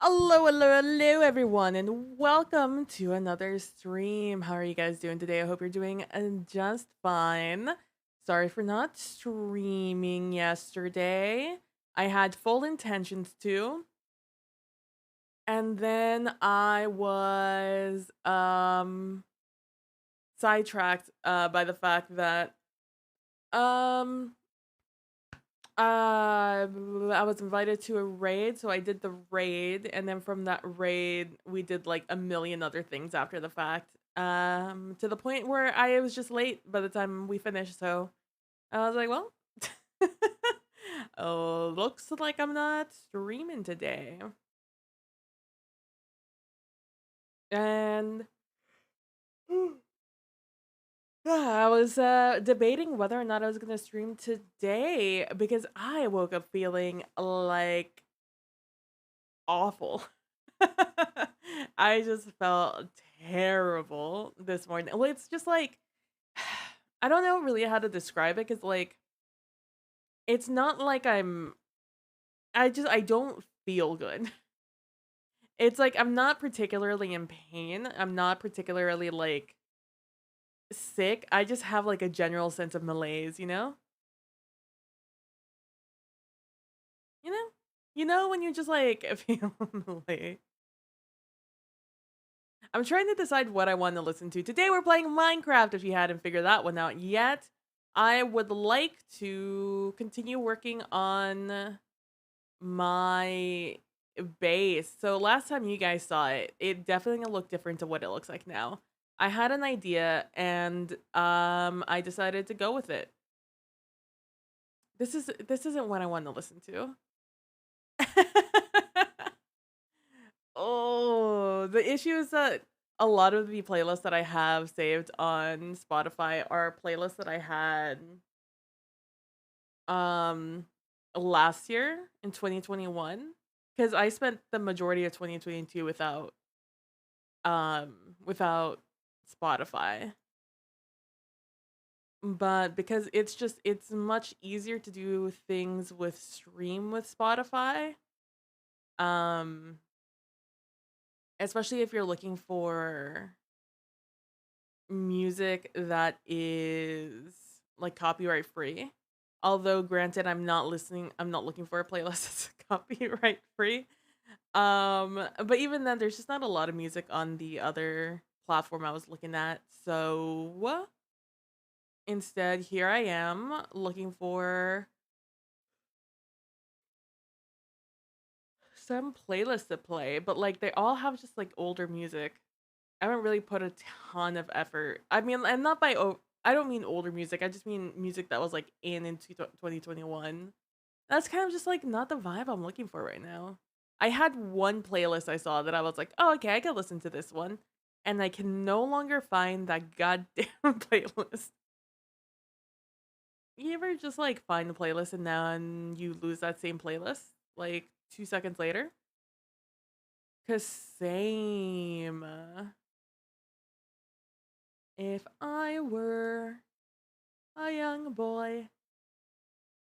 Hello, hello, hello, everyone, and welcome to another stream. How are you guys doing today? I hope you're doing just fine. Sorry for not streaming yesterday. I had full intentions to, and then I was sidetracked by the fact that um I was invited to a raid, so I did the raid, and then from that raid, we did like a million other things after the fact. To the point where I was just late by the time we finished, so I was like, well, oh, looks like I'm not streaming today. And I was debating whether or not I was gonna stream today because I woke up feeling like awful. I just felt terrible this morning. Well, it's just like I don't know really how to describe it because like it's not like I don't feel good. It's like I'm not particularly in pain. I'm not particularly like sick. I just have like a general sense of malaise, you know? You know? You know when you just like feel malaise. I'm trying to decide what I want to listen to. Today we're playing Minecraft if you hadn't figured that one out yet. I would like to continue working on my base. So last time you guys saw it, it definitely looked different to what it looks like now. I had an idea and I decided to go with it. This isn't what I want to listen to. Oh, the issue is that a lot of the playlists that I have saved on Spotify are playlists that I had um last year in 2021 because I spent the majority of 2022 without Spotify. But because it's much easier to do things with stream with Spotify. Um Especially if you're looking for music that is like copyright free. Although granted I'm not looking for a playlist that's copyright free. But even then there's just not a lot of music on the other platform I was looking at. So instead here I am looking for some playlists to play, but like they all have just like older music. I haven't really put a ton of effort. I mean, and not by I don't mean older music. I just mean music that was like in 2021. That's kind of just like not the vibe I'm looking for right now. I had one playlist I saw that I was like, "Oh, okay, I can listen to this one." And I can no longer find that goddamn playlist. You ever just like find a playlist and then you lose that same playlist like 2 seconds later? Cause same. If I were a young boy,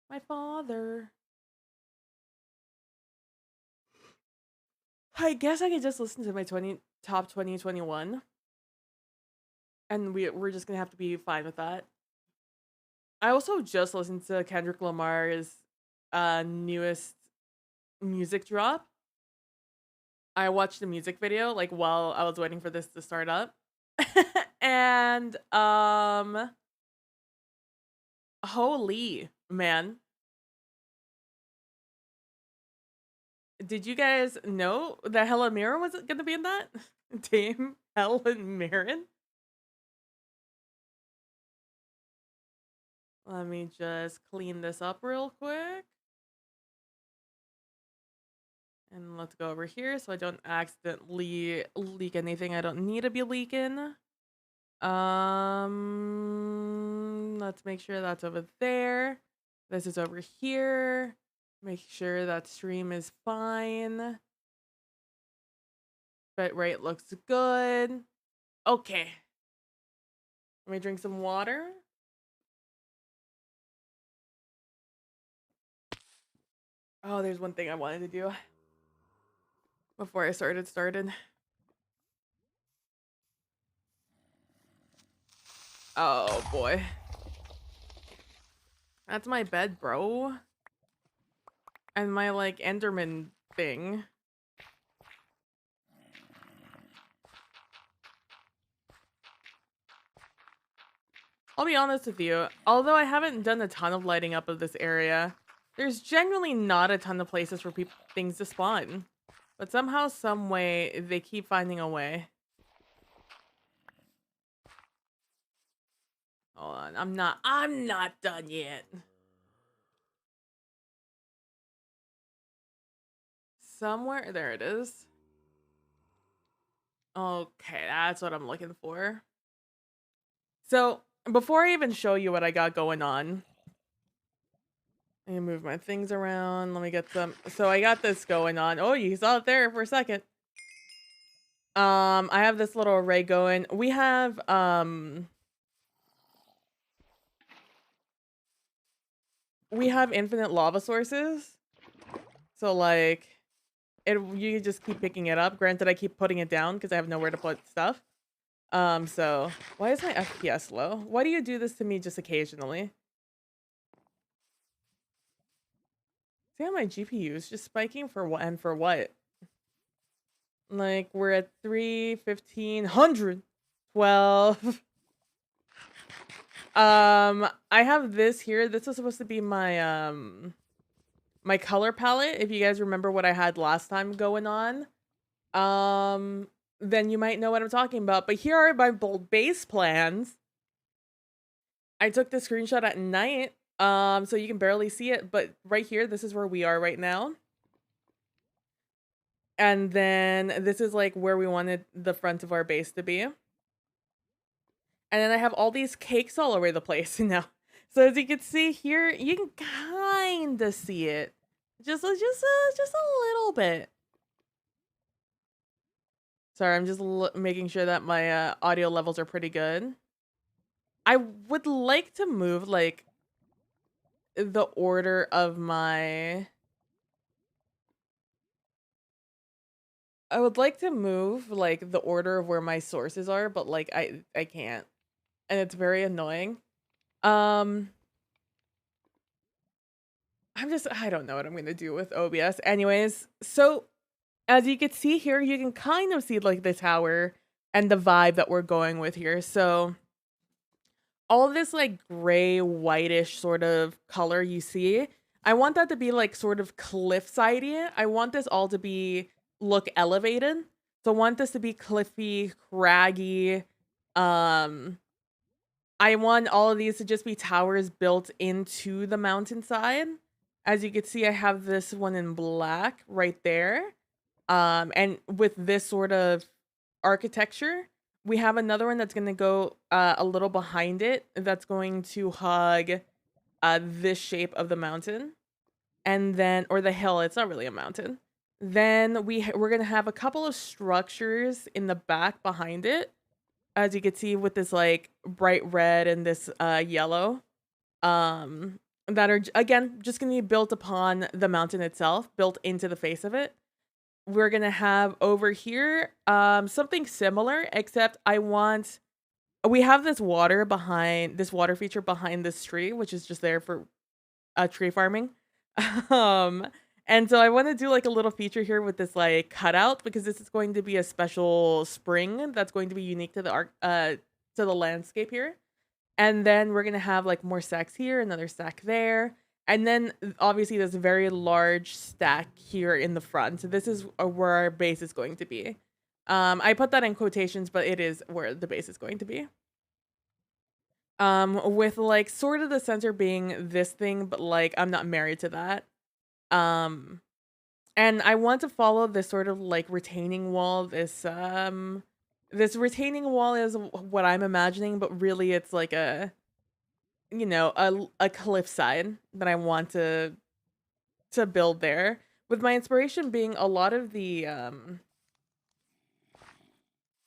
my father. I guess I could just listen to my 2021, and we're just gonna have to be fine with that. I also just listened to Kendrick Lamar's newest music drop. I watched the music video like while I was waiting for this to start up. And holy man. Did you guys know that Helen Mirren was gonna be in that? Dame Helen Mirren? Let me just clean this up real quick. And let's go over here so I don't accidentally leak anything I don't need to be leaking. Let's make sure that's over there. This is over here. Make sure that stream is fine. Bitrate looks good. Okay. Let me drink some water. Oh, there's one thing I wanted to do before I started. Oh boy. That's my bed, bro. And my like Enderman thing. I'll be honest with you, although I haven't done a ton of lighting up of this area, there's genuinely not a ton of places for things to spawn. But somehow, some way, they keep finding a way. Hold on, I'm not done yet. Somewhere, there it is. Okay, that's what I'm looking for. So, before I even show you what I got going on, let me move my things around. Let me get some. So I got this going on. Oh, you saw it there for a second. I have this little array going. We have infinite lava sources. So like you just keep picking it up. Granted, I keep putting it down because I have nowhere to put stuff. So why is my FPS low? Why do you do this to me just occasionally? See how my GPU is just spiking for what and for what? Like we're at 3,112. I have this here. This was supposed to be my my color palette. If you guys remember what I had last time going on, then you might know what I'm talking about. But here are my bold base plans. I took the screenshot at night, so you can barely see it. But right here, this is where we are right now. And then this is like where we wanted the front of our base to be. And then I have all these cakes all over the place now. So as you can see here, you can kind of see it. Just a little bit. Sorry, I'm just making sure that my audio levels are pretty good. I would like to move like the order of my I would like to move like the order of where my sources are, but like I can't. And it's very annoying. I don't know what I'm going to do with OBS. Anyways, so as you can see here, you can kind of see like the tower and the vibe that we're going with here. So all of this like gray, whitish sort of color you see, I want that to be like sort of cliffsidey. I want this all to be look elevated. So I want this to be cliffy, craggy. I want all of these to just be towers built into the mountainside. As you can see, I have this one in black right there. And with this sort of architecture, we have another one that's going to go a little behind it that's going to hug this shape of the mountain, and then or the hill. It's not really a mountain. Then we're gonna have a couple of structures in the back behind it, as you can see with this like bright red and this yellow, that are again just gonna be built upon the mountain itself, built into the face of it. We're gonna have over here something similar, except we have this water feature behind this tree, which is just there for tree farming. Um, and so I want to do like a little feature here with this like cutout, because this is going to be a special spring that's going to be unique to the to the landscape here. And then we're gonna have like more stacks here, another stack there, and then obviously there's a very large stack here in the front. So this is where our base is going to be. I put that in quotations, but it is where the base is going to be. With like sort of the center being this thing, but like I'm not married to that. Um, and I want to follow this sort of like retaining wall. This retaining wall is what I'm imagining, but really it's like a cliffside that I want to build there. With my inspiration being a lot of the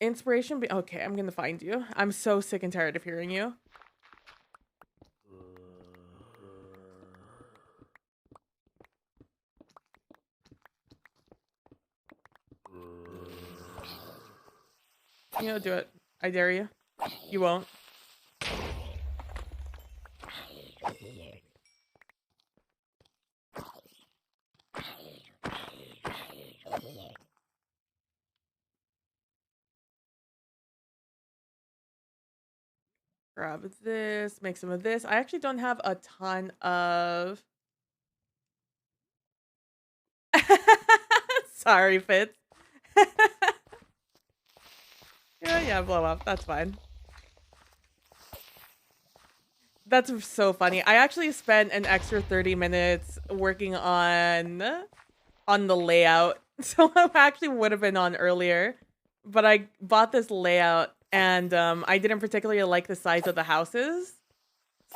okay, I'm gonna find you. I'm so sick and tired of hearing you. Do it. I dare you. You won't. Grab this, make some of this. I actually don't have a ton of... Sorry, Fitz. Yeah, blow up. That's fine. That's so funny. I actually spent an extra 30 minutes working on the layout. So I actually would have been on earlier, but I bought this layout and I didn't particularly like the size of the houses.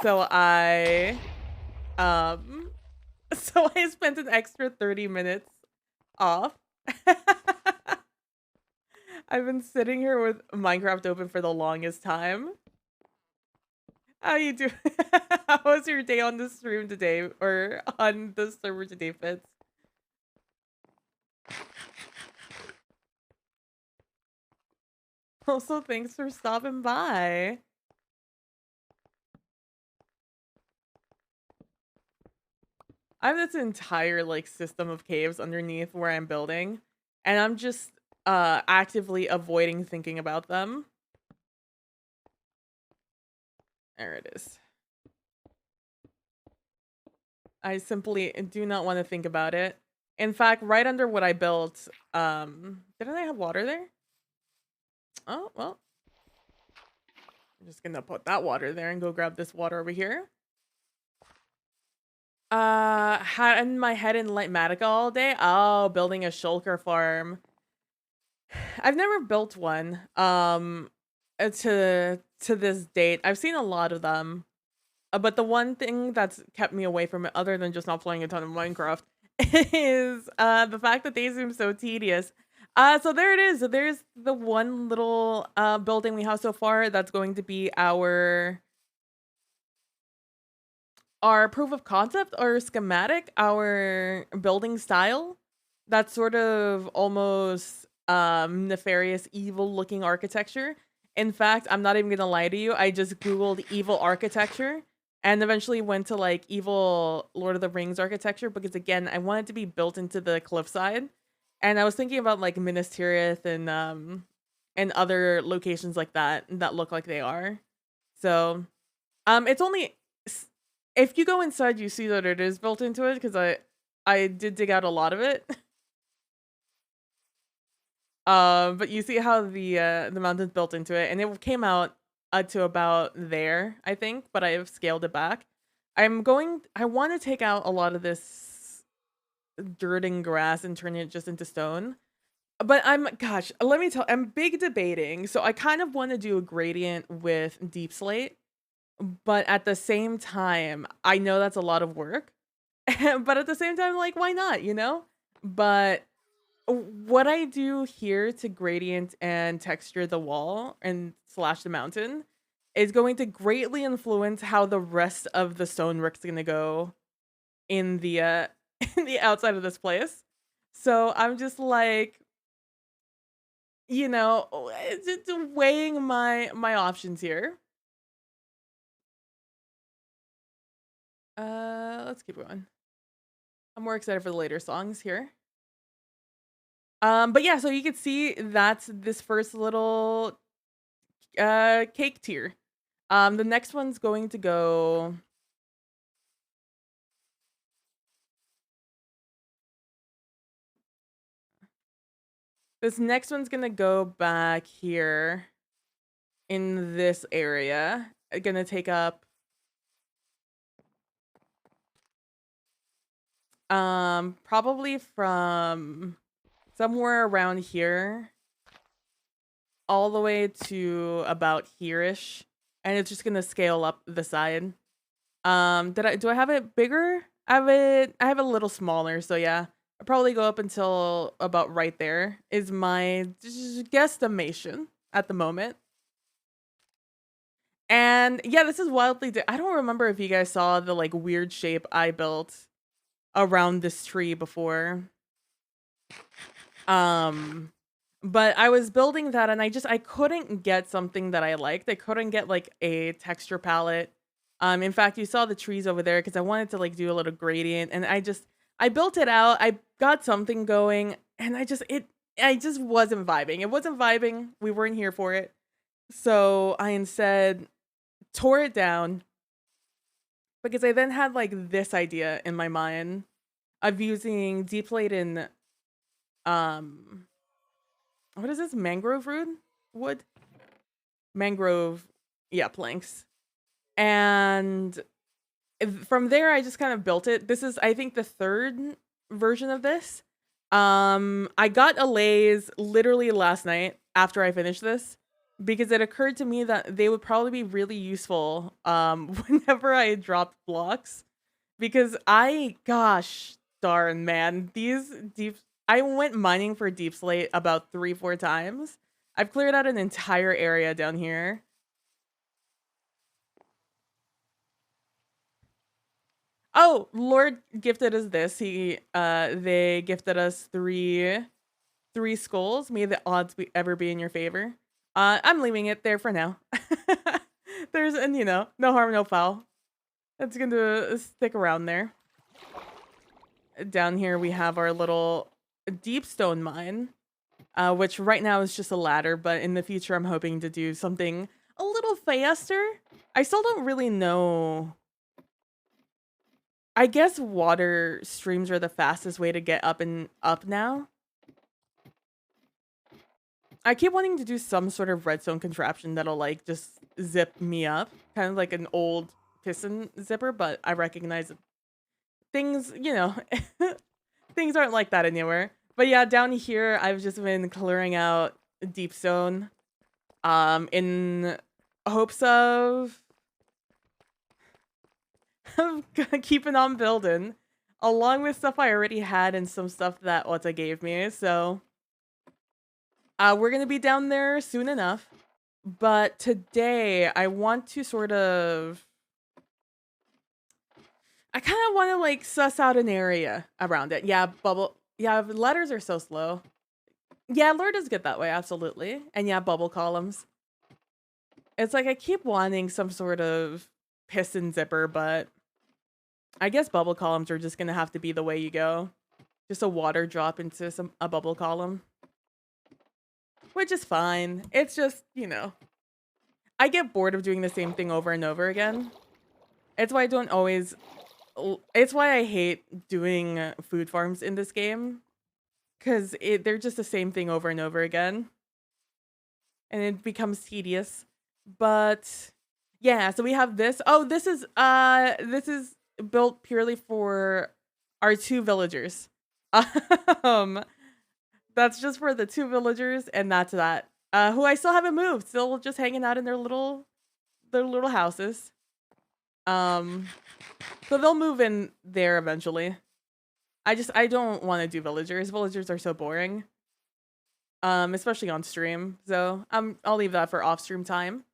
So I spent an extra 30 minutes off. I've been sitting here with Minecraft open for the longest time. How you doing? How was your day on the stream today, or on the server today, Fitz? Also, thanks for stopping by. I have this entire like system of caves underneath where I'm building, and I'm just actively avoiding thinking about them. There it is. I simply do not want to think about it. In fact, right under what I built, didn't I have water there? Oh, well. I'm just gonna put that water there and go grab this water over here. Had in my head in Lightmatica all day. Oh, building a shulker farm. I've never built one. To this date, I've seen a lot of them. But the one thing that's kept me away from it, other than just not playing a ton of Minecraft, is the fact that they seem so tedious. So there it is. There's the one little building we have so far that's going to be our proof of concept, our schematic, our building style. That's sort of almost nefarious, evil looking architecture. In fact, I'm not even gonna lie to you. I just Googled evil architecture and eventually went to like evil Lord of the Rings architecture, because again, I wanted to be built into the cliffside. And I was thinking about like Minas Tirith and other locations like that look like they are. So it's only if you go inside, you see that it is built into it, because I did dig out a lot of it. But you see how the mountain's built into it, and it came out to about there, I think, but I have scaled it back. I want to take out a lot of this dirt and grass and turn it just into stone. But let me tell, I'm big debating. So I kind of want to do a gradient with deep slate, but at the same time, I know that's a lot of work. But at the same time, like, why not, you know? But what I do here to gradient and texture the wall and slash the mountain is going to greatly influence how the rest of the stonework's gonna go in the in the outside of this place. So I'm just like, you know, just weighing my options here. Let's keep going. I'm more excited for the later songs here. But yeah, so you can see that's this first little cake tier. The next one's going to go. This next one's gonna go back here in this area. Gonna take up probably from somewhere around here all the way to about here-ish. And it's just gonna scale up the side. Do I have it bigger? I have it a little smaller, so yeah. I'll probably go up until about right there is my guesstimation at the moment. And yeah, this is wildly I don't remember if you guys saw the like weird shape I built around this tree before. But I was building that and I couldn't get something that I liked. I couldn't get like a texture palette. In fact, you saw the trees over there because I wanted to like do a little gradient and I built it out. I got something going and I just wasn't vibing. It wasn't vibing. We weren't here for it. So I instead tore it down because I then had like this idea in my mind of using deep laden what is this? Mangrove wood? Mangrove, yeah, planks. And from there I just kind of built it. This is I think the third version of this. I got a lathe literally last night after I finished this because it occurred to me that they would probably be really useful whenever I dropped blocks because gosh darn man, these deep I went mining for deep slate about 3-4 times. I've cleared out an entire area down here. Oh, Lord gifted us this. They gifted us three skulls. May the odds ever be in your favor. I'm leaving it there for now. There's and no harm, no foul. That's gonna stick around there. Down here we have our little deep stone mine, which right now is just a ladder, but in the future I'm hoping to do something a little faster. I still don't really know. I guess water streams are the fastest way to get up and up now. I keep wanting to do some sort of redstone contraption that'll like just zip me up, kind of like an old piston zipper, but I recognize things, things aren't like that anywhere. But yeah, down here I've just been clearing out deep stone in hopes of keeping on building along with stuff I already had and some stuff that Ota gave me. So we're gonna be down there soon enough. But today I want to I kind of want to like suss out an area around it. Yeah, bubble. Yeah, letters are so slow. Yeah, lore does get that way, absolutely. And yeah, bubble columns. It's like I keep wanting some sort of piston zipper, but I guess bubble columns are just gonna have to be the way you go. Just a water drop into a bubble column. Which is fine. It's just, I get bored of doing the same thing over and over again. It's why I hate doing food farms in this game. Because they're just the same thing over and over again. And it becomes tedious. But yeah, so we have this. Oh, this is built purely for our 2 villagers. That's just for the 2 villagers, and that's that. Who I still haven't moved, still just hanging out in their little houses. Um, so they'll move in there eventually. I don't want to do villagers. Villagers are so boring. Especially on stream. So I'll leave that for off stream time.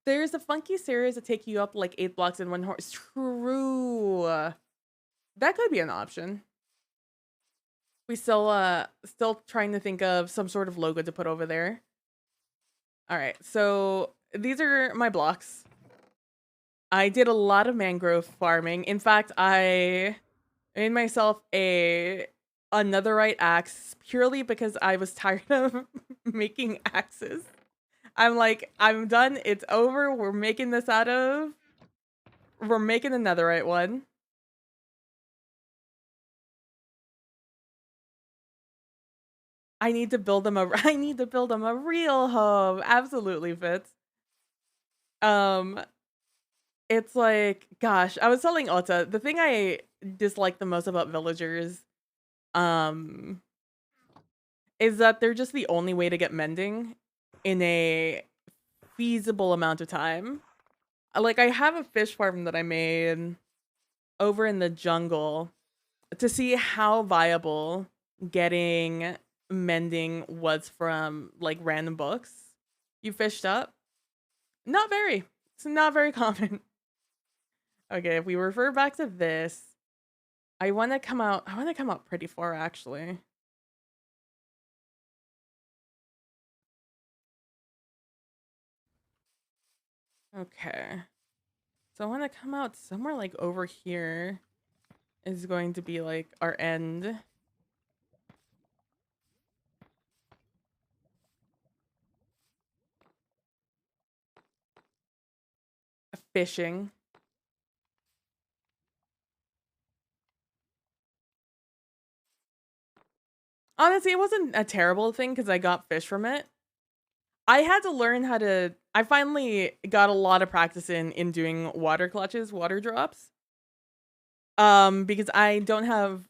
There's a funky series that take you up like 8 blocks in one horse. True. That could be an option. We still trying to think of some sort of logo to put over there. All right, so these are my blocks. I did a lot of mangrove farming. In fact, I made myself a netherite axe purely because I was tired of making axes. I'm like, I'm done. It's over. We're making a netherite one. I need to build them a real home. Absolutely fits. It's like, gosh, I was telling Ota, the thing I dislike the most about villagers, um, is that they're just the only way to get mending in a feasible amount of time. Like, I have a fish farm that I made over in the jungle to see how viable getting mending was from like random books you fished up. Not very. It's not very common. Okay, if we refer back to this, I want to come out pretty far actually. Okay. So I want to come out somewhere like over here is going to be like our end. Fishing. Honestly, it wasn't a terrible thing because I got fish from it. I had to learn how to. I finally got a lot of practice in doing water clutches, water drops. Because I don't have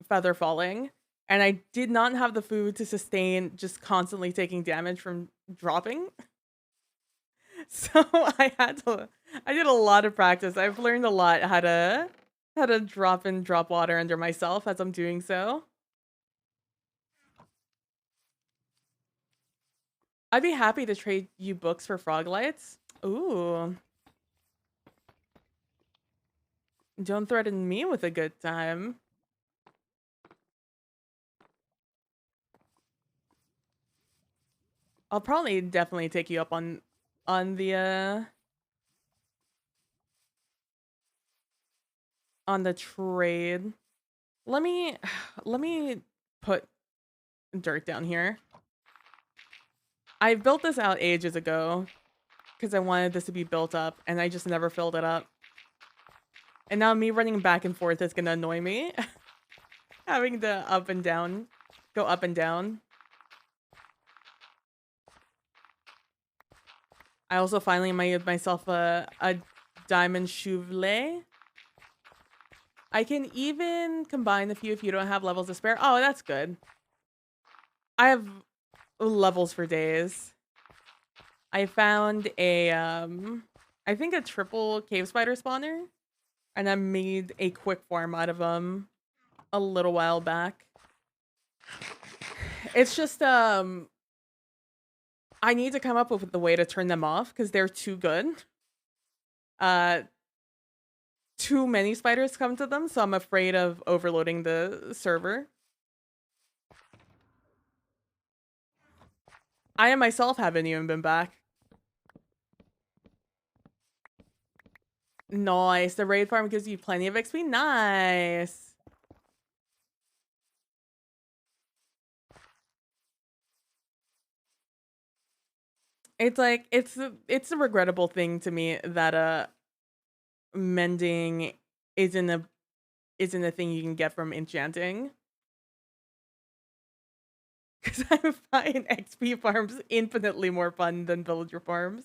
feather falling, and I did not have the food to sustain just constantly taking damage from dropping. So I did a lot of practice. I've learned a lot how to drop water under myself as I'm doing so. I'd be happy to trade you books for frog lights. Ooh. Don't threaten me with a good time. I'll probably definitely take you up on the on the trade. Let me let me put dirt down here. I built this out ages ago because I wanted this to be built up and I just never filled it up. And now me running back and forth is gonna annoy me. Having to go up and down. I also finally made myself a diamond chevelet. I can even combine a few if you don't have levels to spare. Oh, that's good. I have levels for days. I found I think a triple cave spider spawner, and I made a quick farm out of them a little while back. It's just I need to come up with the way to turn them off because they're too good. Too many spiders come to them, so I'm afraid of overloading the server. I myself haven't even been back. Nice. The raid farm gives you plenty of XP. Nice. It's like it's a regrettable thing to me that mending isn't a thing you can get from enchanting. Because I find XP farms infinitely more fun than villager farms.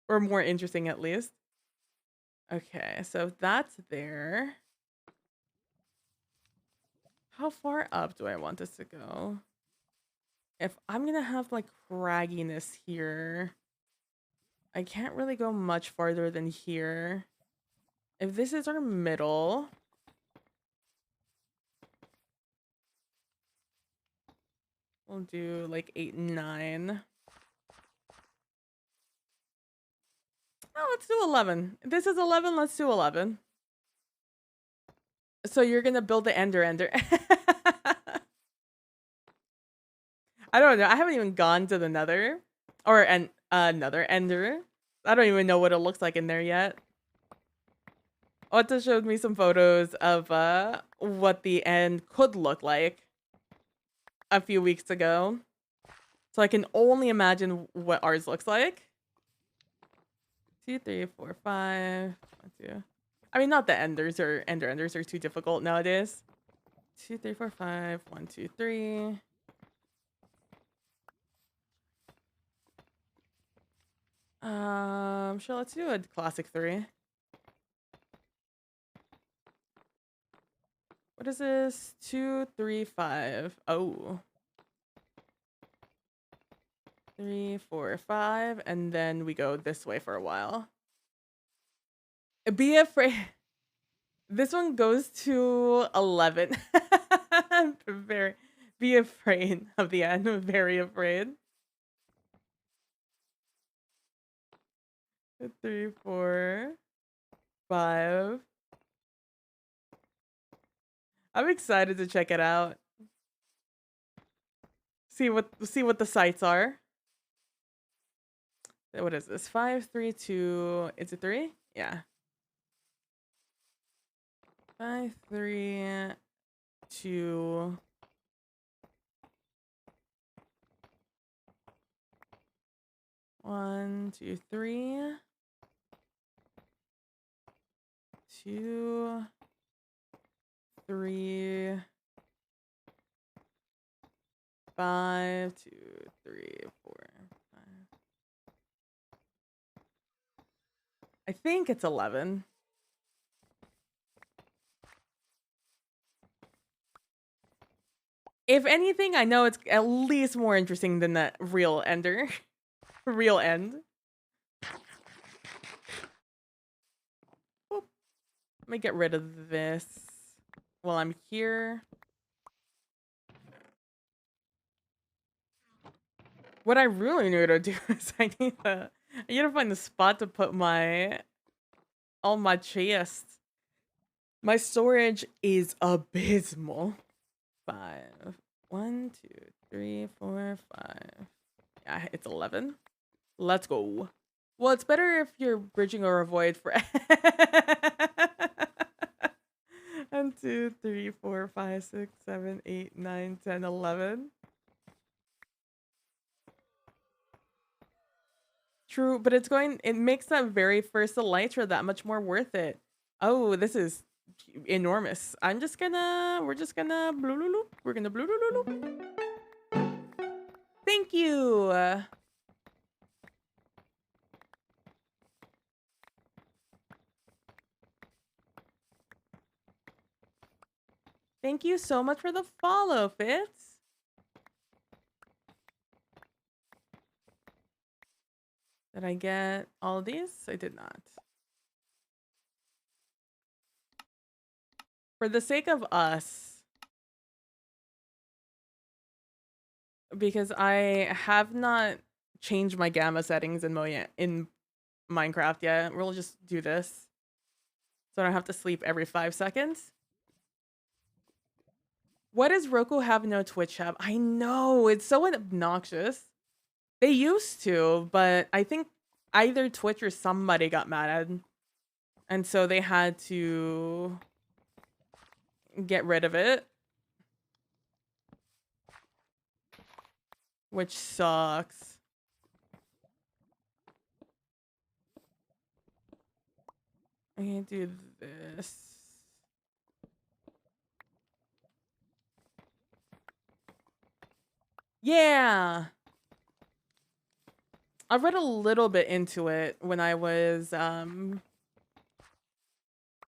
Or more interesting at least. Okay, so that's there. How far up do I want this to go? If I'm gonna have like cragginess here, I can't really go much farther than here. If this is our middle, we'll do like 8 and 9. Oh, let's do 11. If this is 11, let's do 11. So you're gonna build the ender. I don't know. I haven't even gone to the nether. Or another ender. I don't even know what it looks like in there yet. Otto showed me some photos of what the end could look like a few weeks ago. So I can only imagine what ours looks like. 2, 3, 4, 5. 1, 2. I mean, not the enders or enders are too difficult nowadays. 2, 3, 4, 5. 1, 2, 3. Sure, let's do a classic 3. What is this? 2, 3, 5. Oh. 3, 4, 5, and then we go this way for a while. Be afraid. This one goes to 11. I'm very be afraid of the end. I'm very afraid. 3, 4, 5. I'm excited to check it out. See what the sites are. What is this? 5, 3, 2. Is it 3? Yeah. 5, 3, 2. 1, 2, 3. 2, 3, 5, 2, 3, 4, 5. I think it's 11. If anything, I know it's at least more interesting than the real ender. Real end. Boop. Let me get rid of this while I'm here. What I really need to do is I need to find the spot to put all my chests. My storage is abysmal. 5. 1, 2, 3, 4, 5. Yeah, it's 11. Let's go. Well, it's better if you're bridging or avoid for 1, 2, 3, 4, 5, 6, 7, 8, 9, 10, 11. True, but it makes that very first elytra that much more worth it. Oh, this is enormous. We're just gonna blue. We're gonna blue. Thank you. Thank you so much for the follow, Fitz. Did I get all of these? I did not. For the sake of us, because I have not changed my gamma settings in Minecraft yet, we'll just do this. So I don't have to sleep every 5 seconds. What does Roku have no Twitch have? I know, it's so obnoxious. They used to, but I think either Twitch or somebody got mad at it. And so they had to get rid of it. Which sucks. I can do this. Yeah. I read a little bit into it when I was, how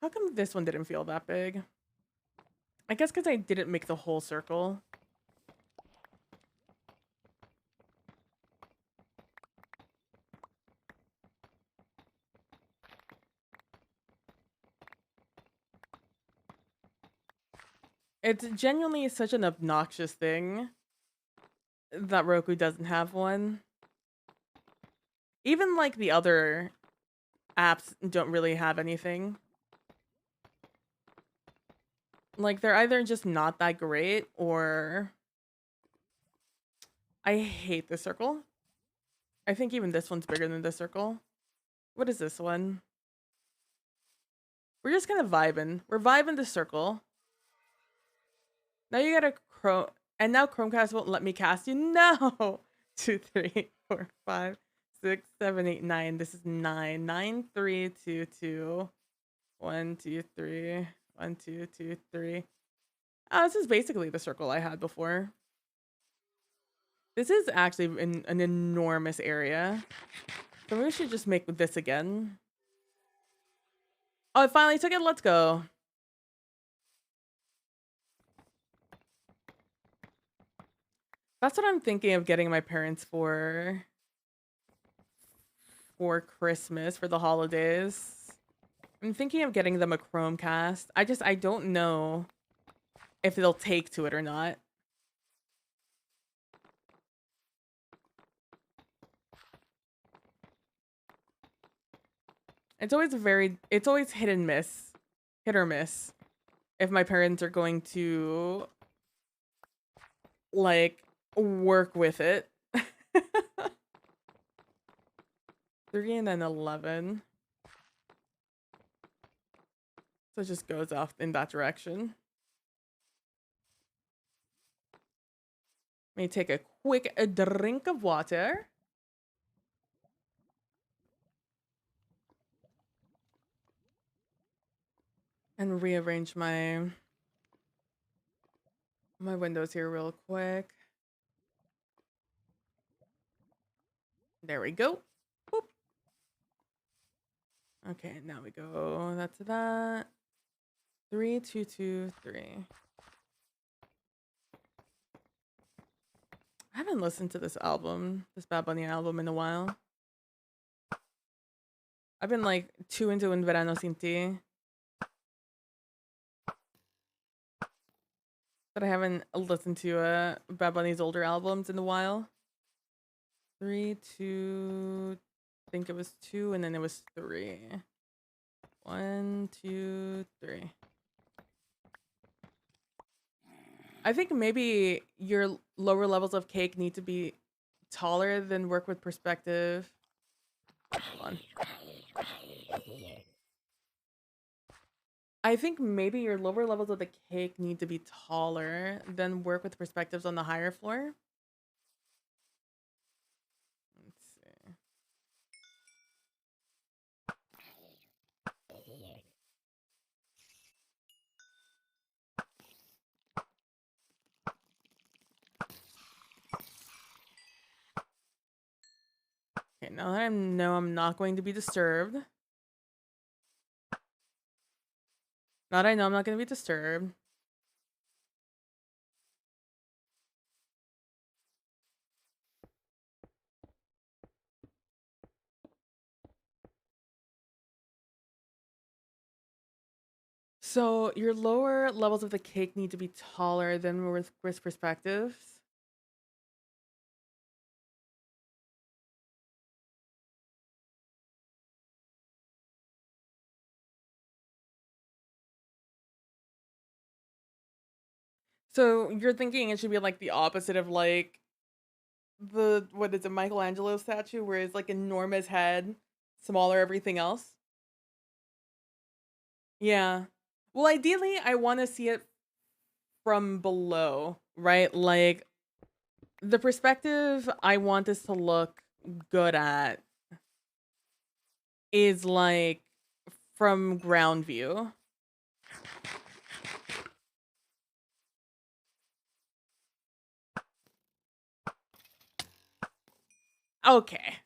come this one didn't feel that big? I guess because I didn't make the whole circle. It's genuinely such an obnoxious thing that Roku doesn't have one. Even like the other apps don't really have anything. Like they're either just not that great or I hate the circle. I think even this one's bigger than the circle. What is this one? We're just kind of vibing. We're vibing the circle. Now you gotta Chrome, and now Chromecast won't let me cast you. No! 2, 3, 4, 5, 6, 7, 8, 9. This is 9. 9, 3, 2, 2. 1, 2, 3. 1, 2, 2, 3. Oh, this is basically the circle I had before. This is actually an enormous area. So maybe we should just make this again. Oh, it finally took it. Let's go. That's what I'm thinking of getting my parents for Christmas, for the holidays. I'm thinking of getting them a Chromecast. I don't know if they'll take to it or not. It's always hit and miss. Hit or miss. If my parents are going to like work with it. 3 and then 11. So it just goes off in that direction. Let me take a quick drink of water. And rearrange my windows here real quick. There we go. Boop. Okay, now we go. That's that. 3, 2, 2, 3. I haven't listened to this Bad Bunny album in a while. I've been like too into En Verano Sin Ti. But I haven't listened to Bad Bunny's older albums in a while. 3, 2, I think it was 2, and then it was 3. 1, 2, 3. I think maybe your lower levels of cake need to be taller than work with perspective. Hold on. I think maybe your lower levels of the cake need to be taller than work with perspectives on the higher floor. Let's see. Okay, now that I know I'm not going to be disturbed. Now that I know I'm not going to be disturbed. So your lower levels of the cake need to be taller than with perspectives. So you're thinking it should be like the opposite of like the what is it, Michelangelo statue where it's like enormous head, smaller everything else? Yeah. Well, ideally I want to see it from below, right? Like the perspective I want this to look good at is like from ground view. Okay.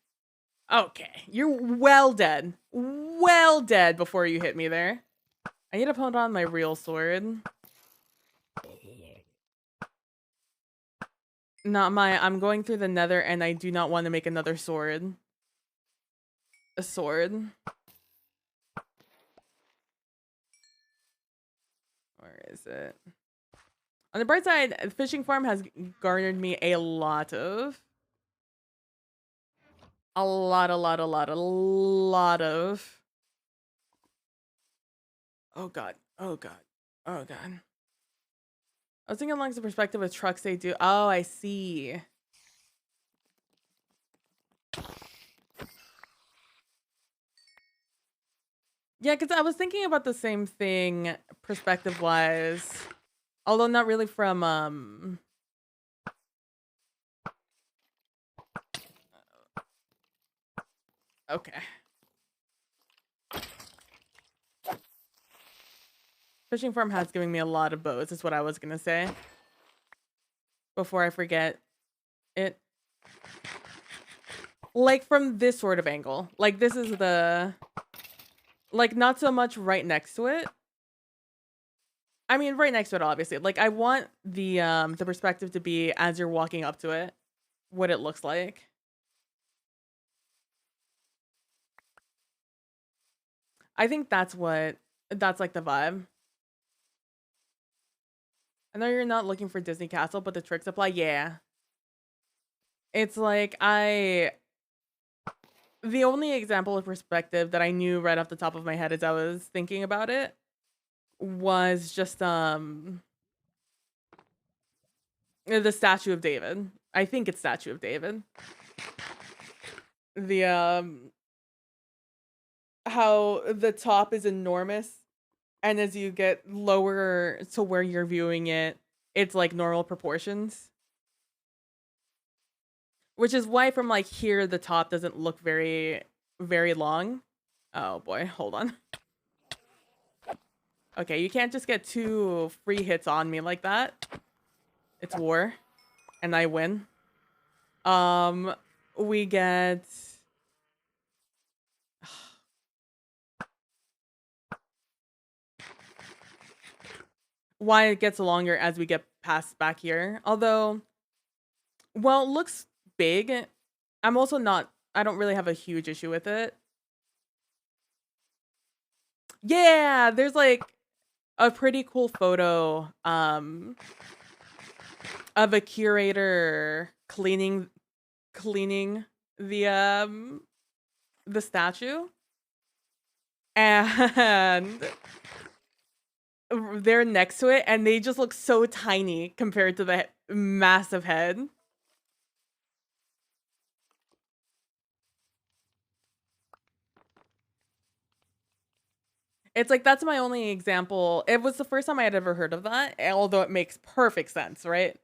Okay. You're well dead. Well dead before you hit me there. I need to put on my real sword. Not my, I'm going through the nether and I do not want to make another sword. A sword. Where is it? On the bright side, the fishing farm has garnered me a lot of oh god, oh god, oh god. I was thinking along the perspective of trucks they do. Oh, I see. Yeah, because I was thinking about the same thing perspective wise. Although not really from okay. Fishing farm has given me a lot of boats, is what I was gonna say. Before I forget it. Like from this sort of angle. Like this is the like not so much right next to it. I mean right next to it obviously. Like I want the perspective to be as you're walking up to it, what it looks like. I think that's like the vibe. I know you're not looking for Disney Castle, but the tricks apply. Yeah. It's like the only example of perspective that I knew right off the top of my head as I was thinking about it was just the Statue of David. I think it's Statue of David. The how the top is enormous and as you get lower to where you're viewing it, it's like normal proportions. Which is why from like here the top doesn't look very long. Oh boy, hold on. Okay, you can't just get 2 free hits on me like that. It's war and I win. We get why it gets longer as we get past back here. Although, well, it looks big. I'm also not, I don't really have a huge issue with it. Yeah, there's like a pretty cool photo of a curator cleaning the statue and they're next to it and they just look so tiny compared to the massive head. It's like that's my only example. It was the first time I had ever heard of that, although it makes perfect sense, right?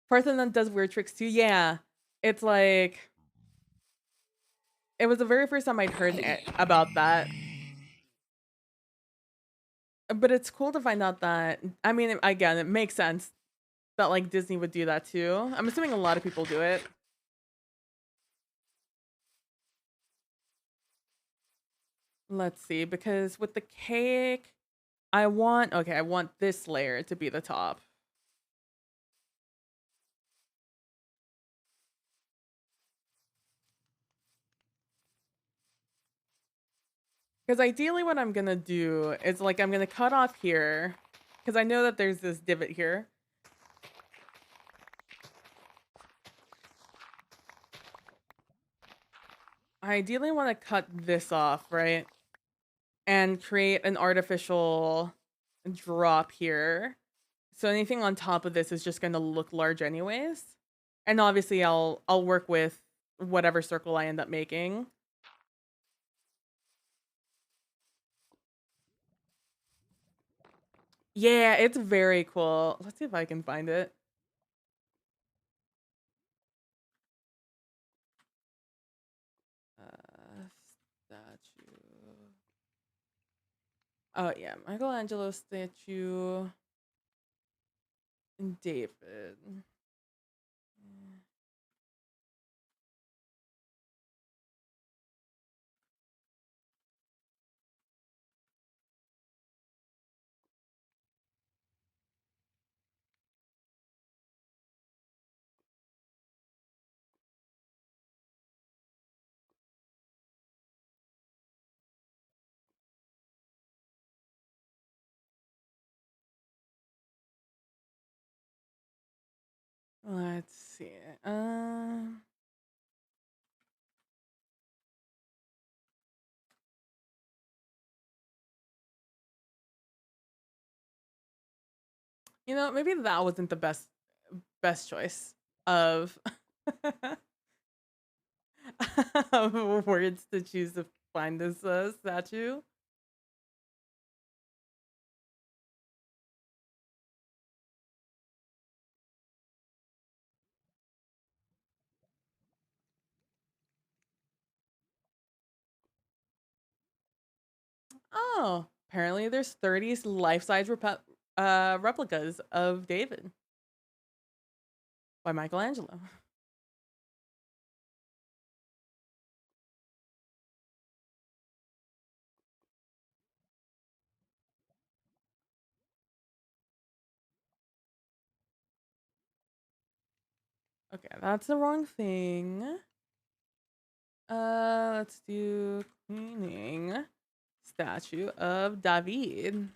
Person that does weird tricks too. Yeah, it's like it was the very first time I'd heard about that. But it's cool to find out that I mean, again, it makes sense that like Disney would do that too. I'm assuming a lot of people do it. Let's see, because with the cake, I want okay, I want this layer to be the top. Because ideally what I'm gonna do is like I'm gonna cut off here. Because I know that there's this divot here. I ideally want to cut this off, right? And create an artificial drop here. So anything on top of this is just gonna look large anyways. And obviously I'll work with whatever circle I end up making. Yeah, it's very cool. Let's see if I can find it. Statue. Oh yeah, Michelangelo statue. David. Let's see. You know, maybe that wasn't the best choice of of words to choose to find this statue. Oh, apparently there's 30 life-size replicas of David by Michelangelo. Okay, that's the wrong thing. Let's do cleaning statue of David.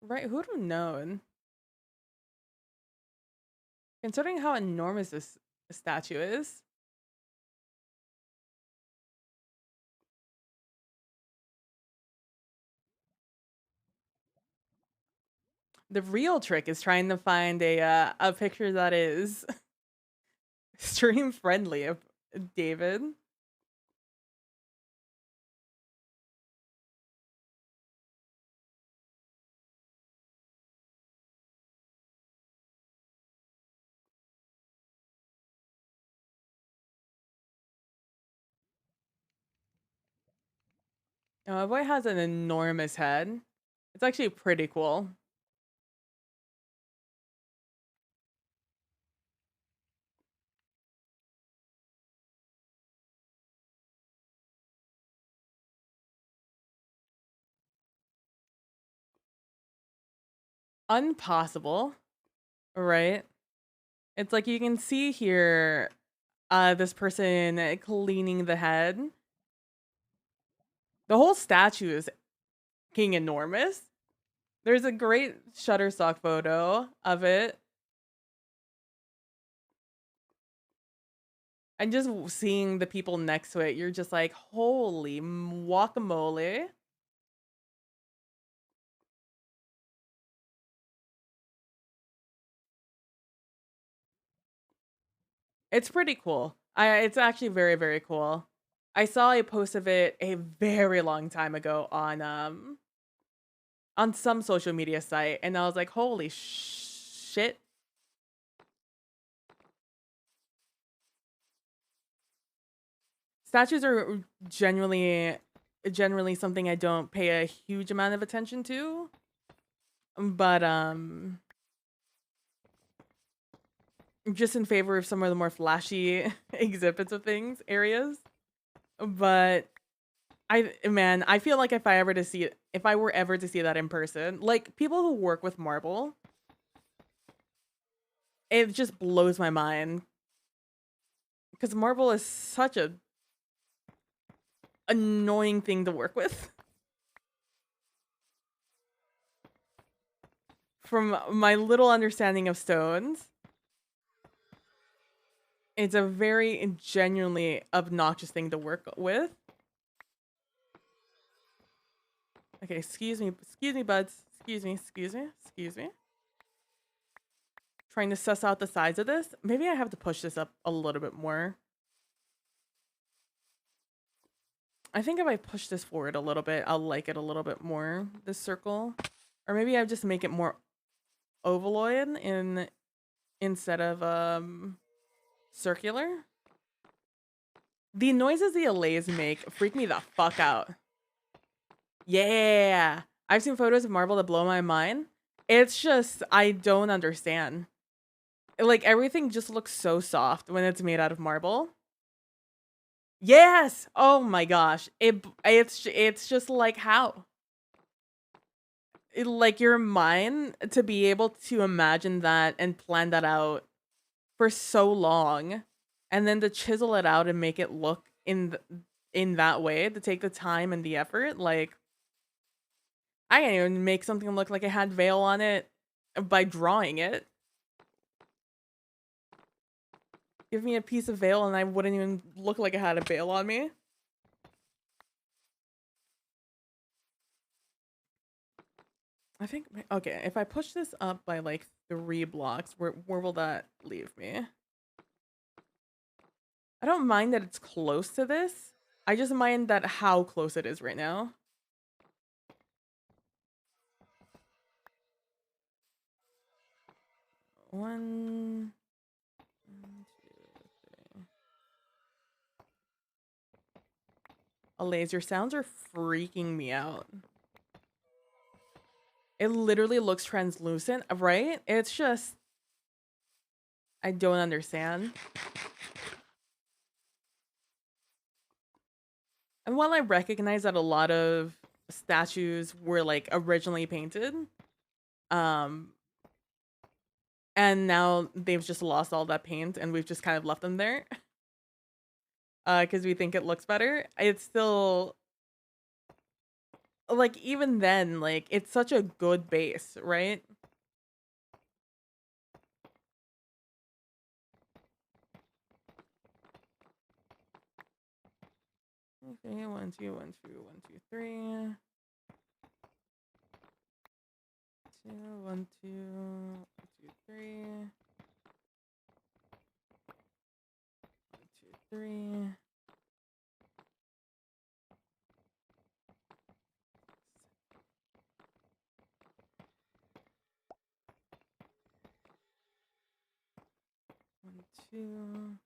Right, who'd have known? Considering how enormous this statue is. The real trick is trying to find a picture that is stream friendly of David. My boy has an enormous head. It's actually pretty cool. Impossible, right? It's like you can see here this person cleaning the head. The whole statue is king enormous. There's a great Shutterstock photo of it. And just seeing the people next to it, you're just like, holy guacamole. It's pretty cool. It's actually very, very cool. I saw a post of it a very long time ago on some social media site, and I was like, holy shit. Statues are generally something I don't pay a huge amount of attention to. But just in favor of some of the more flashy exhibits of things, areas. But I feel like if I were ever to see that in person, like people who work with marble, it just blows my mind. Because marble is such a annoying thing to work with. From my little understanding of stones, it's a very genuinely obnoxious thing to work with. Okay, excuse me, buds. Excuse me. Trying to suss out the size of this. Maybe I have to push this up a little bit more. I think if I push this forward a little bit, I'll like it a little bit more, this circle. Or maybe I just make it more ovaloid instead of circular. The noises the allays make freak me the fuck out. Yeah. I've seen photos of marble that blow my mind. It's just, I don't understand. Like, everything just looks so soft when it's made out of marble. Yes! Oh my gosh. It's just like, how? like your mind to be able to imagine that and plan that out for so long, and then to chisel it out and make it look in that way, to take the time and the effort. Like I can't even make something look like it had veil on it by drawing it. Give me a piece of veil and I wouldn't even look like it had a veil on me. I think, okay, if I push this up by like 3 blocks, where will that leave me? I don't mind that it's close to this. I just mind that how close it is right now. One, two, three. Alays, your sounds are freaking me out. It literally looks translucent, right? It's just, I don't understand. And while I recognize that a lot of statues were like originally painted, um, and now they've just lost all that paint and we've just kind of left them there, because we think it looks better, it's still, like, even then, like, it's such a good base, right? Okay, 1, 2, 1, 2, 1, 2, 3. 2, 1, 2, 1, 2, 3. 1, 2, 3. 1, 2.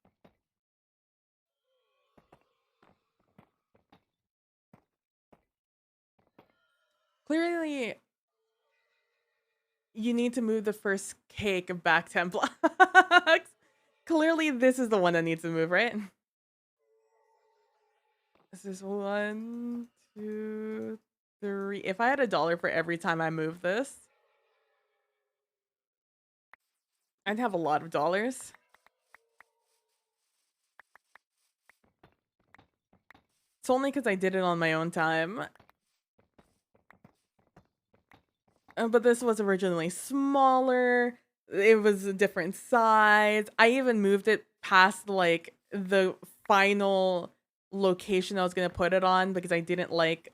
Clearly, you need to move the first cake back 10 blocks. Clearly, this is the one that needs to move, right? This is 1, 2, 3. If I had $1 for every time I move this, I'd have a lot of dollars. It's only because I did it on my own time. But this was originally smaller. It was a different size. I even moved it past like the final location I was gonna put it on because I didn't like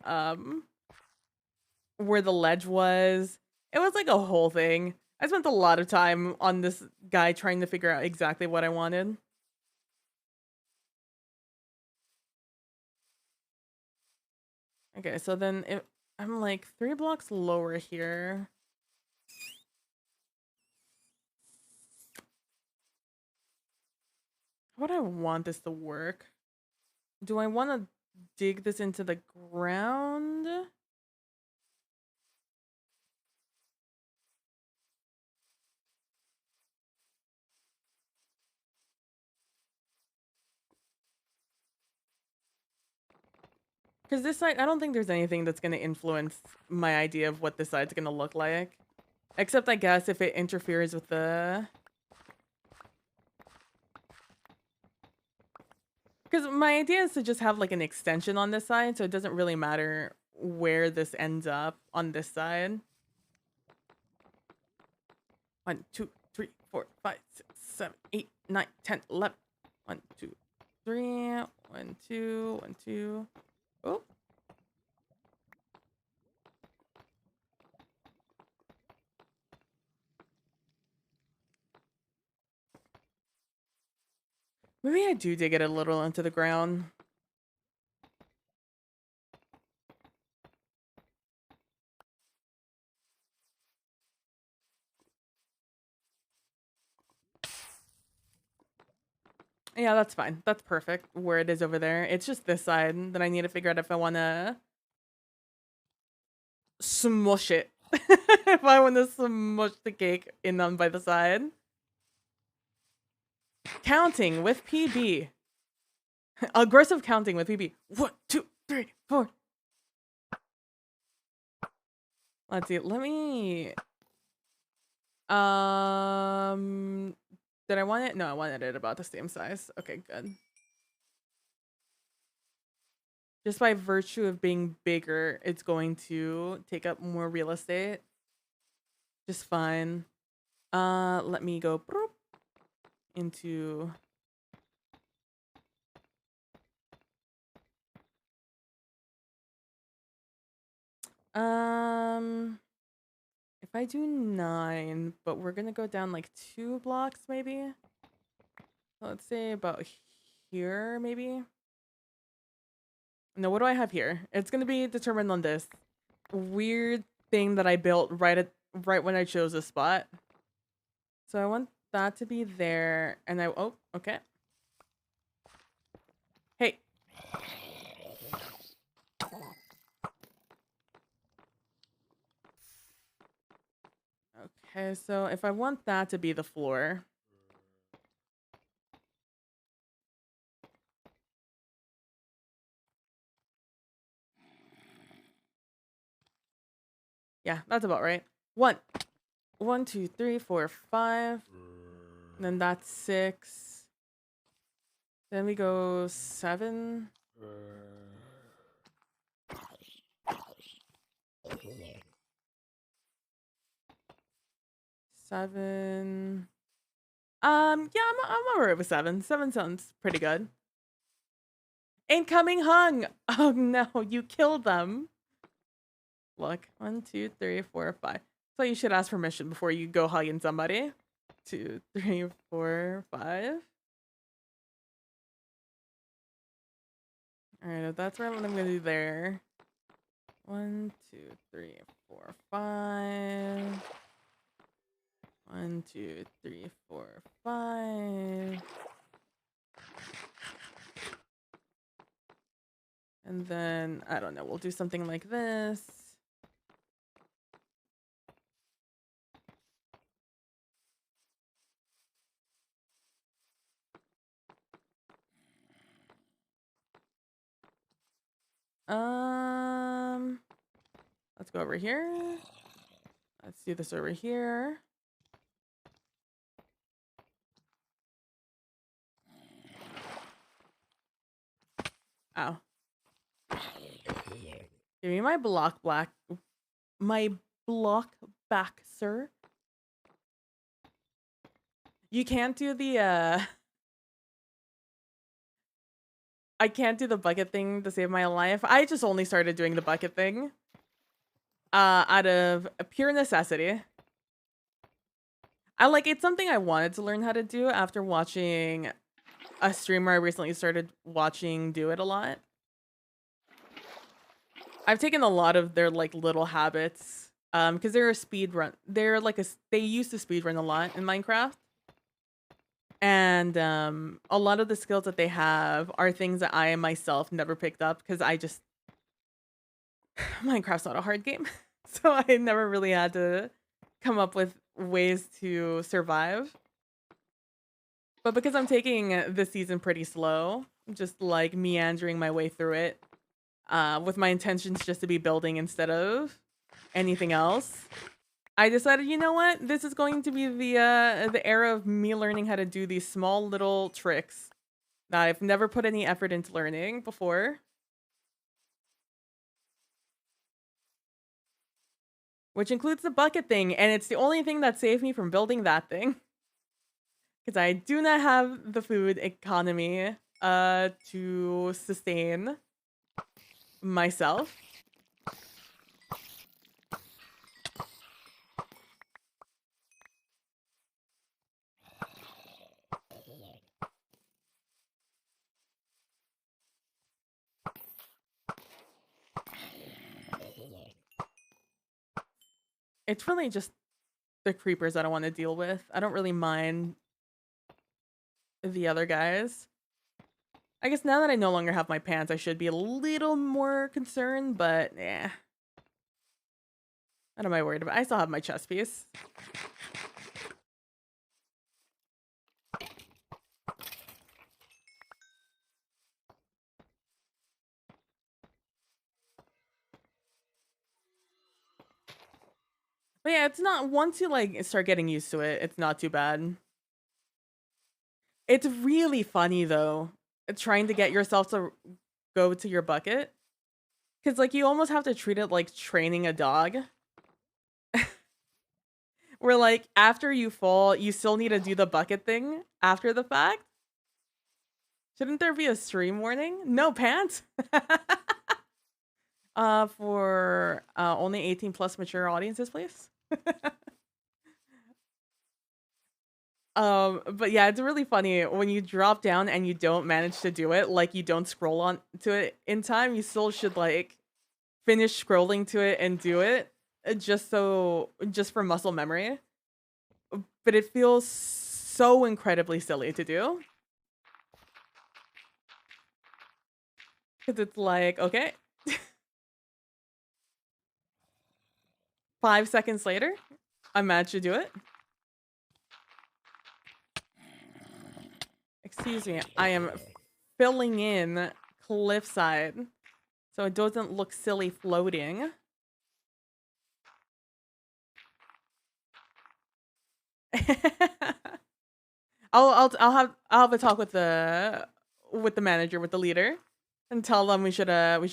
where the ledge was. It was like a whole thing. I spent a lot of time on this guy trying to figure out exactly what I wanted. Okay, so then if I'm like 3 blocks lower here. How would I want this to work? Do I want to dig this into the ground? Because this side, I don't think there's anything that's going to influence my idea of what this side's going to look like. Except, I guess, if it interferes with the... Because my idea is to just have, like, an extension on this side, so it doesn't really matter where this ends up on this side. 1, 2, 3, 4, 5, 6, 7, 8, 9, 10, 11. 1, 2, 3. 1, 2, 1, 2. Oh. Maybe I do dig it a little into the ground. Yeah, that's fine. That's perfect where it is over there. It's just this side that I need to figure out if I want to smush it. If I want to smush the cake in on by the side. Counting with PB. Aggressive counting with PB. 1, 2, 3, 4. Let's see. Let me. Did I want it? No, I wanted it about the same size. Okay, good. Just by virtue of being bigger, it's going to take up more real estate. Just fine. Let me go into. If I do 9, but we're gonna go down like 2 blocks maybe. So let's say about here maybe. No, what do I have here? It's gonna be determined on this weird thing that I built right when I chose this spot. So I want that to be there, and oh, okay. Hey. Okay, so if I want that to be the floor. Yeah, that's about right. 1, 2, 3, 4, 5. And then that's 6. Then we go 7. 7. Yeah, I'm alright with 7. 7 sounds pretty good. Incoming hung! Oh no, you killed them. Look, 1, 2, 3, 4, 5. So you should ask permission before you go hugging somebody. 2, 3, 4, 5. Alright, that's what I'm gonna do there. 1, 2, 3, 4, 5. 1, 2, 3, 4, 5. And then, I don't know, we'll do something like this. Let's go over here. Let's do this over here. Ow. Give me my block back, sir. You can't do the, I can't do the bucket thing to save my life. I just only started doing the bucket thing. Out of pure necessity. It's something I wanted to learn how to do after watching a streamer I recently started watching do it a lot. I've taken a lot of their little habits because they're a speed run. They used to speed run a lot in Minecraft. And a lot of the skills that they have are things that I myself never picked up because Minecraft's not a hard game. So I never really had to come up with ways to survive. But because I'm taking this season pretty slow, just meandering my way through it, with my intentions just to be building instead of anything else, I decided, you know what? This is going to be the era of me learning how to do these small little tricks that I've never put any effort into learning before. Which includes the bucket thing, and it's the only thing that saved me from building that thing. Because I do not have the food economy to sustain myself. It's really just the creepers I don't want to deal with. I don't really mind the other guys. I guess now that I no longer have my pants, I should be a little more concerned, but yeah. What am I worried about? I still have my chest piece. But yeah, it's not, once you like start getting used to it, it's not too bad. It's really funny though, trying to get yourself to go to your bucket. Cause like you almost have to treat it like training a dog. Where like after you fall, you still need to do the bucket thing after the fact. Shouldn't there be a stream warning? No pants. For only 18 plus mature audiences, please. But yeah, it's really funny when you drop down and you don't manage to do it, like you don't scroll on to it in time, you still should like finish scrolling to it and do it just for muscle memory. But it feels so incredibly silly to do. Cuz it's like, okay. 5 seconds later, I managed to do it. Excuse me, I am filling in cliffside so it doesn't look silly floating. I'll have a talk with the manager, with the leader, and tell them we should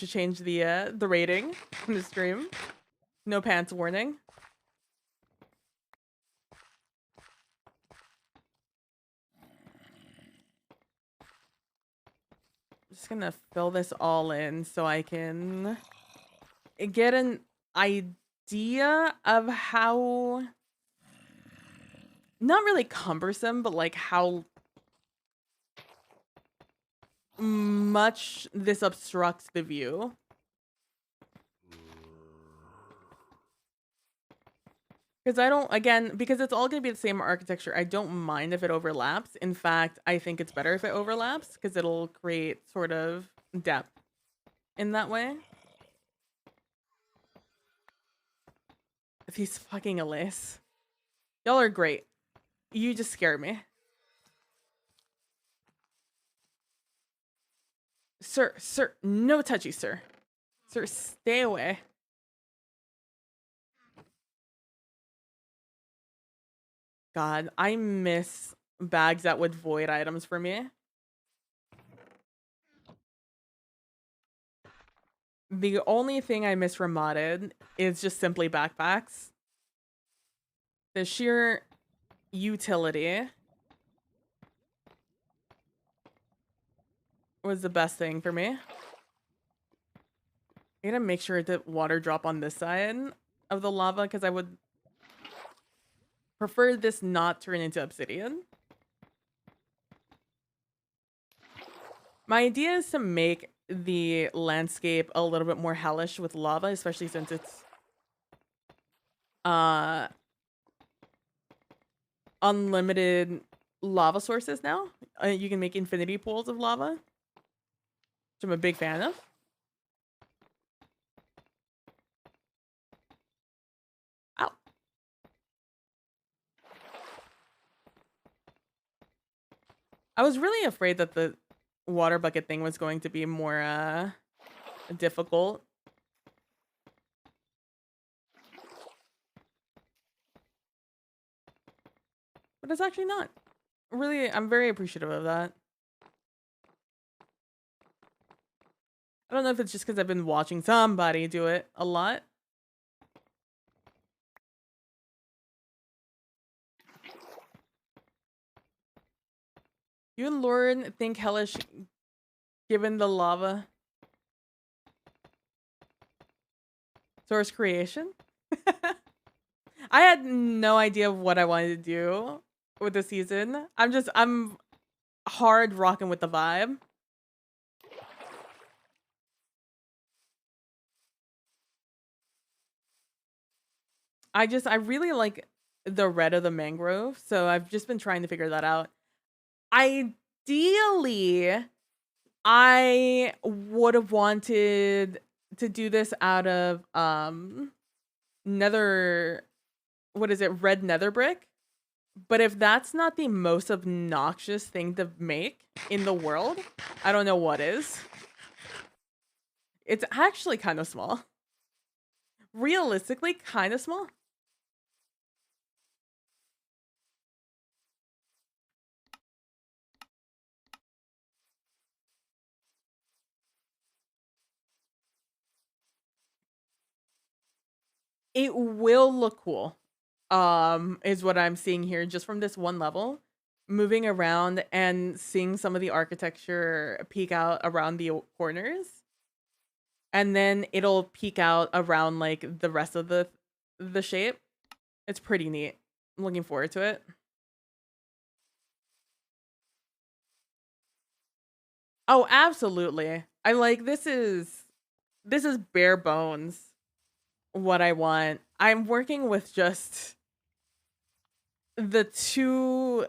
change the rating in the stream. No pants warning. Just gonna fill this all in so I can get an idea of how, not really cumbersome, but like how much this obstructs the view. Because I don't, again, because it's all going to be the same architecture, I don't mind if it overlaps. In fact, I think it's better if it overlaps because it'll create sort of depth in that way. If he's fucking Elise. Y'all are great. You just scare me. Sir, no touchy, sir. Sir, stay away. God, I miss bags that would void items for me. The only thing I miss from modded is just simply backpacks. The sheer utility was the best thing for me. I gotta make sure that water drop on this side of the lava because I would prefer this not turn into obsidian. My idea is to make the landscape a little bit more hellish with lava, especially since it's unlimited lava sources now. You can make infinity pools of lava, which I'm a big fan of. Ow. I was really afraid that the water bucket thing was going to be more difficult. But it's actually not. Really, I'm very appreciative of that. I don't know if it's just because I've been watching somebody do it a lot. You and Lauren think hellish given the lava source creation? I had no idea what I wanted to do with the season. I'm hard rocking with the vibe. I really like the red of the mangrove, so I've just been trying to figure that out. Ideally, I would have wanted to do this out of nether, what is it, red nether brick? But if that's not the most obnoxious thing to make in the world, I don't know what is. It's actually kind of small. Realistically, kind of small. It will look cool. Is what I'm seeing here just from this one level. Moving around and seeing some of the architecture peek out around the corners. And then it'll peek out around like the rest of the shape. It's pretty neat. I'm looking forward to it. Oh, absolutely. I like this is bare bones what I want. I'm working with just the two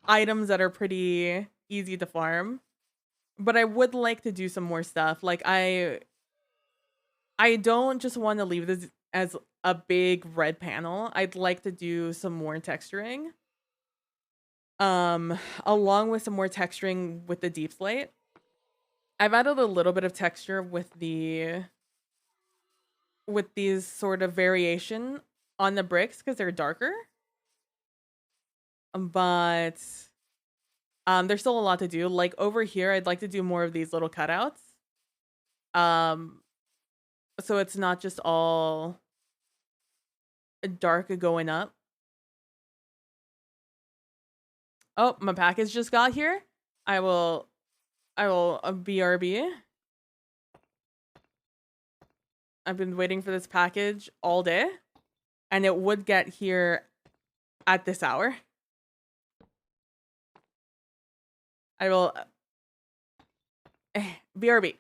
items that are pretty easy to farm, but I would like to do some more stuff. Like I don't just want to leave this as a big red panel. I'd like to do some more texturing. Along with some more texturing with the deep slate. I've added a little bit of texture with these sort of variation on the bricks because they're darker. But there's still a lot to do. Like over here, I'd like to do more of these little cutouts. Um, so it's not just all dark going up. Oh, my package just got here. I will BRB. I've been waiting for this package all day, and it would get here at this hour. I will BRB.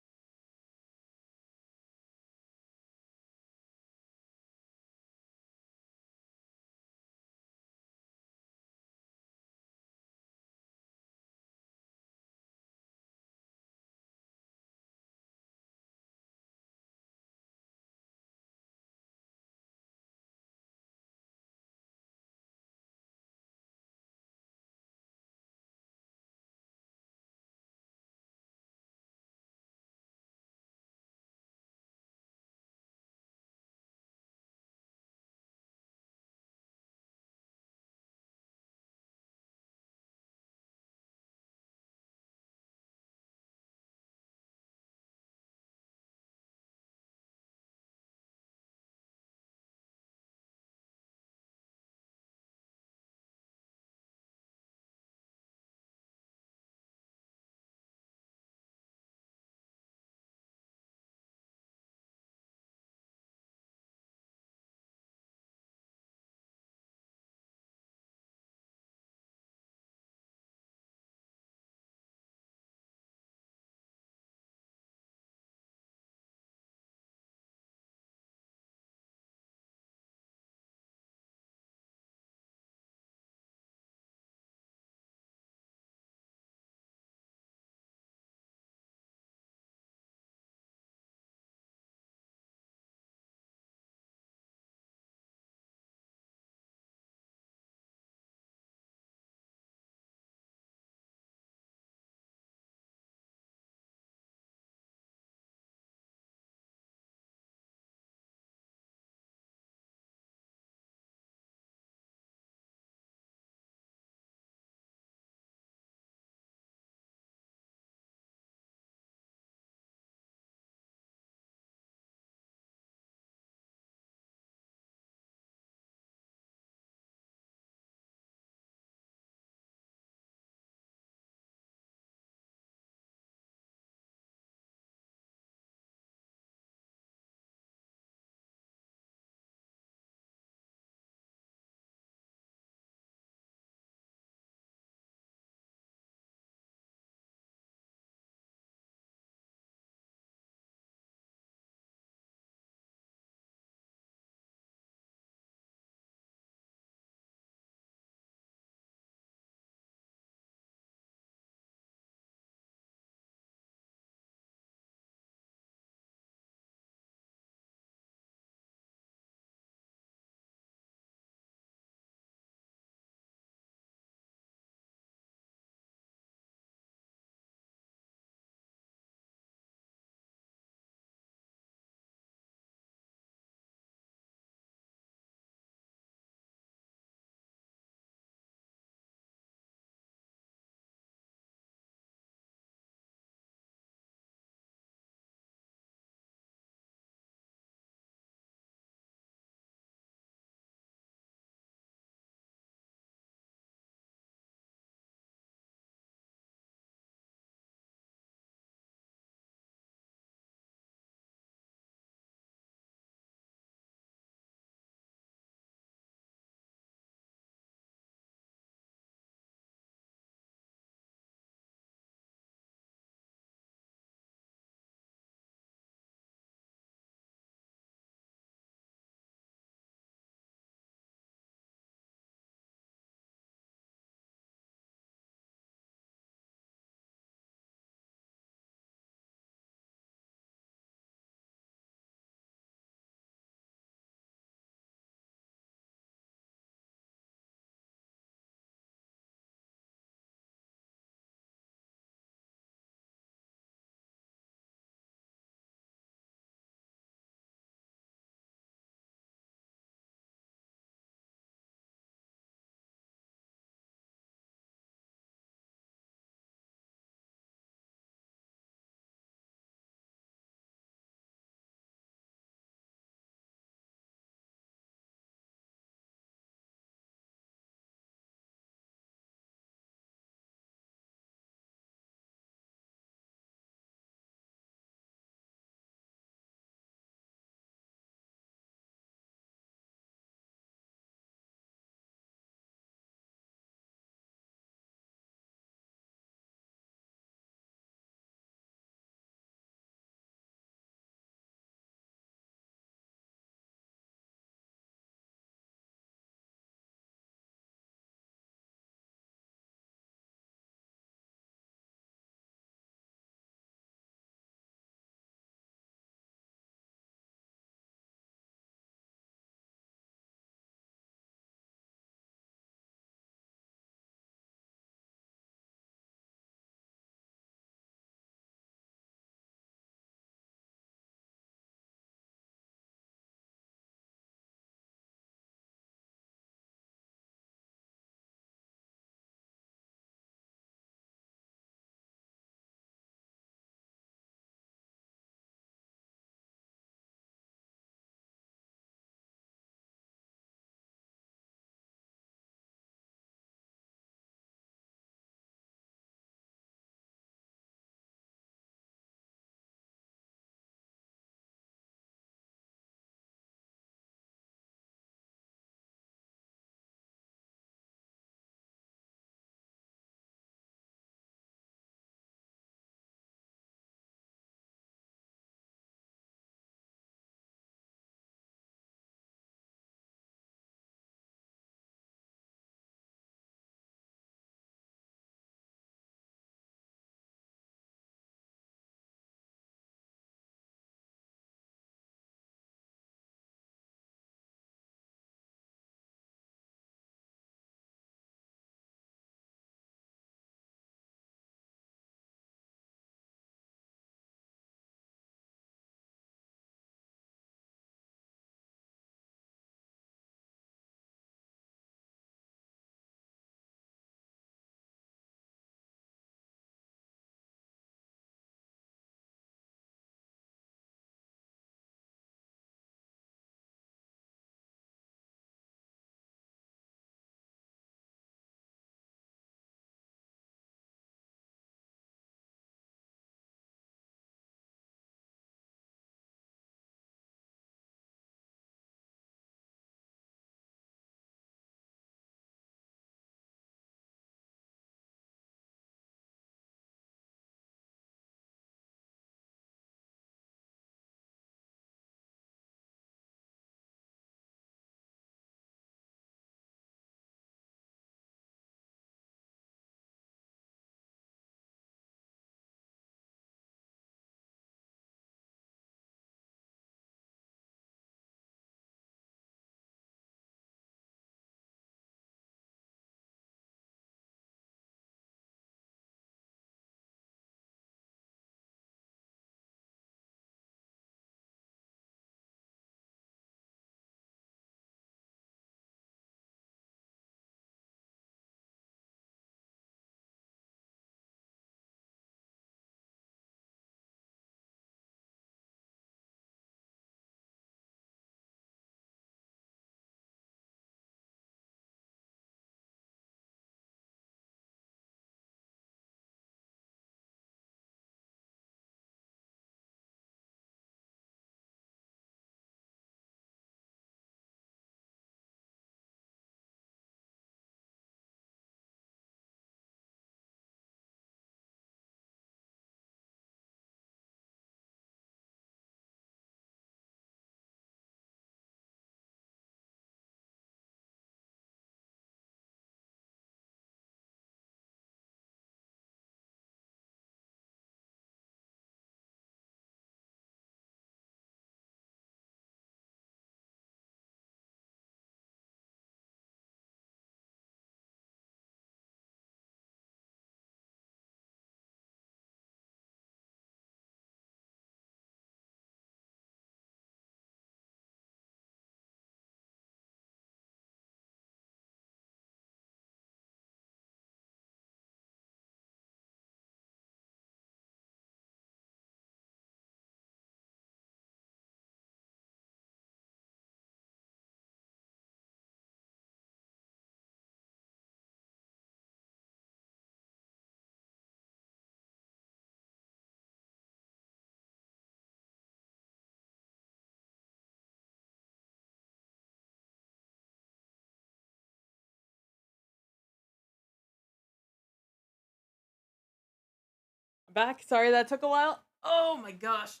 Back. Sorry that took a while. Oh my gosh.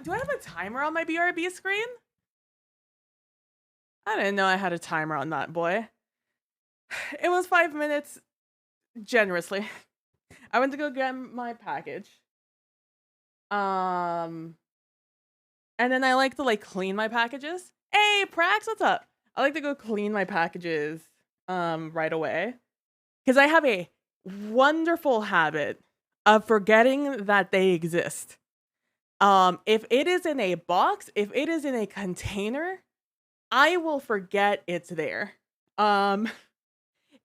Do I have a timer on my BRB screen? I didn't know I had a timer on that, boy. It was 5 minutes generously. I went to go get my package. And then I like to like clean my packages. Hey, Prax, what's up? I like to go clean my packages right away. Because I have a wonderful habit of forgetting that they exist. If it is in a box, if it is in a container, I will forget it's there. Um,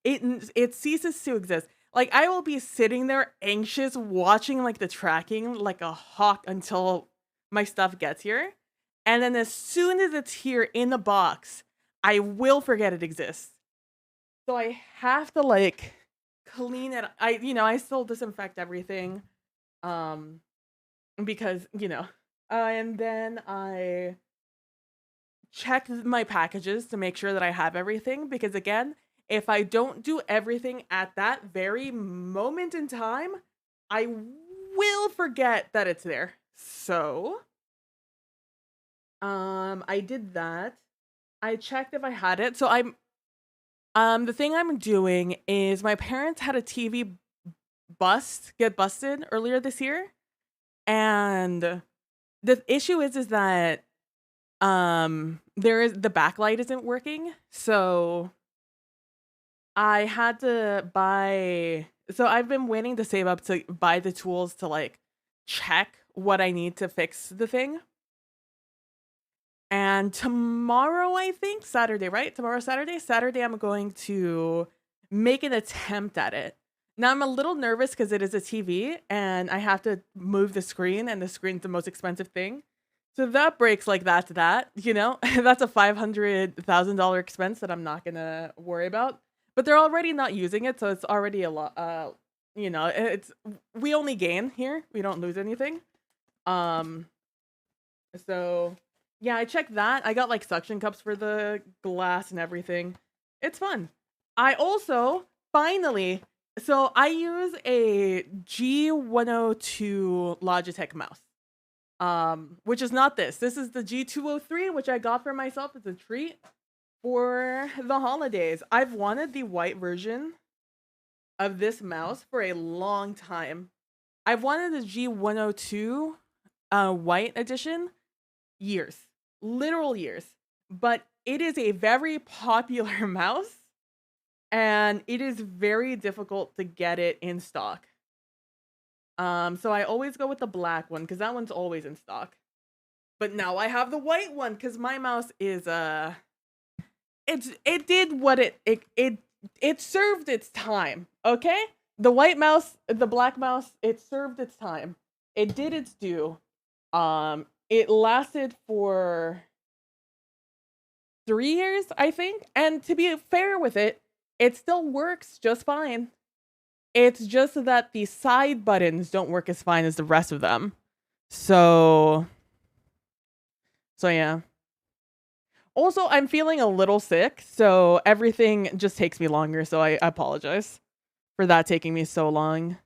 it ceases to exist. Like I will be sitting there anxious, watching like the tracking like a hawk until my stuff gets here, and then as soon as it's here in the box, I will forget it exists. So I have to like clean it. I still disinfect everything, um, because and then I check my packages to make sure that I have everything because again, if I don't do everything at that very moment in time, I will forget that it's there. So, I did that. I checked if I had it. So the thing I'm doing is my parents had a TV get busted earlier this year, and the issue is that the backlight isn't working, so I had to buy. So I've been waiting to save up to buy the tools to like check what I need to fix the thing. And tomorrow, I think Saturday, right? Tomorrow, Saturday, I'm going to make an attempt at it. Now I'm a little nervous because it is a TV and I have to move the screen, and the screen's the most expensive thing. So if that breaks, like that's that, that's a $500,000 expense that I'm not gonna worry about. But they're already not using it, so it's already a lot. It's we only gain here. We don't lose anything. Um, so yeah, I checked that. I got like suction cups for the glass and everything. It's fun. I also finally, so I use a G102 Logitech mouse. Which is not this. This is the G203, which I got for myself as a treat for the holidays. I've wanted the white version of this mouse for a long time. I've wanted the G102 white edition years, literal years. But it is a very popular mouse, and it is very difficult to get it in stock. So I always go with the black one because that one's always in stock. But now I have the white one because my mouse is it did what it served its time. Okay, the white mouse, the black mouse, it served its time. It did its due. It lasted for 3 years, I think. And to be fair with it, it still works just fine. It's just that the side buttons don't work as fine as the rest of them. So yeah. Also, I'm feeling a little sick, so everything just takes me longer, so I apologize for that taking me so long.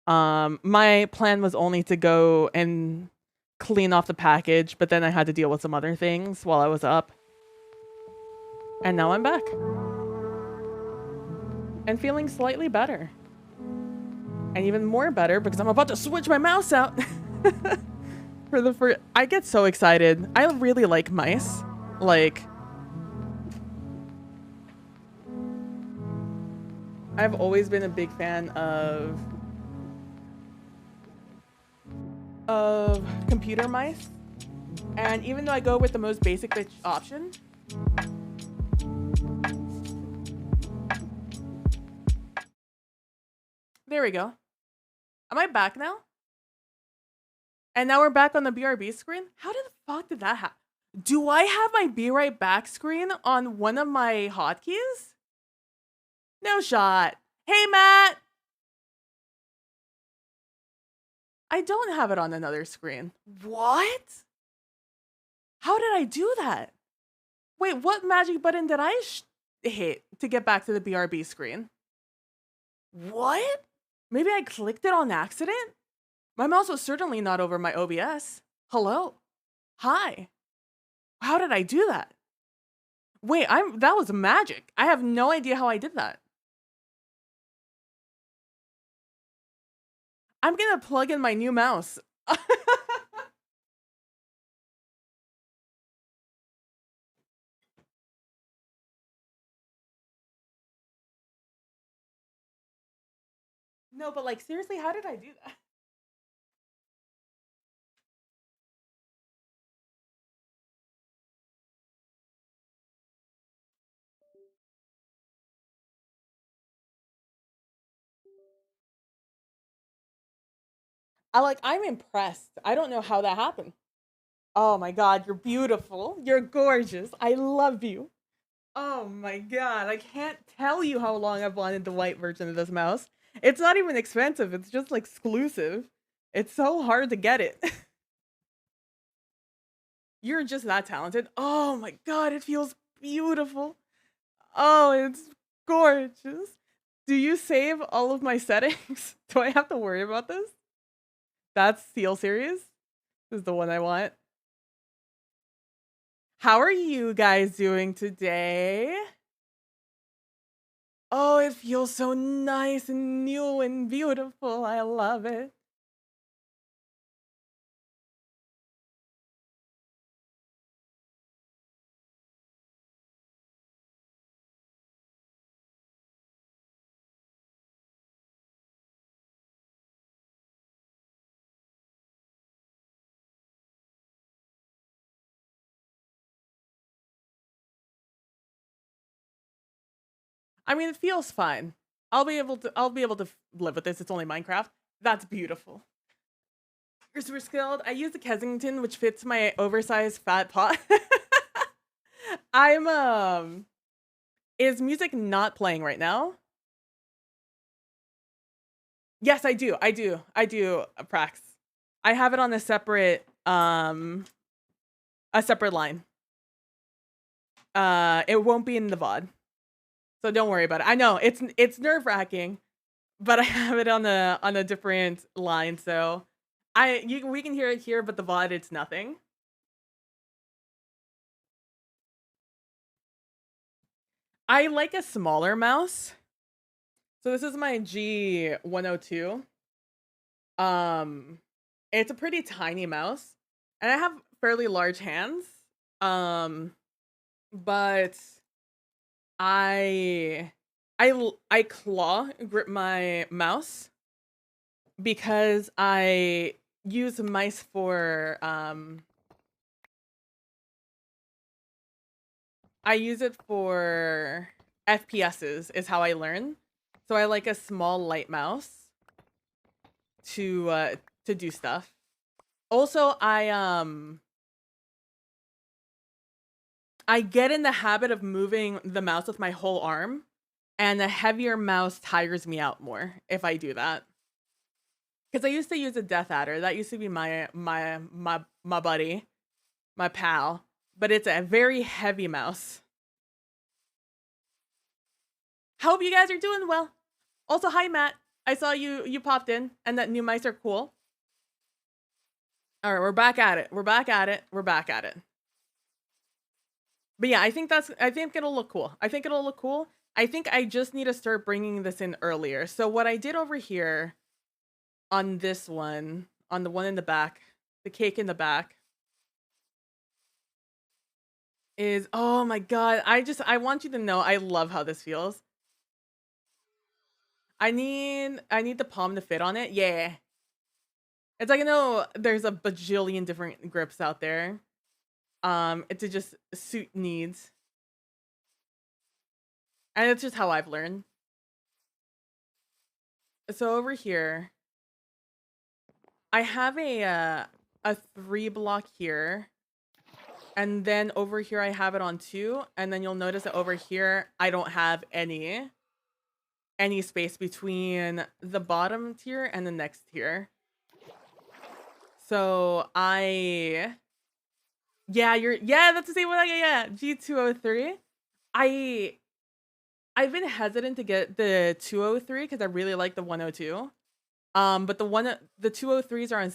My plan was only to go and clean off the package, but then I had to deal with some other things while I was up. And now I'm back. And feeling slightly better. And even more better because I'm about to switch my mouse out. I get so excited. I really like mice. Like, I've always been a big fan of computer mice. And even though I go with the most basic option, there we go. Am I back now? And now we're back on the BRB screen? How the fuck did that happen? Do I have my Be Right Back screen on one of my hotkeys? No shot. Hey, Matt! I don't have it on another screen. What? How did I do that? Wait, what magic button did I hit to get back to the BRB screen? What? Maybe I clicked it on accident? My mouse was certainly not over my OBS. Hello? Hi. How did I do that? Wait, that was magic. I have no idea how I did that. I'm gonna plug in my new mouse. No, but like seriously, how did I do that? I'm impressed. I don't know how that happened. Oh my god, you're beautiful. You're gorgeous. I love you. Oh my god, I can't tell you how long I've wanted the white version of this mouse. It's not even expensive, it's just like exclusive. It's so hard to get it. You're just that talented. Oh my god, it feels beautiful. Oh, it's gorgeous. Do you save all of my settings? Do I have to worry about this? That's Steel Series. This is the one I want. How are you guys doing today? Oh, it feels so nice and new and beautiful. I love it. I mean, it feels fine. I'll be able to live with this. It's only Minecraft. That's beautiful. You're super skilled. I use the Kensington, which fits my oversized fat pot. I'm is music not playing right now? Yes, I do. Prax. I have it on a separate line. It won't be in the VOD. So don't worry about it. I know it's nerve-wracking, but I have it on a different line, so we can hear it here, but the VOD it's nothing. I like a smaller mouse. So this is my G102. It's a pretty tiny mouse, and I have fairly large hands. But I claw grip my mouse because I use mice for I use it for FPSs is how I learn. So I like a small light mouse to do stuff. Also, I get in the habit of moving the mouse with my whole arm, and a heavier mouse tires me out more if I do that. Because I used to use a Death Adder. That used to be my buddy, my pal. But it's a very heavy mouse. Hope you guys are doing well. Also, hi Matt. I saw you popped in, and that new mice are cool. All right, we're back at it. We're back at it. But yeah, I think it'll look cool. I think I just need to start bringing this in earlier. So what I did over here on this one, on the one in the back, the cake in the back, is, oh my god, I want you to know I love how this feels. I need the palm to fit on it. Yeah. It's like, I know there's a bajillion different grips out there. To just suit needs. And it's just how I've learned. So over here, I have a 3-block here. And then over here I have it on 2, and then you'll notice that over here I don't have any space between the bottom tier and the next tier. So yeah, that's the same one. Yeah, G203. I've been hesitant to get the 203 because I really like the 102. But the 203s are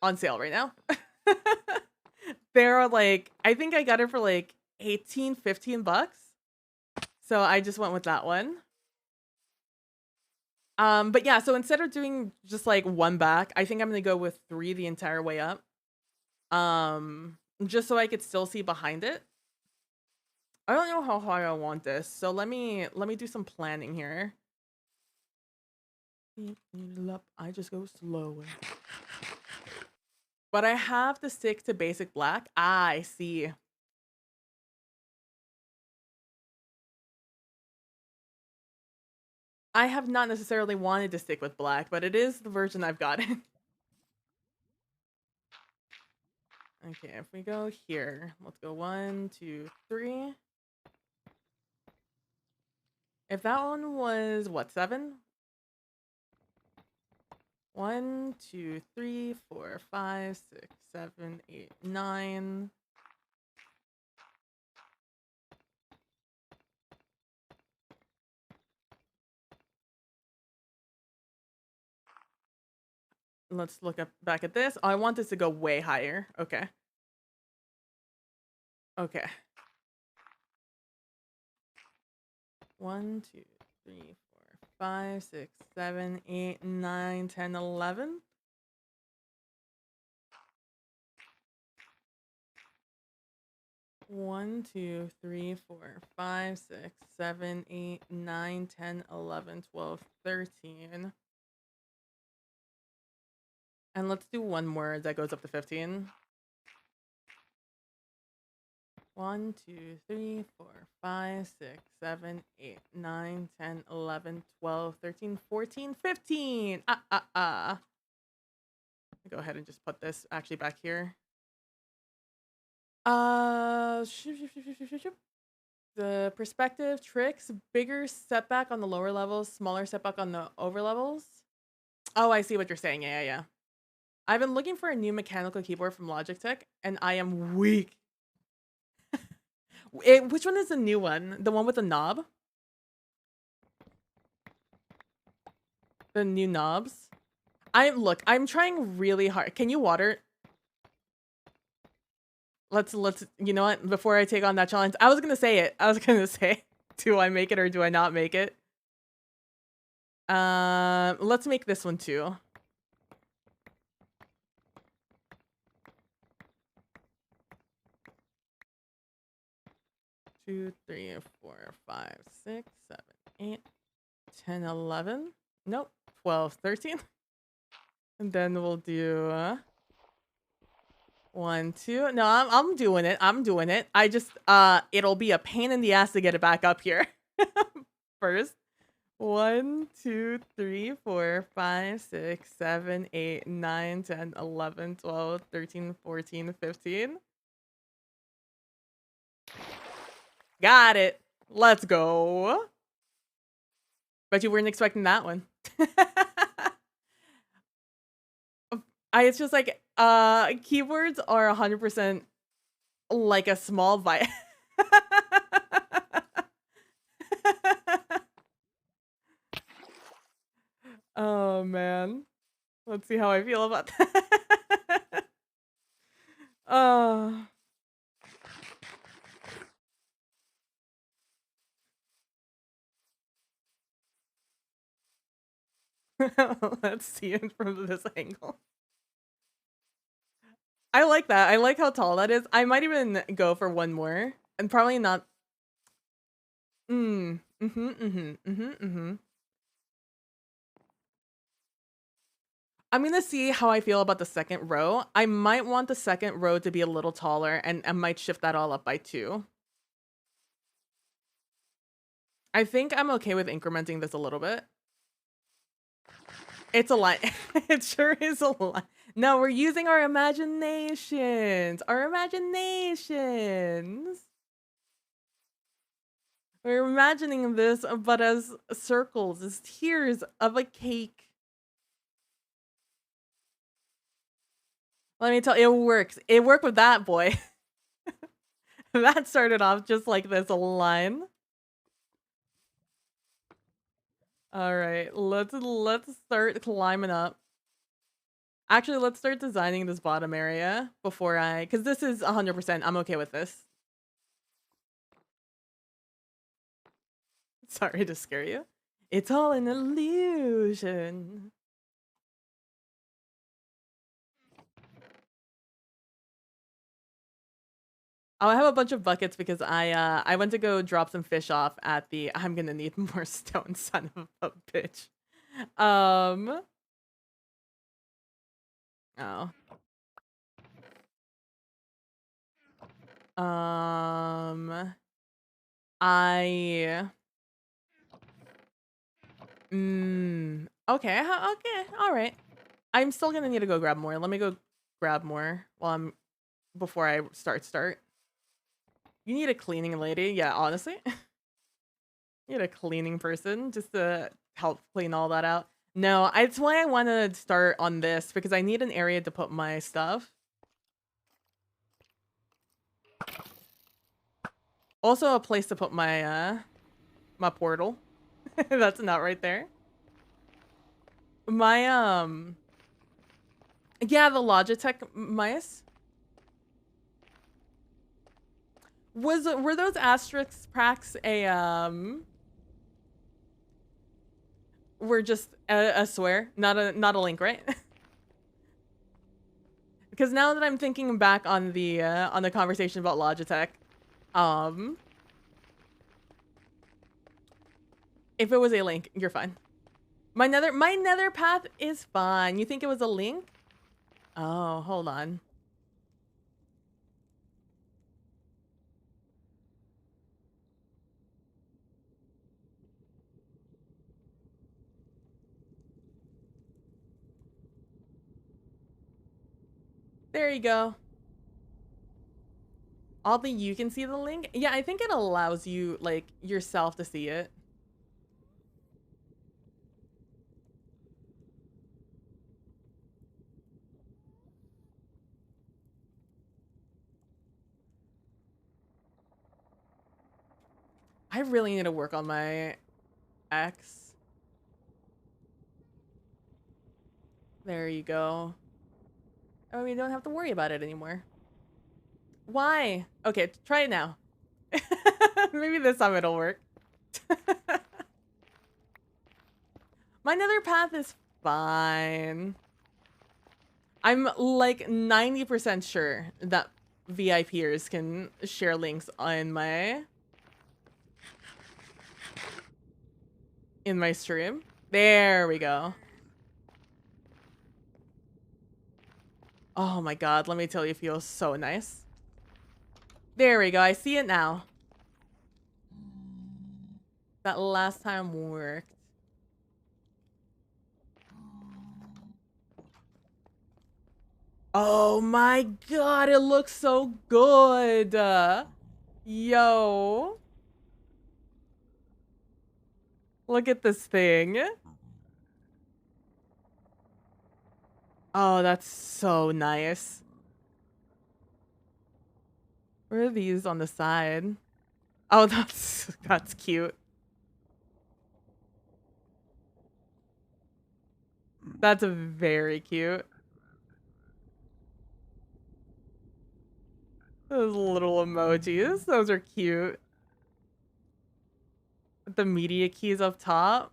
on sale right now. They're like, I think I got it for like 18, 15 bucks. So I just went with that one. But yeah, so instead of doing just like one back, I think I'm gonna go with 3 the entire way up. Just so I could still see behind it. I don't know how high I want this, so let me do some planning here. I just go slow. But I have to stick to basic black. Ah, I see. I have not necessarily wanted to stick with black, but it is the version I've gotten. Okay, if we go here, let's go 1, 2, 3. If that one was what, 7? 1, 2, 3, 4, 5, 6, 7, 8, 9. Let's look back at this. Oh, I want this to go way higher. Okay. Okay. 1, 2, 3, 4, 5, 6, 7, 8, 9, 10, 11. One, 2, 3, 4, 5, 6, 7, 8, 9, 10, 11, 12, 13. And let's do one more that goes up to 15. 1, 2, 3, 4, 5, 6, 7, 8, 9, 10, 11, 12, 13, 14, 15. Go ahead and just put this actually back here. The perspective tricks, bigger setback on the lower levels, smaller setback on the over levels. Oh, I see what you're saying. Yeah. I've been looking for a new mechanical keyboard from Logitech, and I am weak. Which one is the new one? The one with the knob? The new knobs? I'm trying really hard. Can you water? Let's you know what? Before I take on that challenge, I was gonna say it. I was gonna say, do I make it or do I not make it? Let's make this one too. Two, 3, 4, 5, 6, 7, 8, 10, 11. Nope. 12, 13. And then we'll do 1, 2. No, I'm doing it. I'm doing it. I just it'll be a pain in the ass to get it back up here. First. 1, 2, 3, 4, 5, 6, 7, 8, 9, 10, 11, 12, 13, 14, 15. Got it. Let's go. Bet you weren't expecting that one. It's just like keyboards are 100% like a small bite. Oh man. Let's see how I feel about that. Oh. Let's see it from this angle. I like that. I like how tall that is. I might even go for one more. And probably not. I'm gonna see how I feel about the second row. I might want the second row to be a little taller, and I might shift that all up by 2. I think I'm okay with incrementing this a little bit. It's a lot. It sure is a lot. No, we're using our imaginations. Our imaginations. We're imagining this, but as circles, as tiers of a cake. Let me tell you, it works. It worked with that boy. That started off just like this, a line. All right, let's start climbing up. Actually, let's start designing this bottom area before because this is 100%. I'm okay with this. Sorry to scare you. It's all an illusion. Oh, I have a bunch of buckets because I went to go drop some fish off at the. I'm gonna need more stone, son of a bitch. Um. Oh. I. Okay. Okay. All right. I'm still gonna need to go grab more. Let me go grab more while I'm before I start. You need a cleaning lady. Yeah, honestly. You need a cleaning person just to help clean all that out. No, it's why I want to start on this because I need an area to put my stuff. Also a place to put my my portal. That's not right there. My yeah, the Logitech mice. Were those asterisk packs a were just a swear, not a link, right? Because now that I'm thinking back on the conversation about Logitech, if it was a link, you're fine. My nether path is fine. You think it was a link? Oh, hold on. There you go. Oddly, you can see the link. Yeah, I think it allows you like yourself to see it. I really need to work on my X. There you go. Oh, we don't have to worry about it anymore. Why? Okay, try it now. Maybe this time it'll work. My nether path is fine. I'm like 90% sure that VIPers can share links on my stream. There we go. Oh my god, let me tell you, it feels so nice. There we go, I see it now. That last time worked. Oh my god, it looks so good. Yo. Look at this thing. Oh, that's so nice. Where are these on the side? Oh, that's cute. That's very cute. Those little emojis, those are cute. The media keys up top.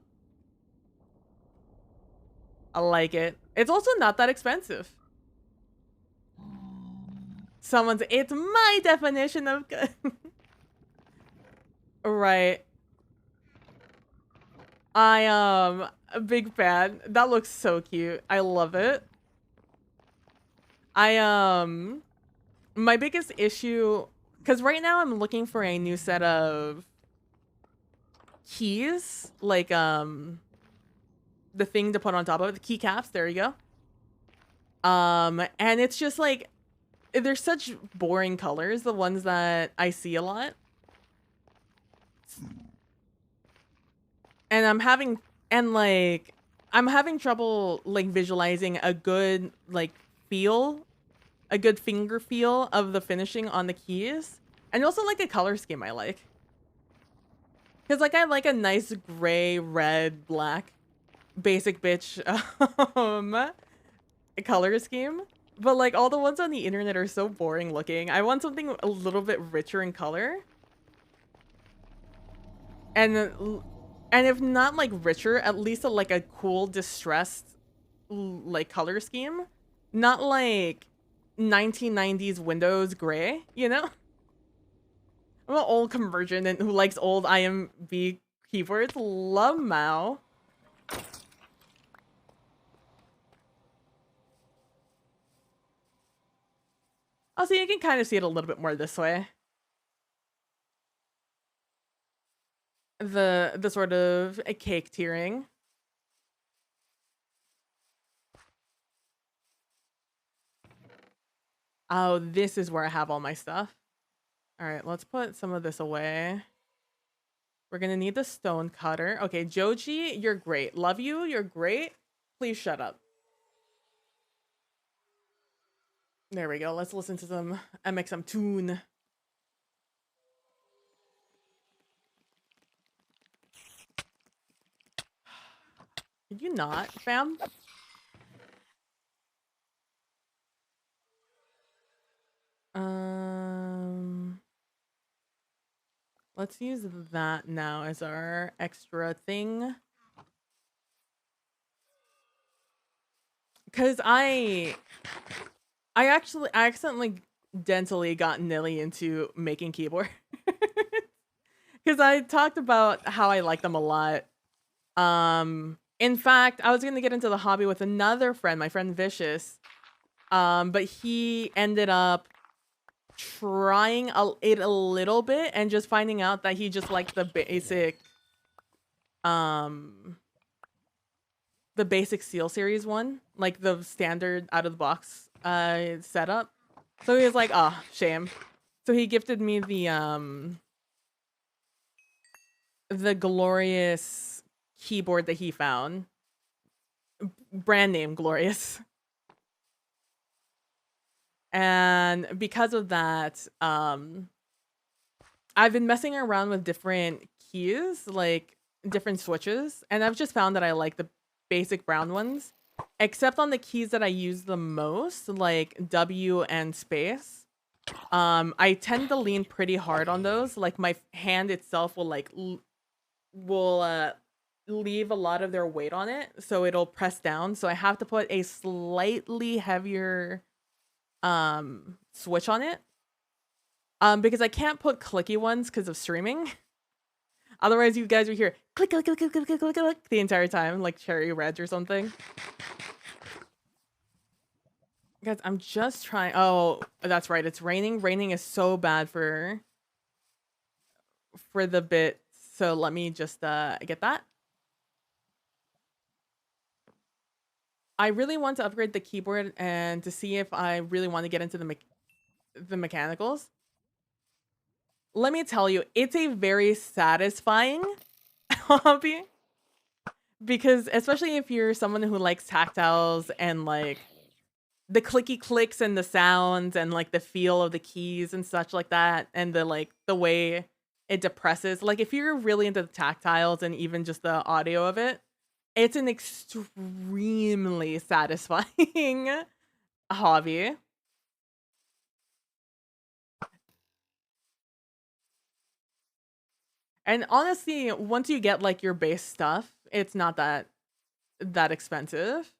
I like it. It's also not that expensive. It's my definition of good. Right. A big fan. That looks so cute. I love it. My biggest issue, because right now I'm looking for a new set of keys, like the thing to put on top of it, the keycaps. There you go. And it's just like they're such boring colors, the ones that I see a lot. And I'm having trouble like visualizing a good a good finger feel of the finishing on the keys. And also like a color scheme I like. Because, like, I like a nice gray, red, black, basic bitch color scheme. But, like, all the ones on the internet are so boring looking. I want something a little bit richer in color. And if not, like, richer, at least like a cool, distressed, like, color scheme. Not, like, 1990s Windows gray, you know? I'm an old convergent and who likes old IMV keyboards. Love Mao. Also, you can kind of see it a little bit more this way. The sort of a cake tiering. Oh, this is where I have all my stuff. All right, let's put some of this away. We're gonna need the stone cutter. Okay, Joji, you're great. Love you, you're great. Please shut up. There we go. Let's listen to some MXM tune. Did you not, fam? Let's use that now as our extra thing. Cause I accidentally dentally got Nilly into making keyboard. Cause I talked about how I like them a lot. In fact, I was gonna get into the hobby with another friend, my friend Vicious. But he ended up trying it a little bit and just finding out that he just liked the basic Steel Series one, like the standard out of the box setup. So he was like, "Oh, shame." So he gifted me the glorious keyboard that he found. Brand name Glorious. And because of that, I've been messing around with different keys, like different switches, and I've just found that I like the basic brown ones, except on the keys that I use the most, like W and space. I tend to lean pretty hard on those. Like my hand itself will leave a lot of their weight on it, so it'll press down. So I have to put a slightly heavier switch on it. Because I can't put clicky ones because of streaming. Otherwise, you guys would hear click, click, click, click, click, click, click, click the entire time, like Cherry Reds or something. Guys, I'm just trying. Oh, that's right. It's raining. Raining is so bad for the bit. So let me just get that. I really want to upgrade the keyboard and to see if I really want to get into the mechanicals. Let me tell you, it's a very satisfying hobby. Because especially if you're someone who likes tactiles and like the clicky clicks and the sounds and like the feel of the keys and such like that, and the way it depresses. Like if you're really into the tactiles and even just the audio of it, it's an extremely satisfying hobby. And honestly, once you get like your base stuff, it's not that expensive.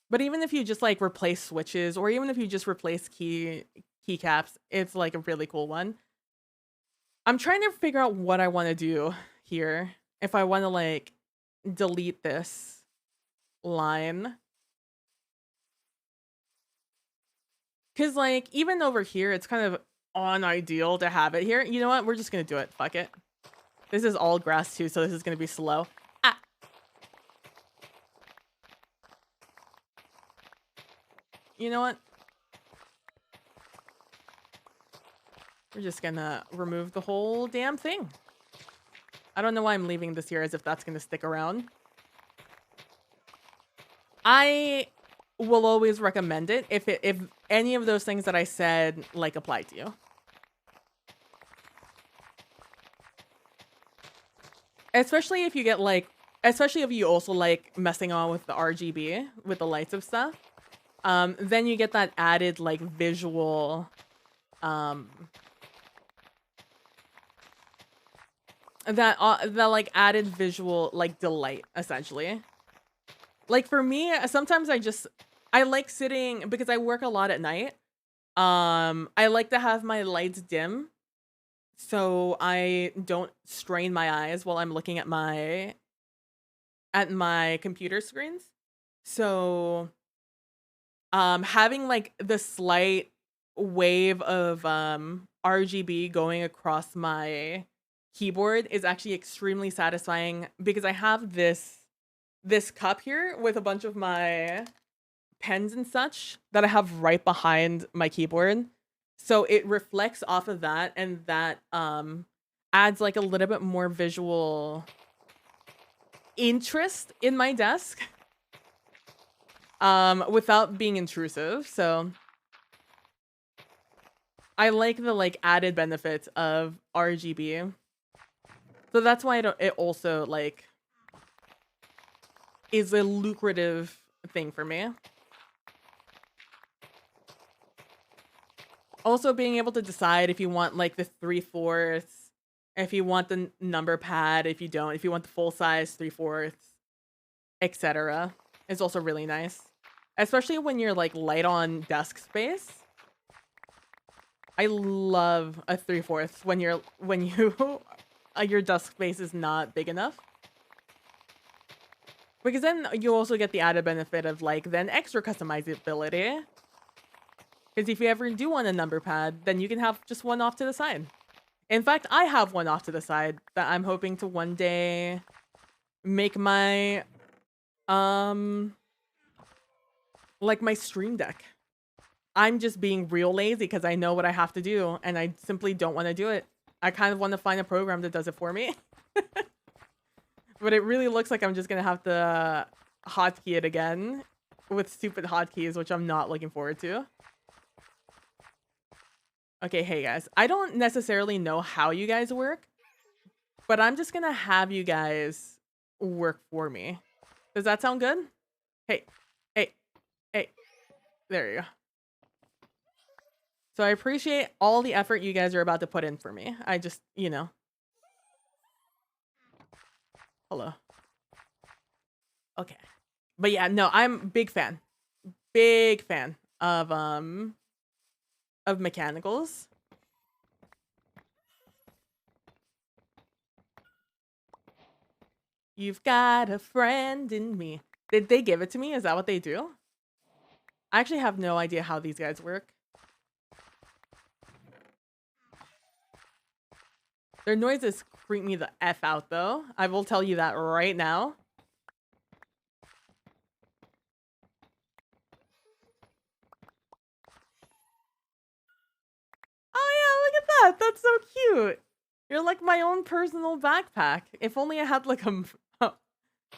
But even if you just like replace switches, or even if you just replace keycaps, it's like a really cool one. I'm trying to figure out what I want to do here. If I want to like delete this line. Cause like even over here, it's kind of unideal to have it here. You know what? We're just gonna do it. Fuck it. This is all grass too, so this is gonna be slow. Ah. You know what? We're just gonna remove the whole damn thing. I don't know why I'm leaving this here as if that's gonna stick around. I will always recommend it if any of those things that I said like apply to you. Especially if you get like, especially if you also like messing on with the RGB with the lights of stuff. Then you get that added like visual, that like added visual like delight essentially. Like for me, sometimes I like sitting because I work a lot at night. I like to have my lights dim so I don't strain my eyes while I'm looking at my computer screens. So having like the slight wave of RGB going across my keyboard is actually extremely satisfying because I have this cup here with a bunch of my pens and such that I have right behind my keyboard. So it reflects off of that, and that adds like a little bit more visual interest in my desk without being intrusive. So I like the like added benefits of RGB. So that's why it also like is a lucrative thing for me. Also being able to decide if you want like the 3/4, if you want the number pad, if you don't, if you want the full size 3/4, etc. is also really nice. Especially when you're like light on desk space. I love a 3/4 when you your desk space is not big enough. Because then you also get the added benefit of like then extra customizability. Because if you ever do want a number pad, then you can have just one off to the side. In fact, I have one off to the side that I'm hoping to one day make my like my stream deck. I'm just being real lazy because I know what I have to do and I simply don't want to do it. I kind of want to find a program that does it for me. But it really looks like I'm just going to have to hotkey it again with stupid hotkeys, which I'm not looking forward to. Okay, hey guys. I don't necessarily know how you guys work, but I'm just going to have you guys work for me. Does that sound good? Hey, hey, hey. There you go. So I appreciate all the effort you guys are about to put in for me. I just, you know. Hello. Okay. But yeah, no, I'm big fan. Big fan of mechanicals. You've got a friend in me. Did they give it to me? Is that what they do? I actually have no idea how these guys work. Their noises creep me the F out, though. I will tell you that right now. Oh yeah, look at that. That's so cute. You're like my own personal backpack. If only I had like a...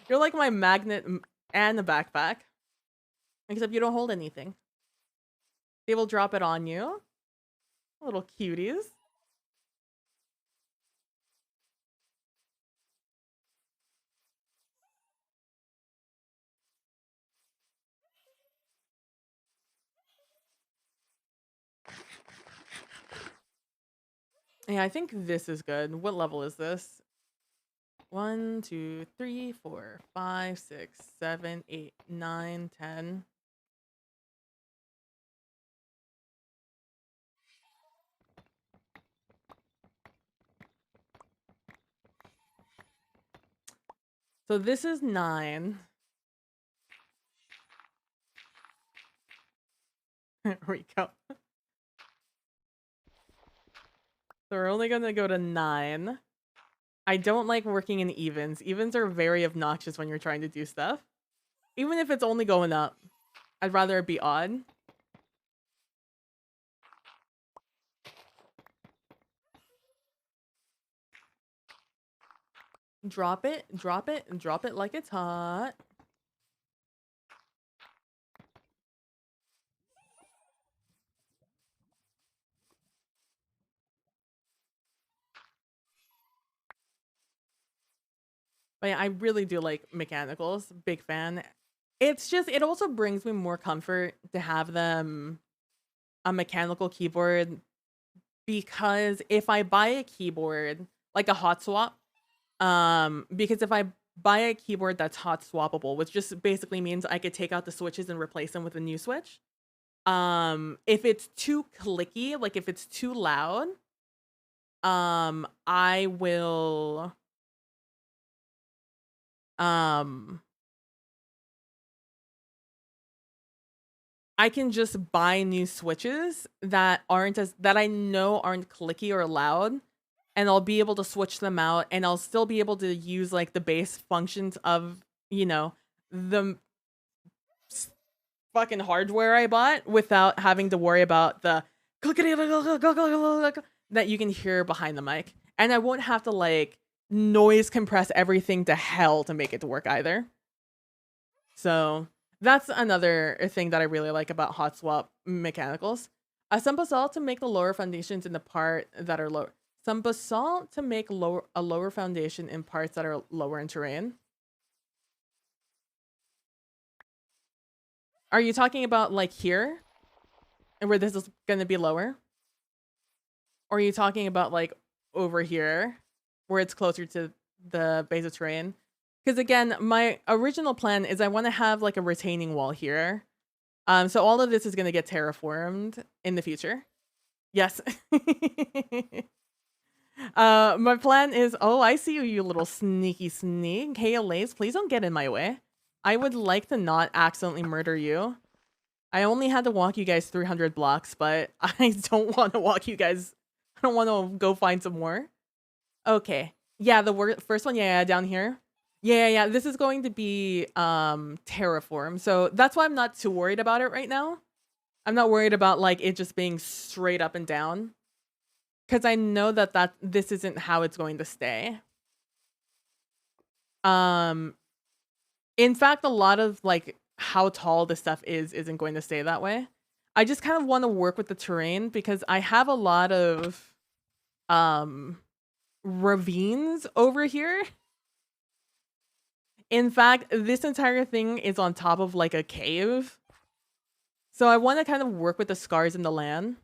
You're like my magnet and a backpack. Except you don't hold anything. They will drop it on you. Little cuties. Yeah, I think this is good. What level is this? 1, 2, 3, 4, 5, 6, 7, 8, 9, 10. So this is 9. There we go. So we're only gonna go to 9. I don't like working in evens. Evens are very obnoxious when you're trying to do stuff. Even if it's only going up. I'd rather it be odd. Drop it, drop it, and drop it like it's hot. But yeah, I really do like mechanicals. Big fan. It's just it also brings me more comfort to have them a mechanical keyboard because if I buy a keyboard like a hot swap, because if I buy a keyboard that's hot swappable, which just basically means I could take out the switches and replace them with a new switch. If it's too clicky, like if it's too loud, I will um I can just buy new switches that aren't as that I know aren't clicky or loud, and I'll be able to switch them out, and I'll still be able to use like the base functions of, you know, the fucking hardware I bought without having to worry about the clickety that you can hear behind the mic. And I won't have to like noise compress everything to hell to make it to work either. So that's another thing that I really like about hot swap mechanicals. Some basalt to make the lower foundations in the part that are lower. Some basalt to make a lower foundation in parts that are lower in terrain. Are you talking about like here, and where this is going to be lower? Or are you talking about like over here, where it's closer to the base of terrain? Because again, my original plan is I want to have like a retaining wall here. So all of this is going to get terraformed in the future. Yes. My plan is, oh, I see you, you little sneaky sneak. Hey, Elise, please don't get in my way. I would like to not accidentally murder you. I only had to walk you guys 300 blocks, but I don't want to walk you guys. I don't want to go find some more. Okay. Yeah, the first one, yeah, down here. Yeah. This is going to be terraform. So that's why I'm not too worried about it right now. I'm not worried about like it just being straight up and down. Because I know that this isn't how it's going to stay. In fact, a lot of like how tall this stuff isn't going to stay that way. I just kind of want to work with the terrain because I have a lot of ravines over here. In fact, this entire thing is on top of like a cave. So I want to kind of work with the scars in the land.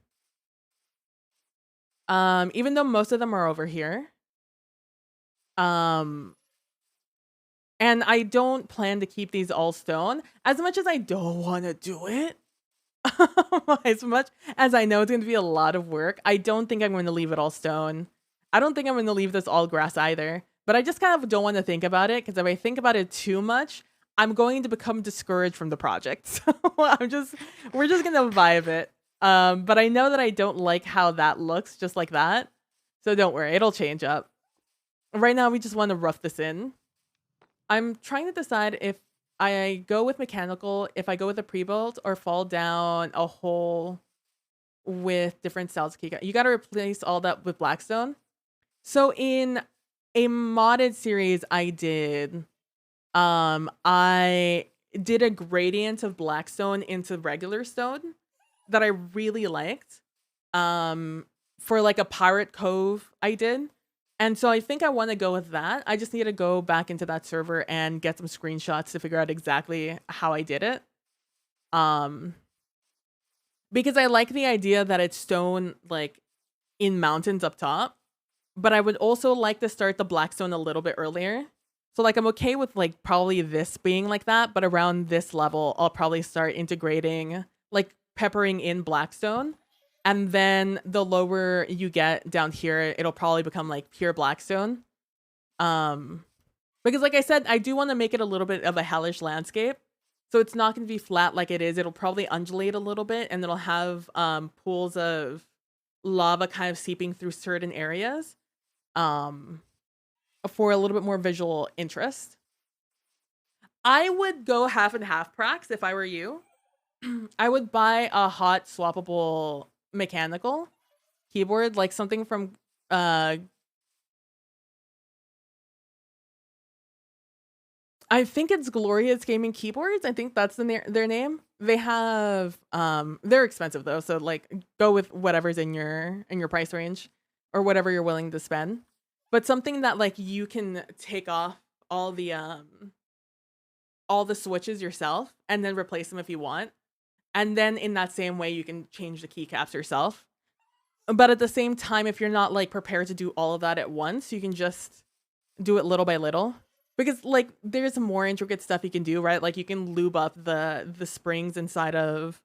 Even though most of them are over here. And I don't plan to keep these all stone. As much as I don't want to do it, as much as I know it's going to be a lot of work, I don't think I'm going to leave it all stone. I don't think I'm going to leave this all grass either. But I just kind of don't want to think about it, because if I think about it too much, I'm going to become discouraged from the project. So we're just going to vibe it. But I know that I don't like how that looks just like that. So don't worry, it'll change up. Right now, we just want to rough this in. I'm trying to decide if I go with mechanical, if I go with a pre-built, or fall down a hole with different styles. You got to replace all that with Blackstone. So in a modded series I did a gradient of Blackstone into regular stone that I really liked. For like a Pirate Cove I did. And so I think I want to go with that. I just need to go back into that server and get some screenshots to figure out exactly how I did it. Because I like the idea that it's stone like in mountains up top, but I would also like to start the Blackstone a little bit earlier. So like I'm okay with like probably this being like that, but around this level, I'll probably start integrating, like peppering in Blackstone. And then the lower you get down here, it'll probably become like pure Blackstone. Because like I said, I do want to make it a little bit of a hellish landscape. So it's not going to be flat like it is. It'll probably undulate a little bit, and it'll have pools of lava kind of seeping through certain areas for a little bit more visual interest. I would go half and half prax if I were you. I would buy a hot swappable mechanical keyboard, like something from I think it's Glorious Gaming Keyboards. I think that's their name. They have they're expensive though, so like go with whatever's in your price range or whatever you're willing to spend. But something that like you can take off all the switches yourself and then replace them if you want. And then in that same way, you can change the keycaps yourself. But at the same time, if you're not like prepared to do all of that at once, you can just do it little by little. Because like there's more intricate stuff you can do, right? Like you can lube up the springs inside of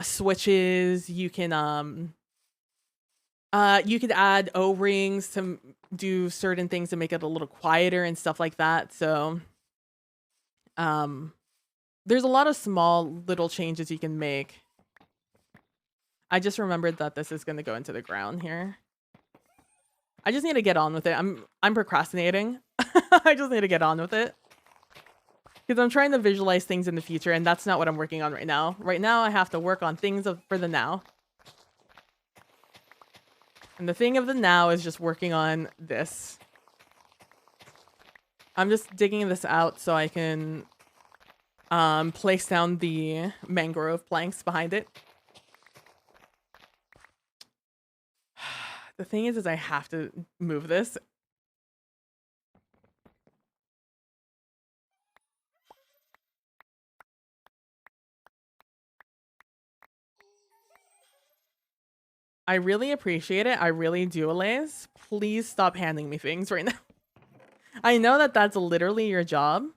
switches. You can you could add O-rings to do certain things to make it a little quieter and stuff like that. So there's a lot of small little changes you can make. I just remembered that this is going to go into the ground here. I just need to get on with it. I'm procrastinating. I just need to get on with it. Because I'm trying to visualize things in the future, and that's not what I'm working on right now. Right now, I have to work on things for the now. And the thing of the now is just working on this. I'm just digging this out so I can place down the mangrove planks behind it. The thing is I have to move this. I really appreciate it. I really do, Alaise. Please stop handing me things right now. I know that that's literally your job.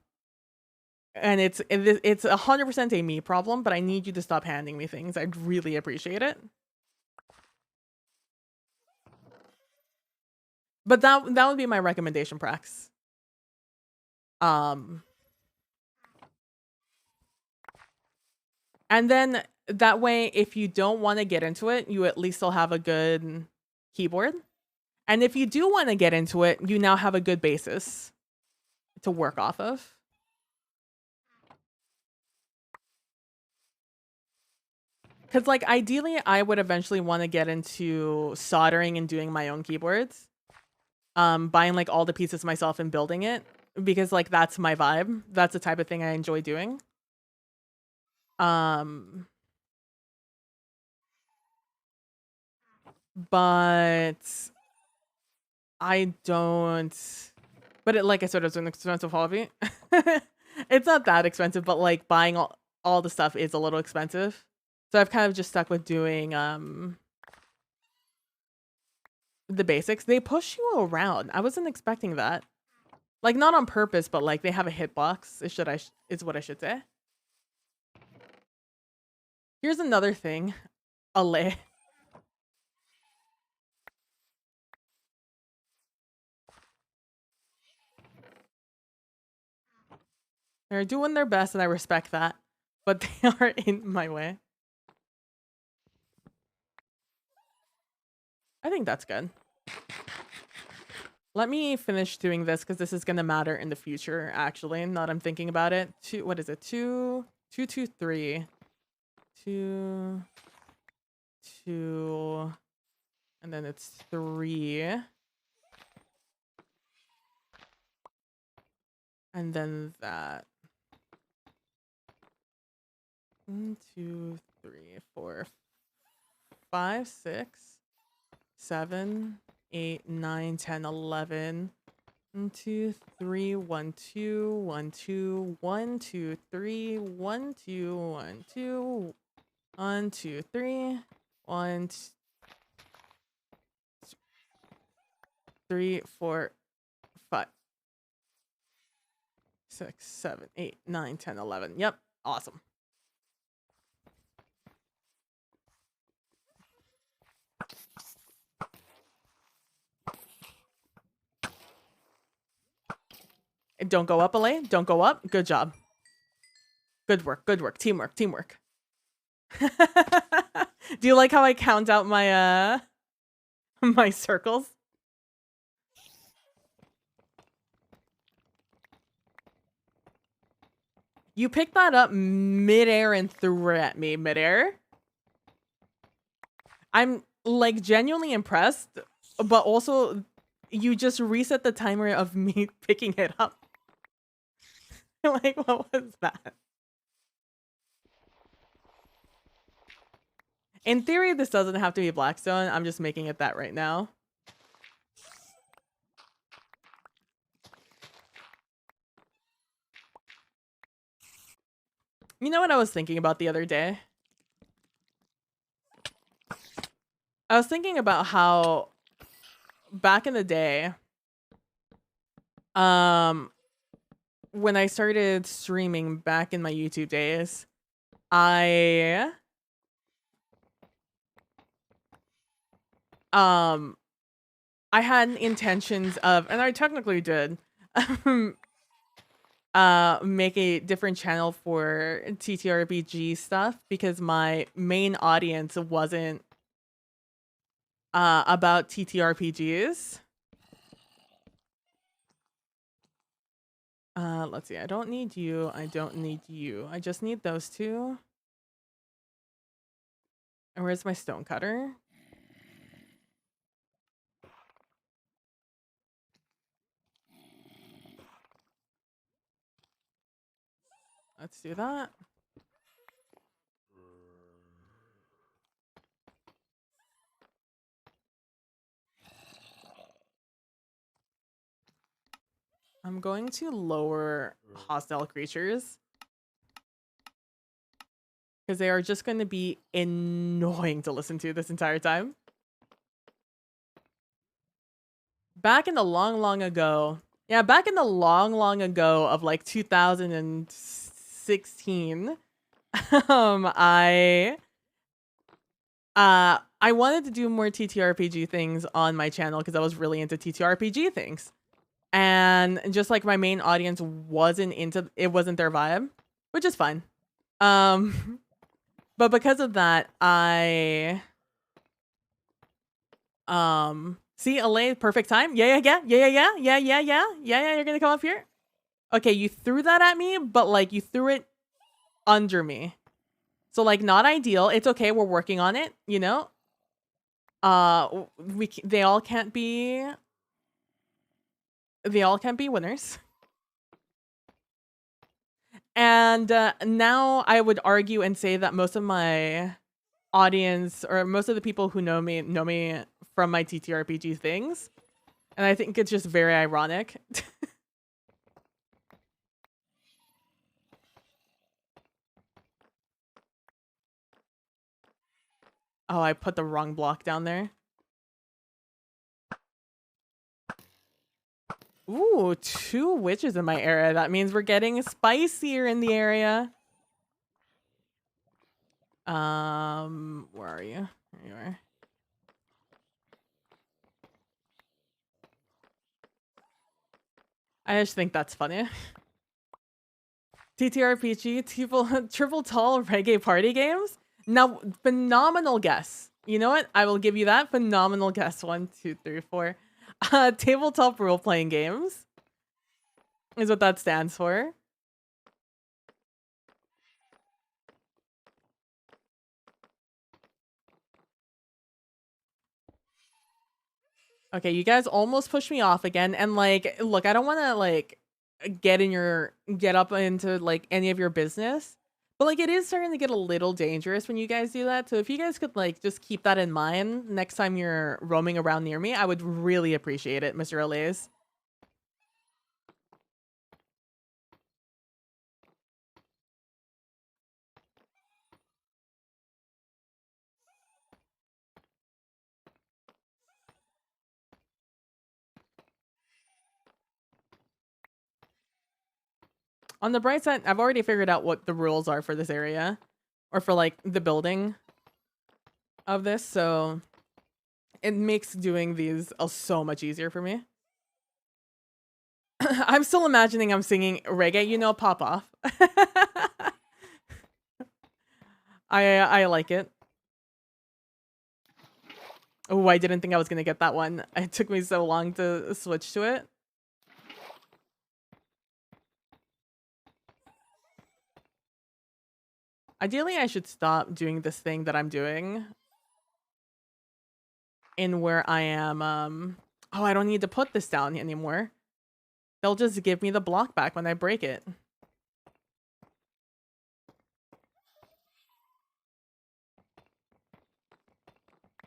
And it's 100% a me problem, but I need you to stop handing me things. I'd really appreciate it. But that would be my recommendation, Prax. And then that way, if you don't want to get into it, you at least will have a good keyboard. And if you do want to get into it, you now have a good basis to work off of. Because, like, ideally, I would eventually want to get into soldering and doing my own keyboards. Buying, like, all the pieces myself and building it. Because, like, that's my vibe. That's the type of thing I enjoy doing. But I don't... But like I said, it's an expensive hobby. It's not that expensive, but, like, buying all the stuff is a little expensive. So I've kind of just stuck with doing the basics. They push you around. I wasn't expecting that. Like, not on purpose, but, like, they have a hitbox. Is what I should say. Here's another thing. Ale. They're doing their best, and I respect that. But they are in my way. I think that's good. Let me finish doing this because this is going to matter in the future, actually. Now that I'm thinking about it. What is it? 2, 2, 2, 3. 2, 2. And then it's 3. And then that. 1, 2, 3, 4, 5, 6, 7, 8, 9, 10, 11. 1, 2, 3, 1, 2, 1, 2, 1, 2, 3, 1, 2, 1, 2, 1, 2, 3, 1, 3, 4, 5, 6, 7, 8, 9, 10, 11. Yep, awesome. Don't go up, Elaine. Don't go up. Good job. Good work. Good work. Teamwork. Teamwork. Do you like how I count out my my circles? You picked that up midair and threw it at me midair. I'm, like, genuinely impressed, but also you just reset the timer of me picking it up. Like, what was that? In theory, this doesn't have to be Blackstone. I'm just making it that right now. know what I was thinking about the other day? I was thinking about how back in the day, when I started streaming back in my YouTube days, I I had intentions of, and I technically did, make a different channel for TTRPG stuff because my main audience wasn't about TTRPGs. Let's see. I don't need you. I don't need you. I just need those two. And where's my stone cutter? Let's do that. I'm going to lower hostile creatures because they are just going to be annoying to listen to this entire time. Back in the long ago, back in the long ago of like 2016, I wanted to do more TTRPG things on my channel because I was really into TTRPG things. And just like my main audience wasn't into it, wasn't their vibe, which is fine. But because of that, I see Elaine, perfect time. Yeah, you're gonna come up here. Okay, you threw that at me, but like you threw it under me. So like not ideal. It's okay, we're working on it, you know? They all can't be winners. And now I would argue and say that most of my audience or most of the people who know me from my TTRPG things. And I think it's just very ironic. Oh, I put the wrong block down there. Ooh, 2 witches in my area. That means we're getting spicier in the area. Where are you? There you are. I just think that's funny. TTRPG, triple tall reggae party games. Now, phenomenal guess. You know what? I will give you that phenomenal guess. 1, 2, 3, 4. Tabletop role-playing games is what that stands for. Okay, you guys almost pushed me off again. And like, look, I don't want to like get up into like any of your business, but like it is starting to get a little dangerous when you guys do that. So if you guys could like just keep that in mind next time you're roaming around near me, I would really appreciate it, Mr. Olays. On the bright side, I've already figured out what the rules are for this area or for like the building of this. So it makes doing these so much easier for me. I'm still imagining I'm singing reggae, you know, pop off. I like it. Oh, I didn't think I was gonna get that one. It took me so long to switch to it. Ideally, I should stop doing this thing that I'm doing in where I am. Oh, I don't need to put this down anymore. They'll just give me the block back when I break it.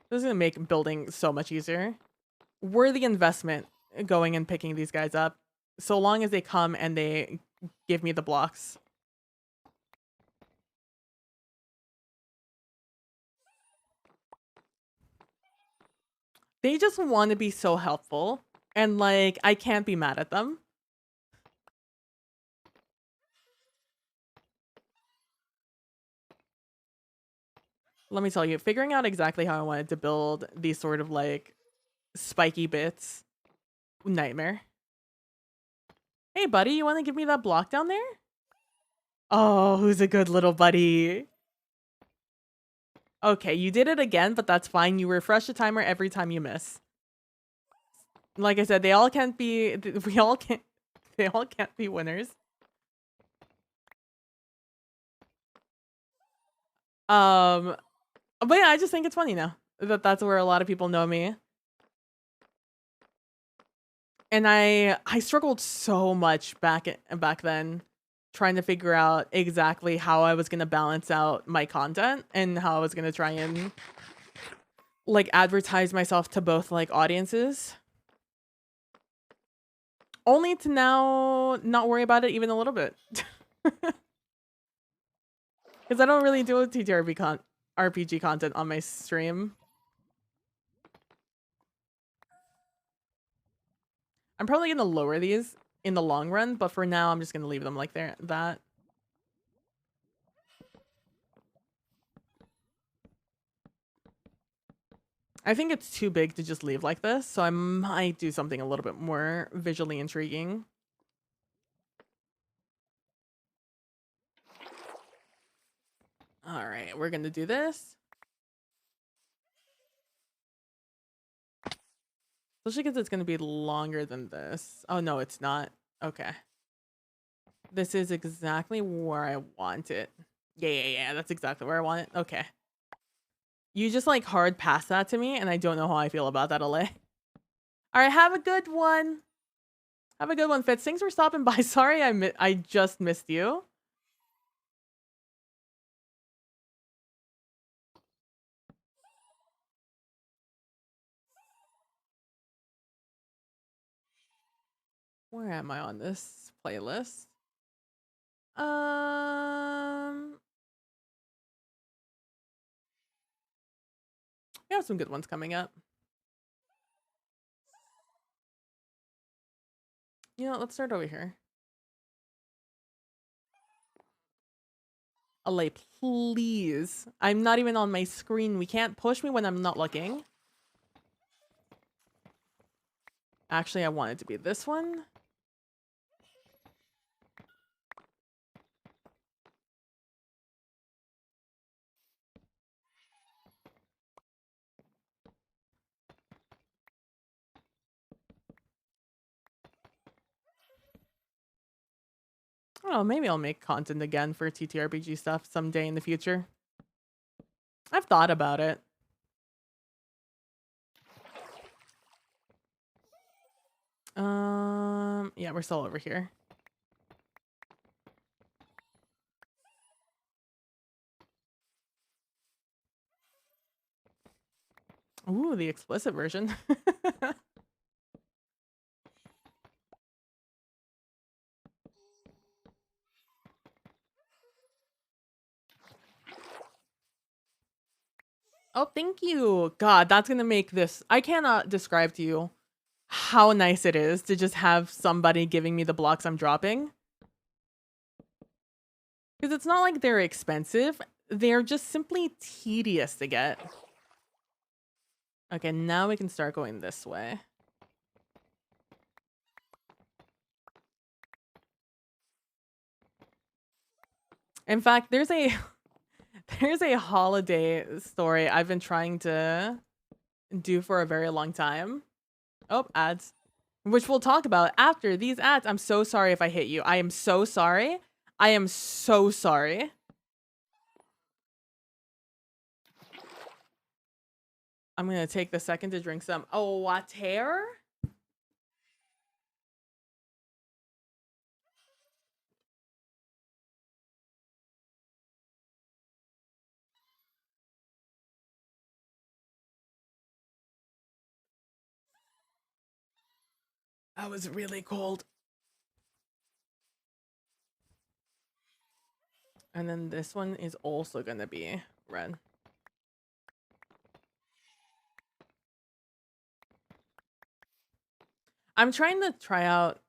This is gonna make building so much easier. Worthy investment going and picking these guys up, so long as they come and they give me the blocks. They just want to be so helpful. And like, I can't be mad at them. Let me tell you, figuring out exactly how I wanted to build these sort of like spiky bits, nightmare. Hey buddy, you want to give me that block down there? Oh, who's a good little buddy? Okay, you did it again, but that's fine. You refresh the timer every time you miss. Like I said, they all can't be, they all can't be winners. But yeah, I just think it's funny now that that's where a lot of people know me. And I struggled so much back then trying to figure out exactly how I was going to balance out my content and how I was going to try and like advertise myself to both like audiences. Only to now not worry about it even a little bit. Because I don't really do RPG content on my stream. I'm probably going to lower these in the long run, but for now I'm just going to leave them like that. I think it's too big to just leave like this, so I might do something a little bit more visually intriguing. All right, we're gonna do this. Especially because it's gonna be longer than this. Oh no, it's not. Okay. This is exactly where I want it. Yeah, that's exactly where I want it. Okay. You just like hard pass that to me, and I don't know how I feel about that, Alay. All right, have a good one. Have a good one, Fitz. Thanks for stopping by. Sorry I just missed you. Where am I on this playlist? We have some good ones coming up. You know, let's start over here. Alay, please. I'm not even on my screen. We can't push me when I'm not looking. Actually, I want it to be this one. Oh, maybe I'll make content again for TTRPG stuff someday in the future. I've thought about it. Yeah, we're still over here. Ooh, the explicit version. Oh, thank you. God, that's gonna make this. I cannot describe to you how nice it is to just have somebody giving me the blocks I'm dropping. Because it's not like they're expensive. They're just simply tedious to get. Okay, now we can start going this way. In fact, there's a there's a holiday story I've been trying to do for a very long time. Oh, ads. Which we'll talk about after these ads. I'm so sorry if I hit you. I am so sorry. I am so sorry. I'm gonna take the second to drink some water. That was really cold. And then this one is also gonna be red. I'm trying to try out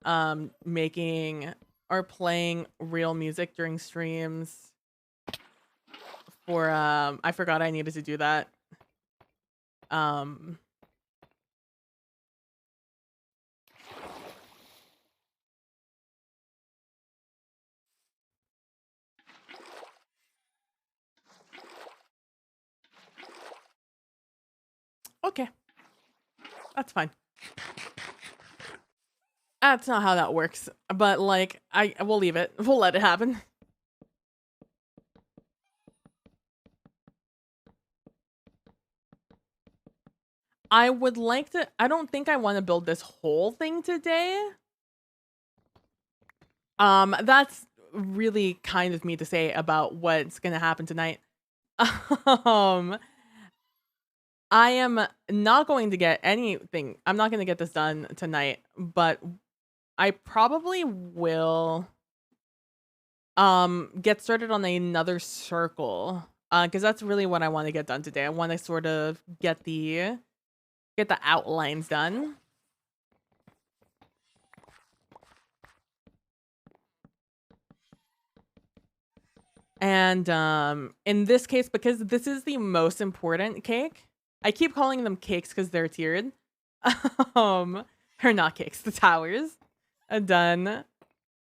making or playing real music during streams for I forgot I needed to do that. Um okay. That's fine. That's not how that works. But like we'll leave it. We'll let it happen. I would like to I don't think I want to build this whole thing today. That's really kind of me to say about what's going to happen tonight. um I am not going to get anything. I'm not going to get this done tonight, but I probably will get started on another circle. Cuz that's really what I want to get done today. I want to sort of get the outlines done. And in this case, because this is the most important cake, I keep calling them cakes because they're tiered. um they're not cakes, the towers are done.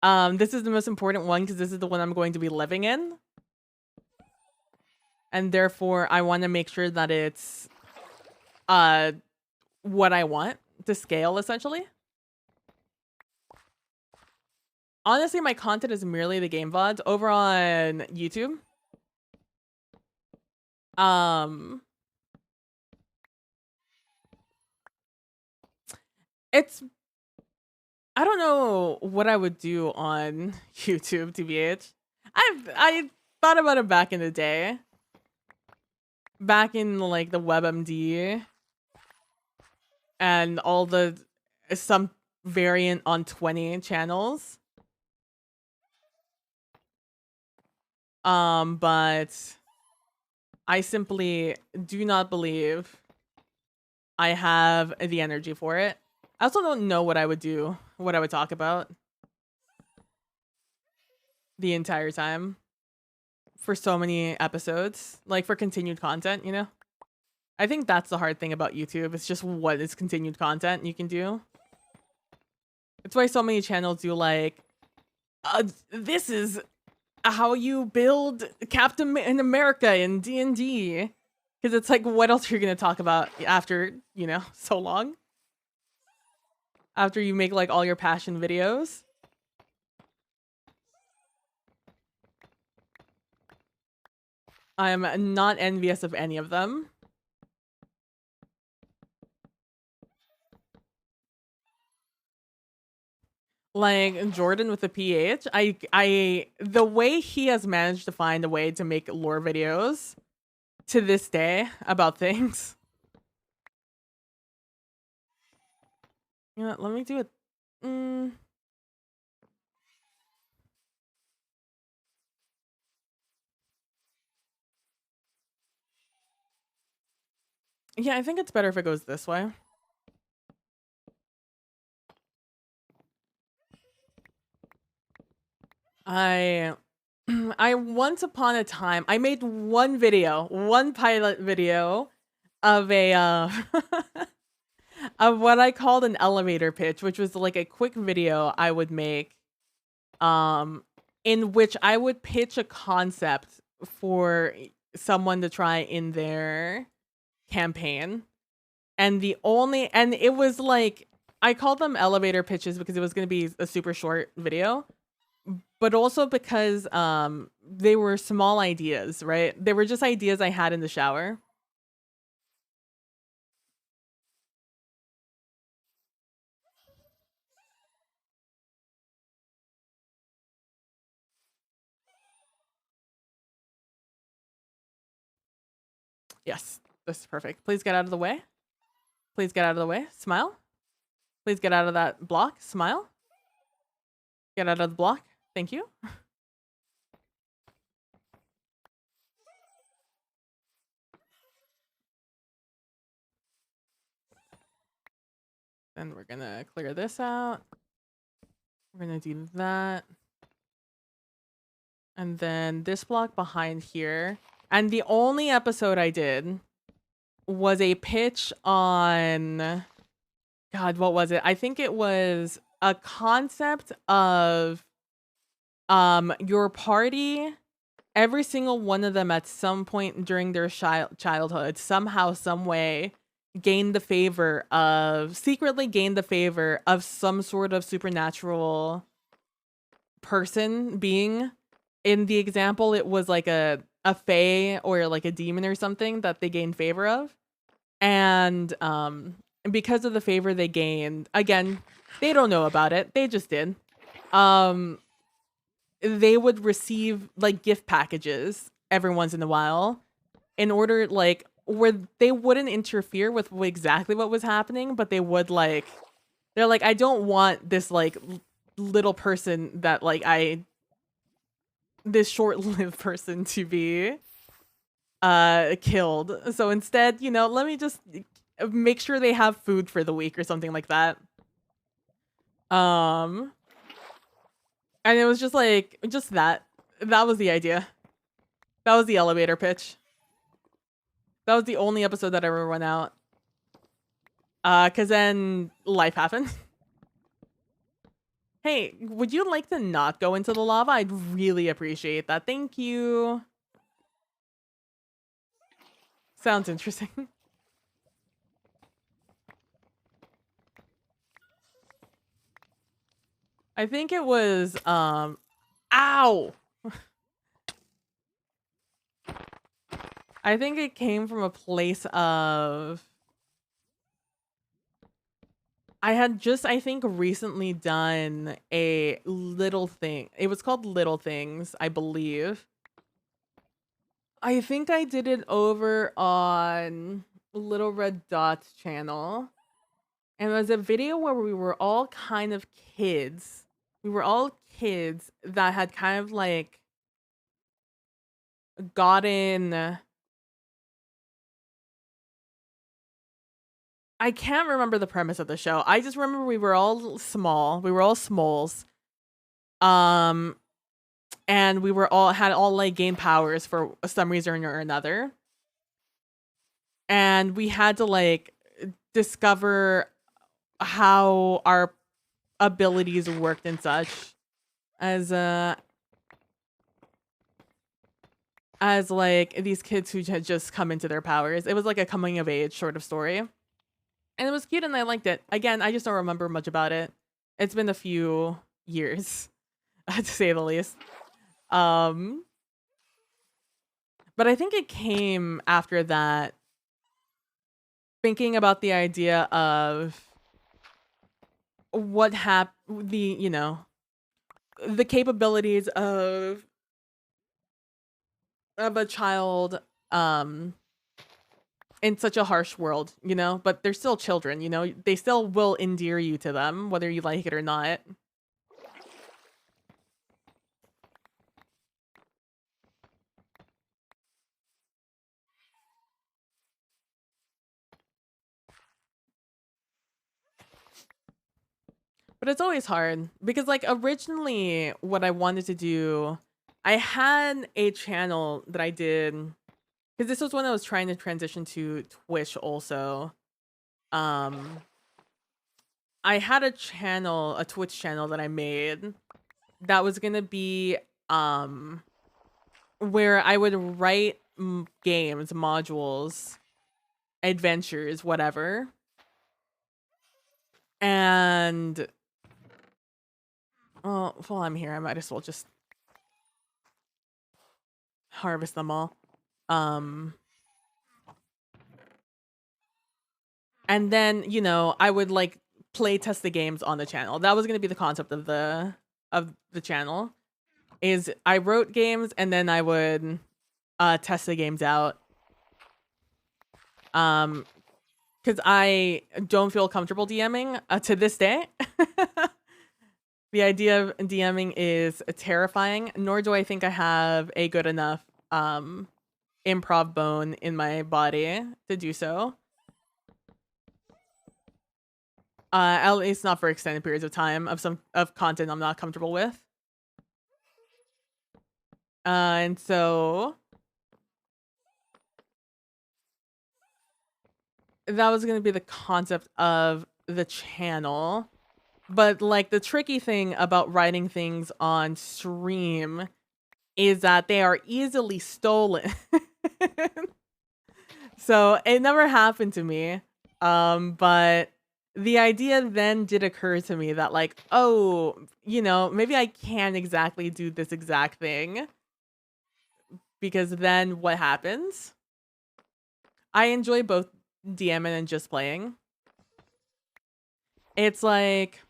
This is the most important one because this is the one I'm going to be living in, and therefore I want to make sure that it's what I want to scale, essentially. Honestly, my content is merely the game VODs over on YouTube. It's I don't know what I would do on YouTube, TBH. I thought about it back in the day. Back in like the WebMD and all the some variant on 20 channels. But I simply do not believe I have the energy for it. I also don't know what I would do, what I would talk about the entire time for so many episodes, like for continued content, you know? I think that's the hard thing about YouTube. It's just what is continued content you can do. It's why so many channels do like, this is how you build Captain in America in D&D. Because it's like, what else are you going to talk about after, you know, so long? After you make like all your passion videos. I'm not envious of any of them. Like Jordan with the PH, the way he has managed to find a way to make lore videos to this day about things. You know, let me do it. Yeah, I think it's better if it goes this way. I once upon a time I made one pilot video of a of what I called an elevator pitch, which was like a quick video I would make in which I would pitch a concept for someone to try in their campaign. And it was like I called them elevator pitches because it was going to be a super short video, but also because they were small ideas, right? They were just ideas I had in the shower. Yes, this is perfect. Please get out of the way. Please get out of the way. Smile. Please get out of that block. Smile. Get out of the block. Thank you. Then we're gonna clear this out. We're gonna do that. And then this block behind here. And the only episode I did was a pitch on... God, what was it? I think it was a concept of your party, every single one of them at some point during their childhood, somehow, some way, secretly gained the favor of some sort of supernatural person, being. In the example, it was like a fae or like a demon or something that they gained favor of. And because of the favor they gained, again, they don't know about it. They just did. They would receive like gift packages every once in a while in order like where they wouldn't interfere with exactly what was happening, but they would like, they're like, I don't want this like little person that like this short-lived person to be killed. So instead, you know, let me just make sure they have food for the week or something like that. And it was just like, that was the idea. That was the elevator pitch. That was the only episode that ever went out. Cause then life happened. Hey, would you like to not go into the lava? I'd really appreciate that. Thank you. Sounds interesting. I think it was, ow! I think it came from a place of... I had just, I think, recently done a little thing. It was called Little Things, I believe. I think I did it over on Little Red Dot's channel. And it was a video where we were all kind of kids. We were all kids that had kind of like gotten... I can't remember the premise of the show. I just remember we were all small. We were all smalls. And we were all had all like gained powers for some reason or another. And we had to like discover how our abilities worked and such as like these kids who had just come into their powers. It was like a coming of age sort of story. And it was cute and I liked it. Again, I just don't remember much about it. It's been a few years, to say the least. But I think it came after that, thinking about the idea of what you know, the capabilities of a child in such a harsh world, you know, but they're still children, you know, they still will endear you to them, whether you like it or not. But it's always hard because like originally what I wanted to do, I had a channel that I did because this was when I was trying to transition to Twitch also. I had a channel, a Twitch channel that I made that was going to be where I would write games, modules, adventures, whatever. And well, while I'm here, I might as well just harvest them all. And then, you know, I would like play test the games on the channel. That was going to be the concept of the channel. Is I wrote games and then I would test the games out. Cuz I don't feel comfortable DMing to this day. The idea of DMing is terrifying, nor do I think I have a good enough improv bone in my body to do so. At least not for extended periods of time of content I'm not comfortable with. And so that was gonna be the concept of the channel. But like the tricky thing about writing things on stream is that they are easily stolen. So it never happened to me. But the idea then did occur to me that like, oh, you know, maybe I can't exactly do this exact thing. Because then what happens? I enjoy both DMing and just playing. It's like,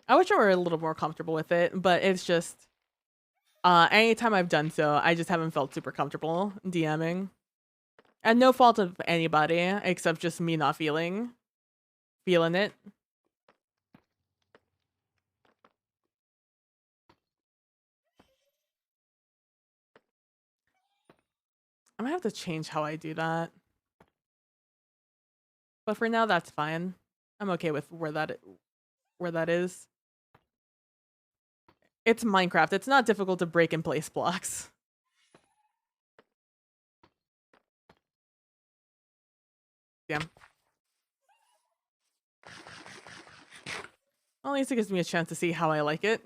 I wish I were a little more comfortable with it, but it's just, anytime I've done so, I just haven't felt super comfortable DMing. And no fault of anybody, except just me not feeling it. I'm gonna have to change how I do that. But for now, that's fine. I'm okay with where that is. It's Minecraft. It's not difficult to break and place blocks. Damn. Well, at least it gives me a chance to see how I like it.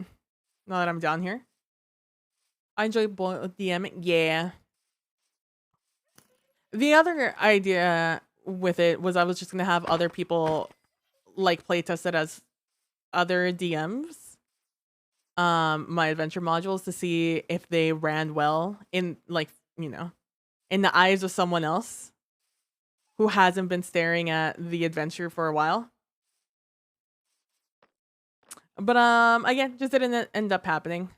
Now that I'm down here. I enjoy DMing. Yeah. The other idea with it was I was just gonna have other people like playtest it as other DMs. My adventure modules to see if they ran well in like, you know, in the eyes of someone else who hasn't been staring at the adventure for a while. But again, just didn't end up happening.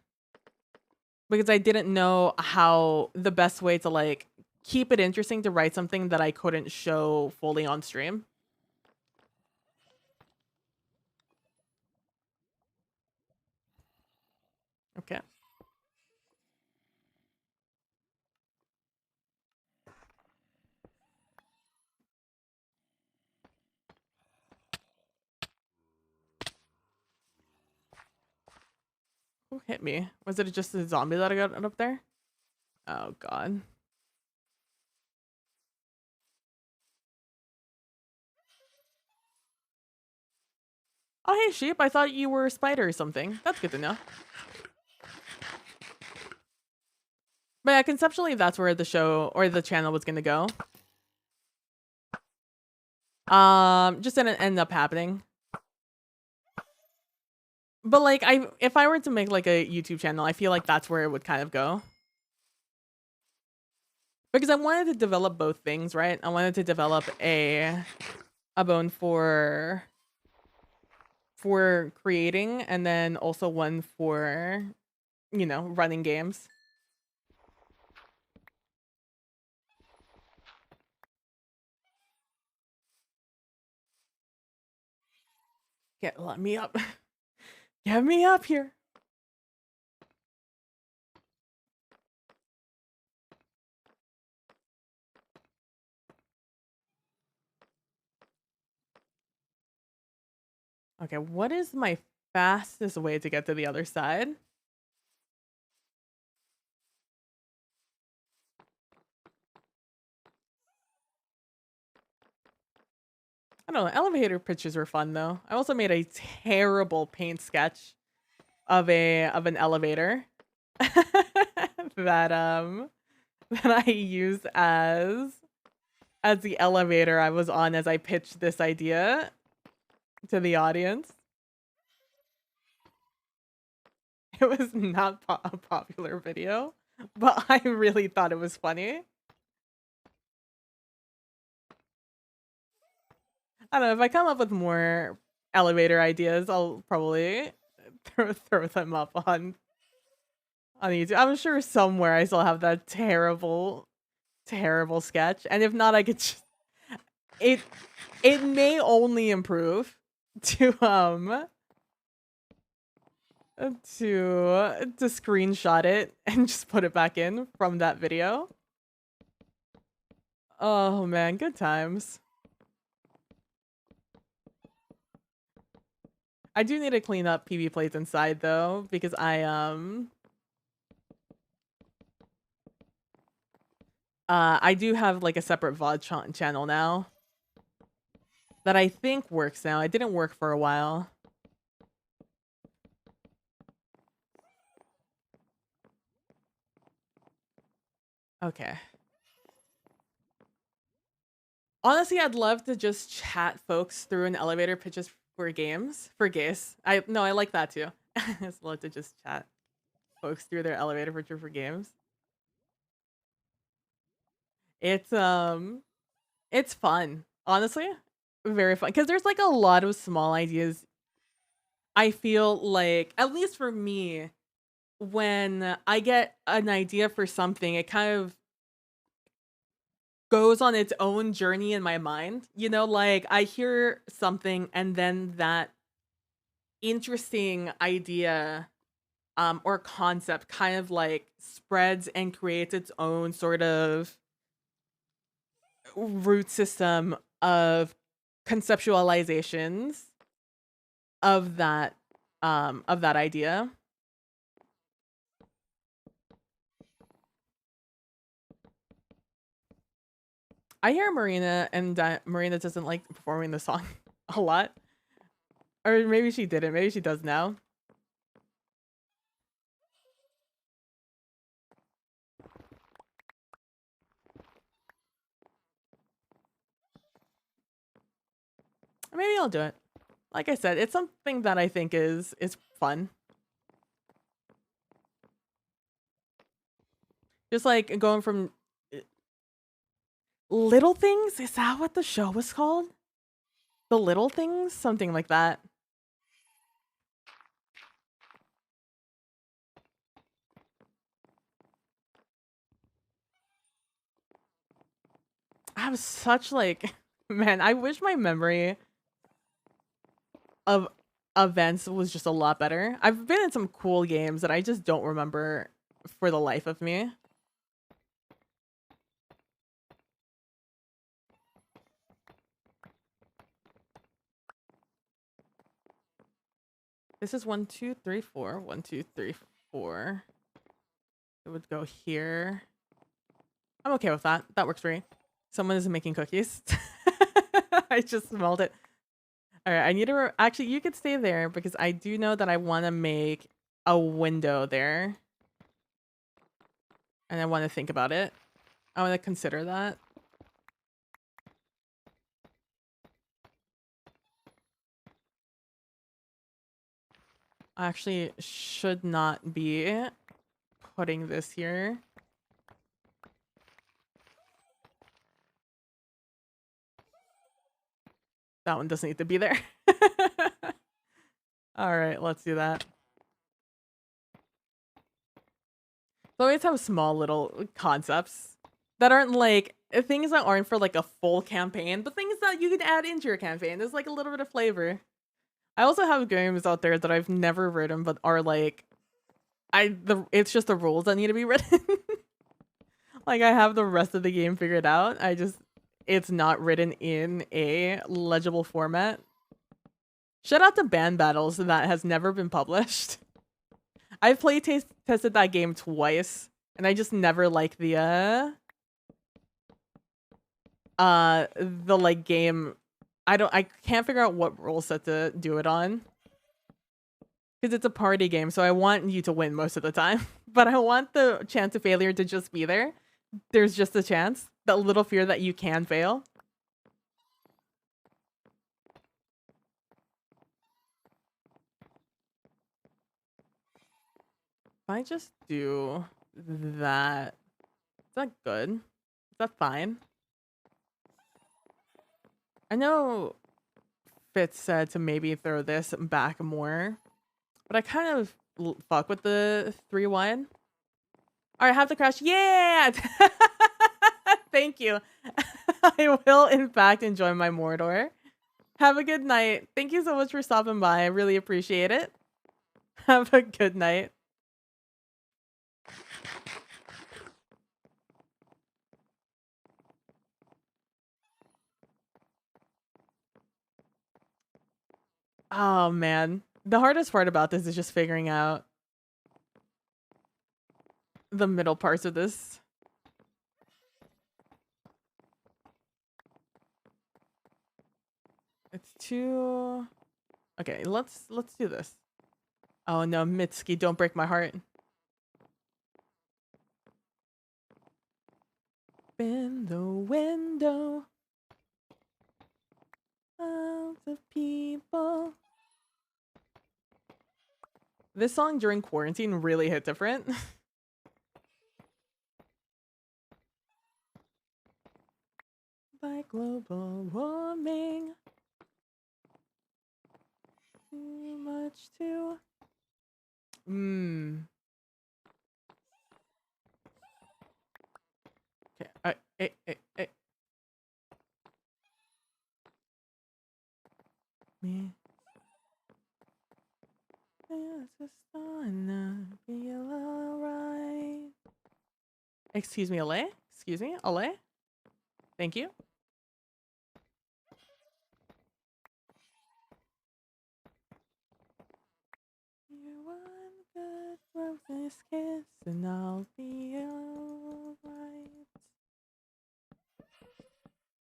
Because I didn't know how the best way to like keep it interesting to write something that I couldn't show fully on stream. Okay. Who hit me? Was it just a zombie that I got up there? Oh god. Oh hey sheep, I thought you were a spider or something. That's good to know. But yeah, conceptually that's where the show or the channel was gonna go. Just didn't end up happening. But like if I were to make like a YouTube channel, I feel like that's where it would kind of go. Because I wanted to develop both things, right? I wanted to develop a bone for creating and then also one for, you know, running games. Let me up. Get me up here. Okay, what is my fastest way to get to the other side? I don't know. Elevator pictures were fun though. I also made a terrible paint sketch of an elevator that that I used as the elevator I was on as I pitched this idea to the audience. It was not a popular video, but I really thought it was funny. I don't know, if I come up with more elevator ideas, I'll probably throw them up on YouTube. I'm sure somewhere I still have that terrible sketch, and if not, I could just, it may only improve to screenshot it and just put it back in from that video. Oh man, good times. I do need to clean up PV plates inside though, because I do have like a separate VOD channel now that I think works now. It didn't work for a while. Okay. Honestly, I'd love to just chat folks through an elevator pitches for games, for gays. I like that too. I just love to just chat folks through their elevator pitch for games. It's it's fun. Honestly, very fun because there's like a lot of small ideas. I feel like, at least for me, when I get an idea for something, it kind of goes on its own journey in my mind. You know, like I hear something and then that interesting idea or concept kind of like spreads and creates its own sort of root system of conceptualizations of that idea. I hear Marina, and Marina doesn't like performing the song a lot. Or maybe she didn't. Maybe she does now. Maybe I'll do it. Like I said, it's something that I think is fun. Just like going from Little Things. Is that what the show was called? The Little Things, something like that. I have such like, man. I wish my memory of events was just a lot better. I've been in some cool games that I just don't remember for the life of me. This is 1, 2, 3, 4. 1, 2, 3, 4. It would go here. I'm okay with that. That works for me. Someone is making cookies. I just smelled it. All right, I need to actually, you could stay there because I do know that I want to make a window there. And I want to think about it. I want to consider that. I actually should not be putting this here. That one doesn't need to be there. All right, let's do that. So I always have small little concepts that aren't like things that aren't for like a full campaign, but things that you can add into your campaign. There's like a little bit of flavor. I also have games out there that I've never written, but are like, it's just the rules that need to be written. Like I have the rest of the game figured out. It's not written in a legible format. Shout out to Band Battles that has never been published. I've tested that game twice, and I just never like the like game. I can't figure out what rule set to do it on. Because it's a party game, so I want you to win most of the time. But I want the chance of failure to just be there. There's just a chance. That little fear that you can fail. If I just do that, is that good? Is that fine? I know Fitz said to maybe throw this back more, but I kind of fuck with the 3 wide. All right, have to crash. Yeah! Thank you. I will, in fact, enjoy my Mordor. Have a good night. Thank you so much for stopping by. I really appreciate it. Have a good night. Oh man. The hardest part about this is just figuring out the middle parts of this. It's too... Okay, let's do this. Oh no, Mitski, don't break my heart. In the window of the people. This song during quarantine really hit different. By global warming. Too much to... Okay, Me. It's just gonna be alright. Excuse me, Ale? Excuse me, Ale? Thank you. You one good ruthless kiss and I'll be alright.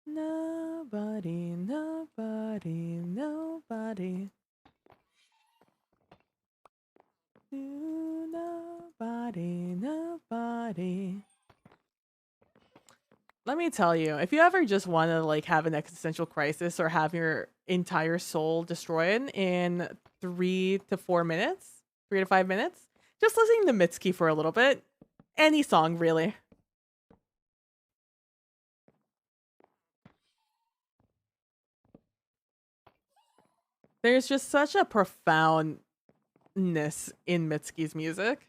Nobody, nobody, nobody. Nobody, nobody. Let me tell you, if you ever just want to like have an existential crisis or have your entire soul destroyed in 3 to 4 minutes, 3 to 5 minutes, just listening to Mitski for a little bit. Any song, really. There's just such a profoundness in Mitski's music.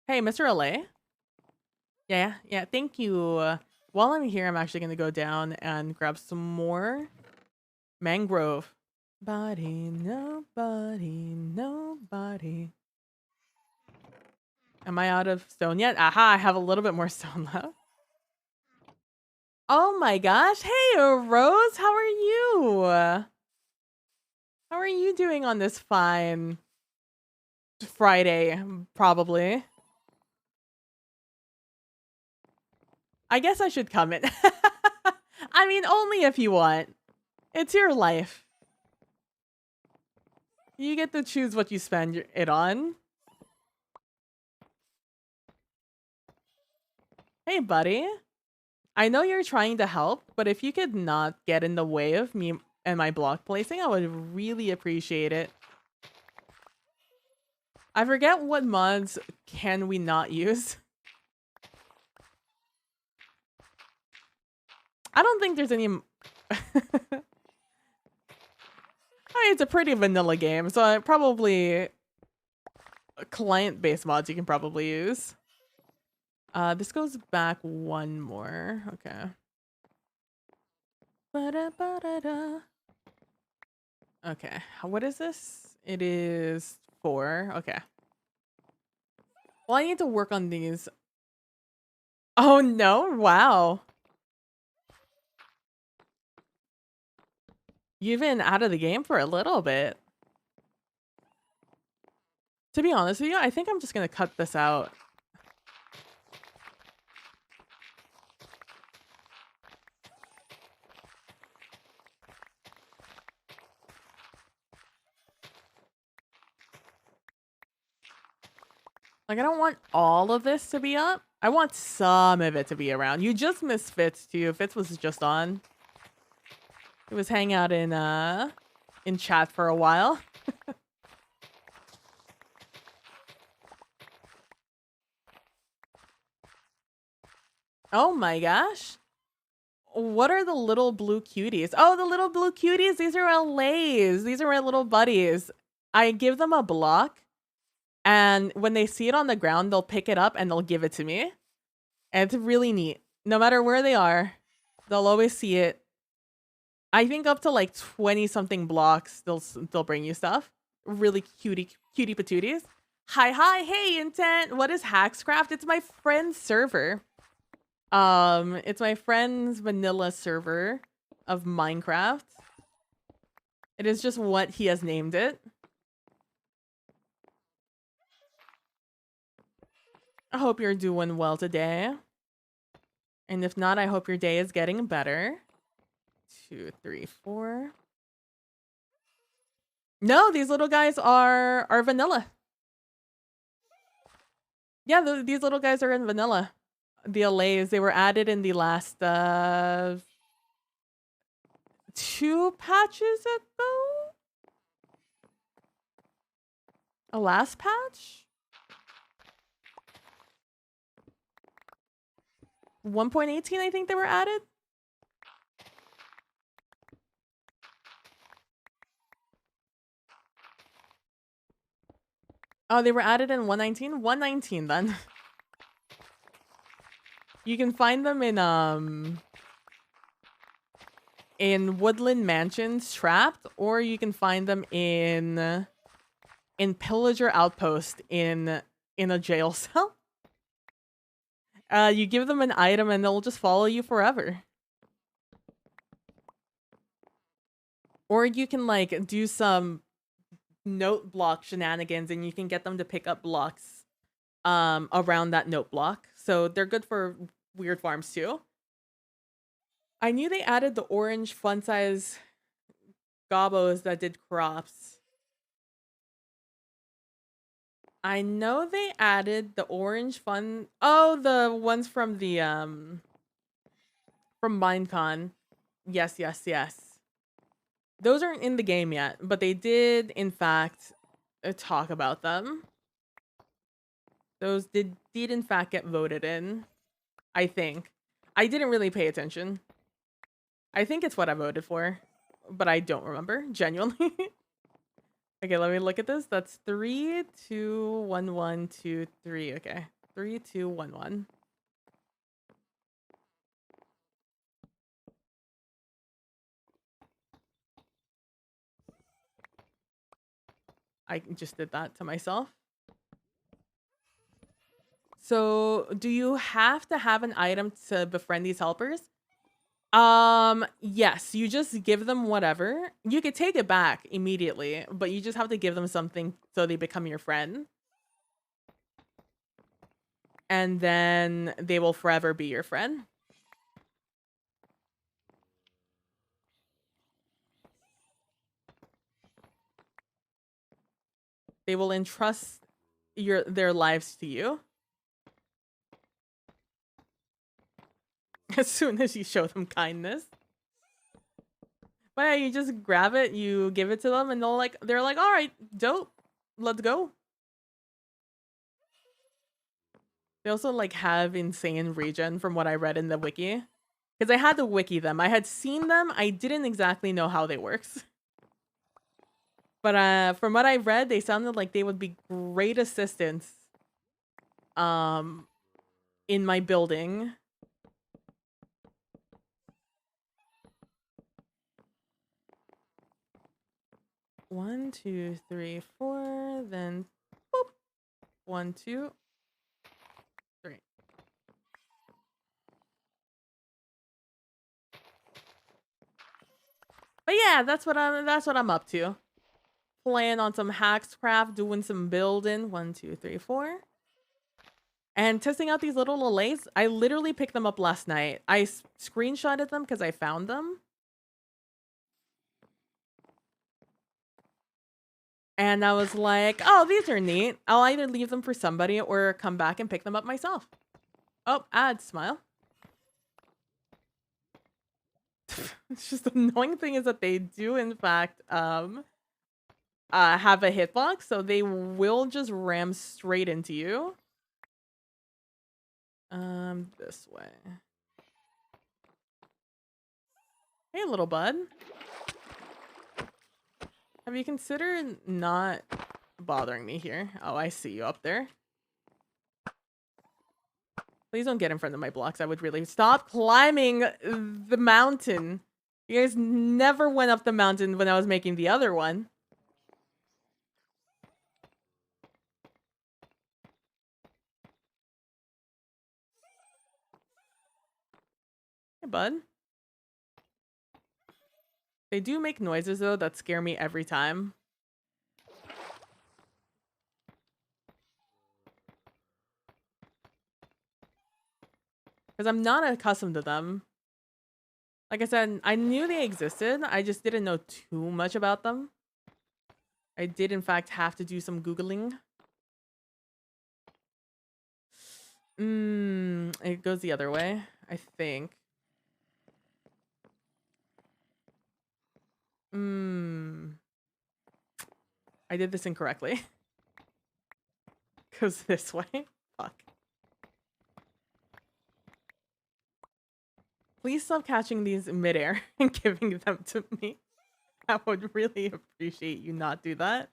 Hey, Mr. LA? Yeah, thank you. While I'm here, I'm actually going to go down and grab some more mangrove. Nobody, nobody, nobody. Am I out of stone yet? Aha, I have a little bit more stone left. Oh my gosh. Hey, Rose, how are you? How are you doing on this fine Friday, probably? I guess I should comment. I mean, only if you want. It's your life. You get to choose what you spend it on. Hey, buddy. I know you're trying to help, but if you could not get in the way of me and my block placing, I would really appreciate it. I forget what mods can we not use. I don't think there's any... I mean, it's a pretty vanilla game, so probably client-based mods you can probably use. This goes back one more. Okay. Ba-da-ba-da-da. Okay, what is this? It is 4. Okay. Well, I need to work on these. Oh no, wow. You've been out of the game for a little bit. To be honest with you, I think I'm just gonna cut this out. Like, I don't want all of this to be up. I want some of it to be around. You just missed Fitz too. Fitz was just on. He was hanging out in chat for a while. Oh my gosh. What are the little blue cuties? Oh, the little blue cuties. These are LAs. These are my little buddies. I give them a block, and when they see it on the ground, they'll pick it up and they'll give it to me. And it's really neat. No matter where they are, they'll always see it. I think up to like 20 something blocks, they'll bring you stuff. Really cutie patooties. Hi, hey, Intent. What is HaxCraft? It's my friend's server. It's my friend's vanilla server of Minecraft. It is just what he has named it. I hope you're doing well today. And if not, I hope your day is getting better. 2, 3, 4. No, these little guys are vanilla. Yeah, these little guys are in vanilla. The allays, they were added in the last 2 patches ago? A last patch? 1.18, I think they were added. Oh, they were added in 119? 119 then. You can find them in Woodland Mansions Trapped, or you can find them in Pillager Outpost in a jail cell. You give them an item and they'll just follow you forever. Or you can like do some note block shenanigans and you can get them to pick up blocks around that note block. So they're good for weird farms too. I knew they added the orange fun size gobos that did crops. I know they added the orange fun. Oh, the ones from the from Minecon. Yes, yes, yes. Those aren't in the game yet, but they did in fact talk about them. Those did in fact get voted in, I think. I didn't really pay attention. I think it's what I voted for, but I don't remember, genuinely. Okay, let me look at this. That's 3, 2, 1, 1, 2, 3. Okay. 3, 2, 1, 1. I just did that to myself. So, do you have to have an item to befriend these helpers? Yes, you just give them whatever. You could take it back immediately, but you just have to give them something so they become your friend. And then they will forever be your friend. They will entrust their lives to you. As soon as you show them kindness. But yeah, you just grab it, you give it to them, and they're like, all right, dope, let's go. They also like have insane regen from what I read in the wiki. Because I had to wiki them. I had seen them, I didn't exactly know how they works. But from what I read, they sounded like they would be great assistants in my building. One, 2, 3, 4, then boop. 1, 2, 3. But yeah, that's what I'm up to. Playing on some HaxCraft, doing some building. 1, 2, 3, 4. And testing out these little allays. I literally picked them up last night. I screenshotted them because I found them. And I was like, oh, these are neat. I'll either leave them for somebody or come back and pick them up myself. Oh, add smile. It's just the annoying thing is that they do, in fact, have a hitbox, so they will just ram straight into you. This way. Hey, little bud. Have you considered not bothering me here? Oh, I see you up there. Please don't get in front of my blocks. I would really stop climbing the mountain. You guys never went up the mountain when I was making the other one. bud. They do make noises, though, that scare me every time. Because I'm not accustomed to them. Like I said, I knew they existed. I just didn't know too much about them. I did, in fact, have to do some Googling. It goes the other way, I think. I did this incorrectly. Goes this way. Fuck. Please stop catching these midair and giving them to me. I would really appreciate you not do that.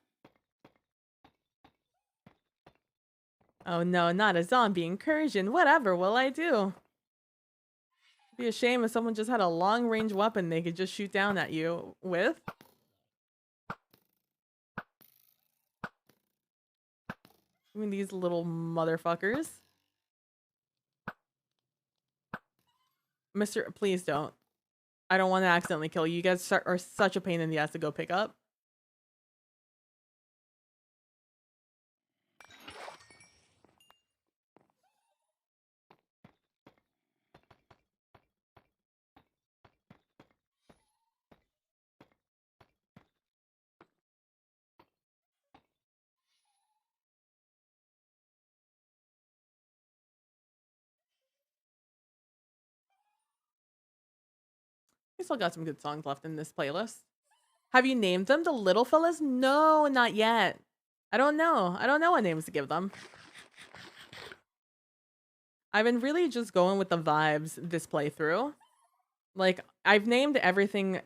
Oh no, not a zombie incursion. Whatever will I do? It'd be a shame if someone just had a long-range weapon they could just shoot down at you with. I mean, these little motherfuckers. Mister, please don't. I don't want to accidentally kill you. You guys are such a pain in the ass to go pick up. We still got some good songs left in this playlist. Have you named them the little fellas? No, not yet. I don't know. I don't know what names to give them. I've been really just going with the vibes this playthrough. Like, I've named everything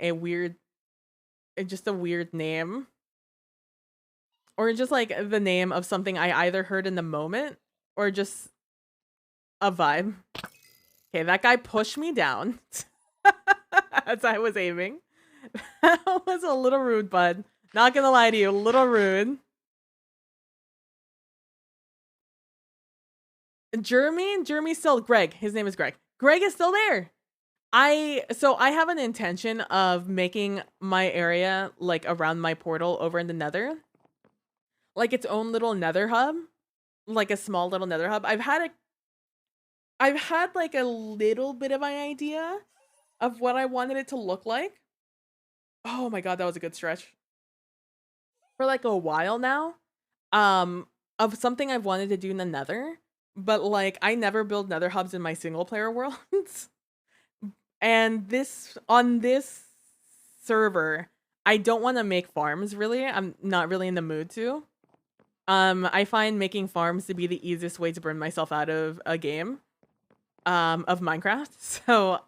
just a weird name. Or just like the name of something I either heard in the moment or just a vibe. Okay, that guy pushed me down as I was aiming. That was a little rude, bud. Not gonna lie to you, a little rude. Jeremy's still Greg. His name is Greg. Greg is still there. So I have an intention of making my area like around my portal over in the Nether like its own little Nether hub, like a small little Nether hub. I've had like a little bit of an idea of what I wanted it to look like. Oh my god, that was a good stretch. For like a while now, of something I've wanted to do in the Nether, but like I never build Nether hubs in my single player worlds. And on this server, I don't want to make farms really. I'm not really in the mood to. I find making farms to be the easiest way to burn myself out of a game of Minecraft. So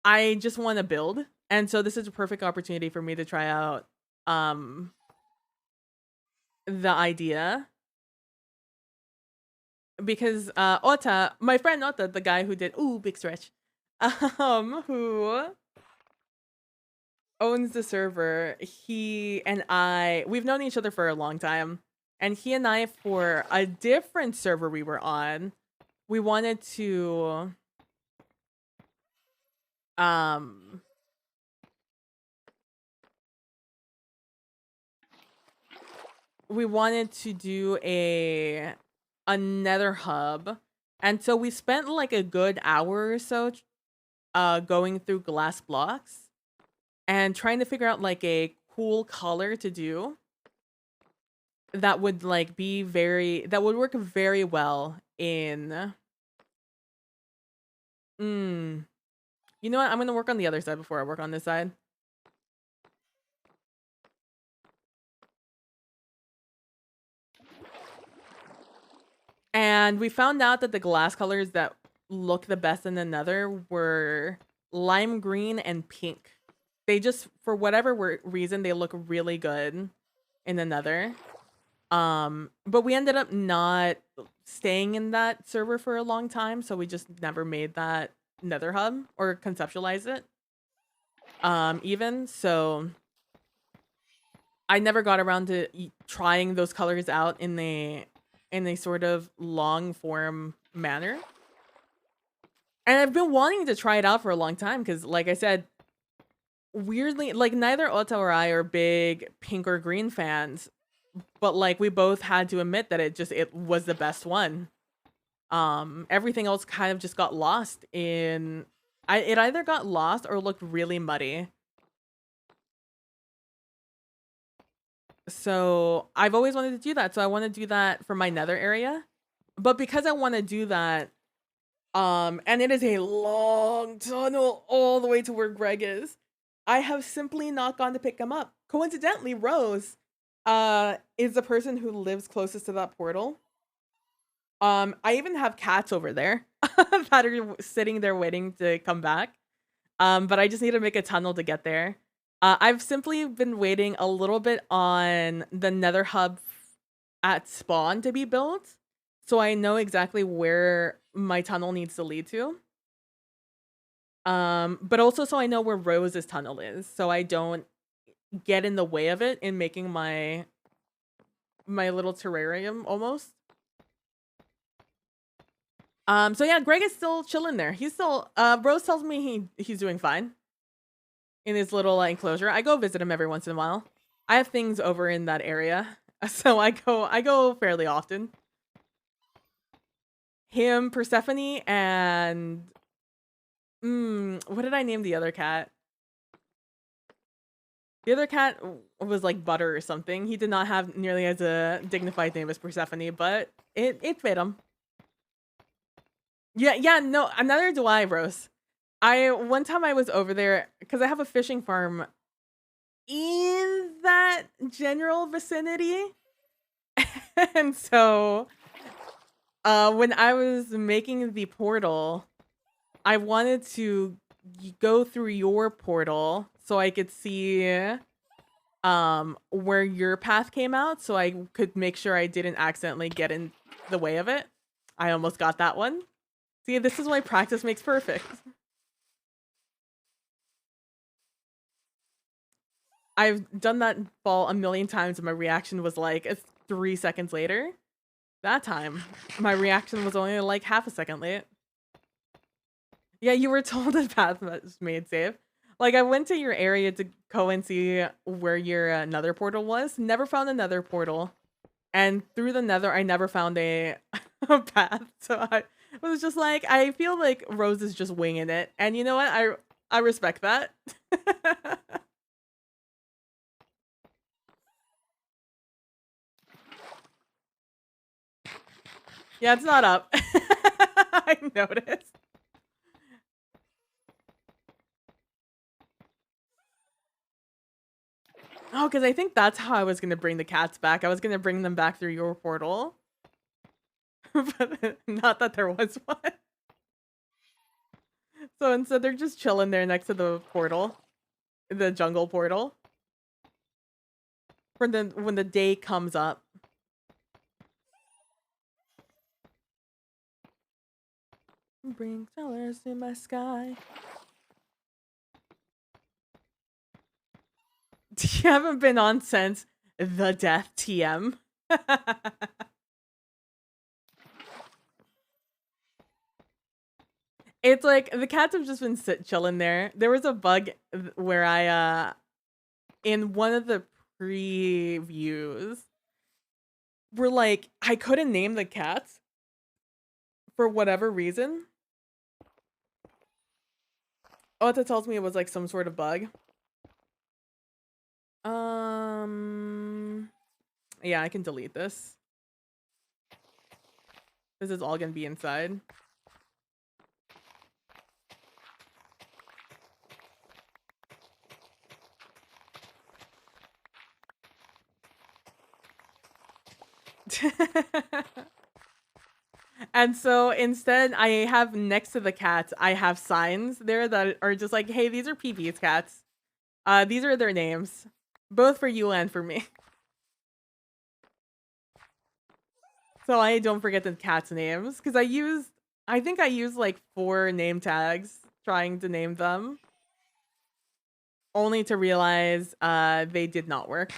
I just want to build. And so this is a perfect opportunity for me to try out the idea. Because Ota, my friend Ota, the guy who did big stretch, who owns the server, he and we've known each other for a long time. And he and I, for a different server we were on, we wanted to do a Nether hub. And so we spent like a good hour or so going through glass blocks and trying to figure out like a cool color to do that would like that would work very well in you know what? I'm gonna work on the other side before I work on this side. And we found out that the glass colors that look the best in the Nether were lime green and pink. They just, for whatever reason, they look really good in the Nether. But we ended up not staying in that server for a long time, so we just never made that Nether hub or conceptualized it. Even so, I never got around to trying those colors out in a sort of long form manner. And I've been wanting to try it out for a long time because, like I said, weirdly, like neither Ota or I are big pink or green fans, but like we both had to admit that it was the best one. Everything else kind of just got lost in it either got lost or looked really muddy. So I've always wanted to do that. So I want to do that for my nether area. But because I want to do that, and it is a long tunnel all the way to where Greg is, I have simply not gone to pick him up. Coincidentally, Rose, is the person who lives closest to that portal. I even have cats over there that are sitting there waiting to come back. But I just need to make a tunnel to get there. I've simply been waiting a little bit on the nether hub at spawn to be built, so I know exactly where my tunnel needs to lead to. But also so I know where Rose's tunnel is, so I don't get in the way of it in making my little terrarium almost. So yeah, Greg is still chilling there. He's still Rose tells me he's doing fine in his little enclosure. I go visit him every once in a while. I have things over in that area, so I go fairly often. Him, Persephone, and what did I name the other cat? The other cat was like Butter or something. He did not have nearly as a dignified name as Persephone, but it fit him. Yeah, no, neither do I, Rose. One time I was over there because I have a fishing farm in that general vicinity. And so when I was making the portal, I wanted to go through your portal so I could see where your path came out so I could make sure I didn't accidentally get in the way of it. I almost got that one. See, this is why practice makes perfect. I've done that fall a million times and my reaction was like, it's 3 seconds later. That time, my reaction was only like half a second late. Yeah, you were told the path was made safe. Like, I went to your area to go and see where your nether portal was. Never found a nether portal. And through the nether, I never found a path. So I was just like, I feel like Rose is just winging it. And you know what? I respect that. Yeah, it's not up. I noticed. Oh, because I think that's how I was going to bring the cats back. I was going to bring them back through your portal. But not that there was one. So instead, they're just chilling there next to the portal. The jungle portal. For when the day comes up. Bring colors to my sky. You haven't been on since the death TM. It's like the cats have just been chilling there. There was a bug where I in one of the previews were like I couldn't name the cats for whatever reason. Oh, that tells me it was like some sort of bug. Yeah, I can delete this. This is all gonna be inside. And so instead, I have next to the cats, I have signs there that are just like, hey, these are PB's cats. These are their names, both for you and for me. So I don't forget the cats' names because I think I used like 4 name tags trying to name them, only to realize they did not work.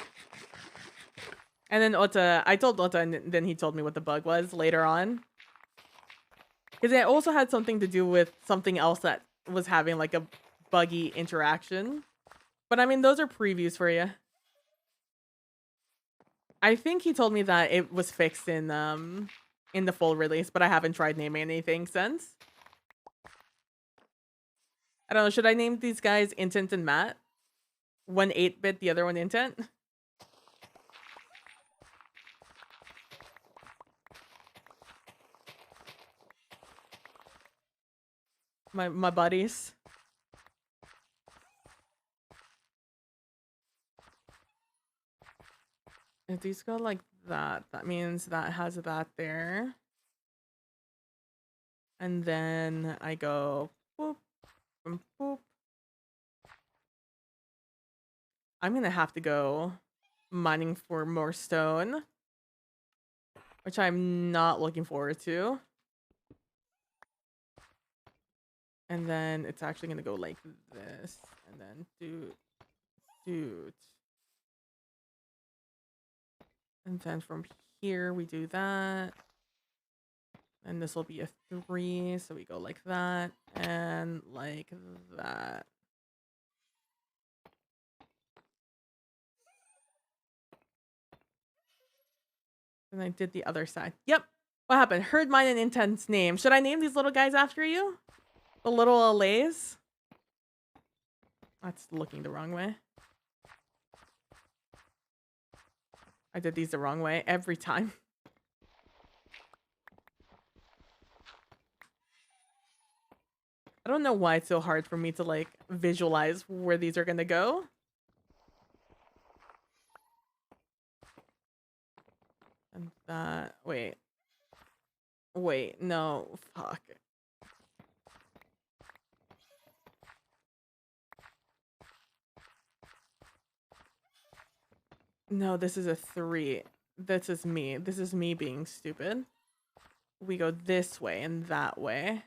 And then I told Ota, and then he told me what the bug was later on. Because it also had something to do with something else that was having like a buggy interaction. But I mean, those are previews for you. I think he told me that it was fixed in the full release, but I haven't tried naming anything since. I don't know, should I name these guys Intent and Matt? One 8-bit, the other one Intent? My buddies. If these go like that, that means that has that there. And then I go boop, boop, boop. I'm gonna have to go mining for more stone, which I'm not looking forward to. And then it's actually gonna go like this, and then do. And then from here we do that. And this will be a 3, so we go like that and like that. And I did the other side. Yep. What happened? Heard mine and Intent's name. Should I name these little guys after you? The little allays? That's looking the wrong way. I did these the wrong way every time. I don't know why it's so hard for me to like visualize where these are gonna go. And that, wait, no, fuck. No, this is a 3. This is me. This is me being stupid. We go this way and that way.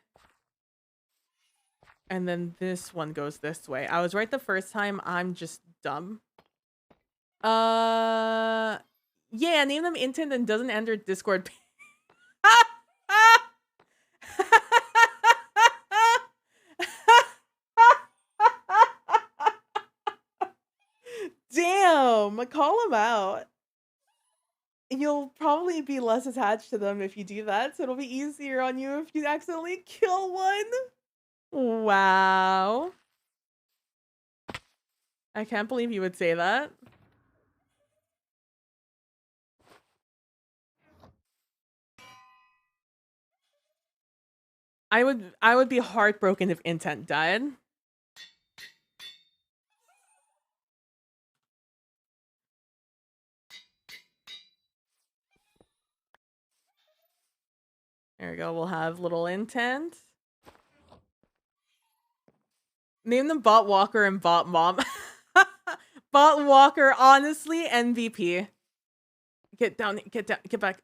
And then this one goes this way. I was right the first time. I'm just dumb. Yeah, name them Intent and doesn't enter Discord. Damn, call them out. You'll probably be less attached to them if you do that, so it'll be easier on you if you accidentally kill one. Wow. I can't believe you would say that. I would be heartbroken if Intent died. There we go. We'll have little Intent. Name them Bot Walker and Bot Mom. Bot Walker, honestly, MVP. Get down, get back.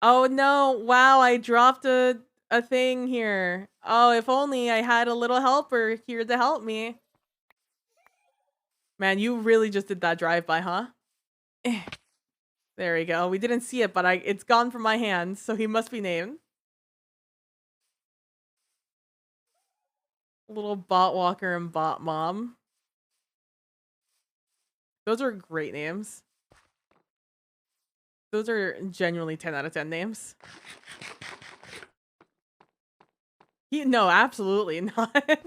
Oh no, wow, I dropped a thing here. Oh, if only I had a little helper here to help me. Man, you really just did that drive-by, huh? There we go. We didn't see it, but it's gone from my hands, so he must be named. Little Bot Walker and Bot Mom. Those are great names. Those are genuinely 10 out of 10 names. No, absolutely not.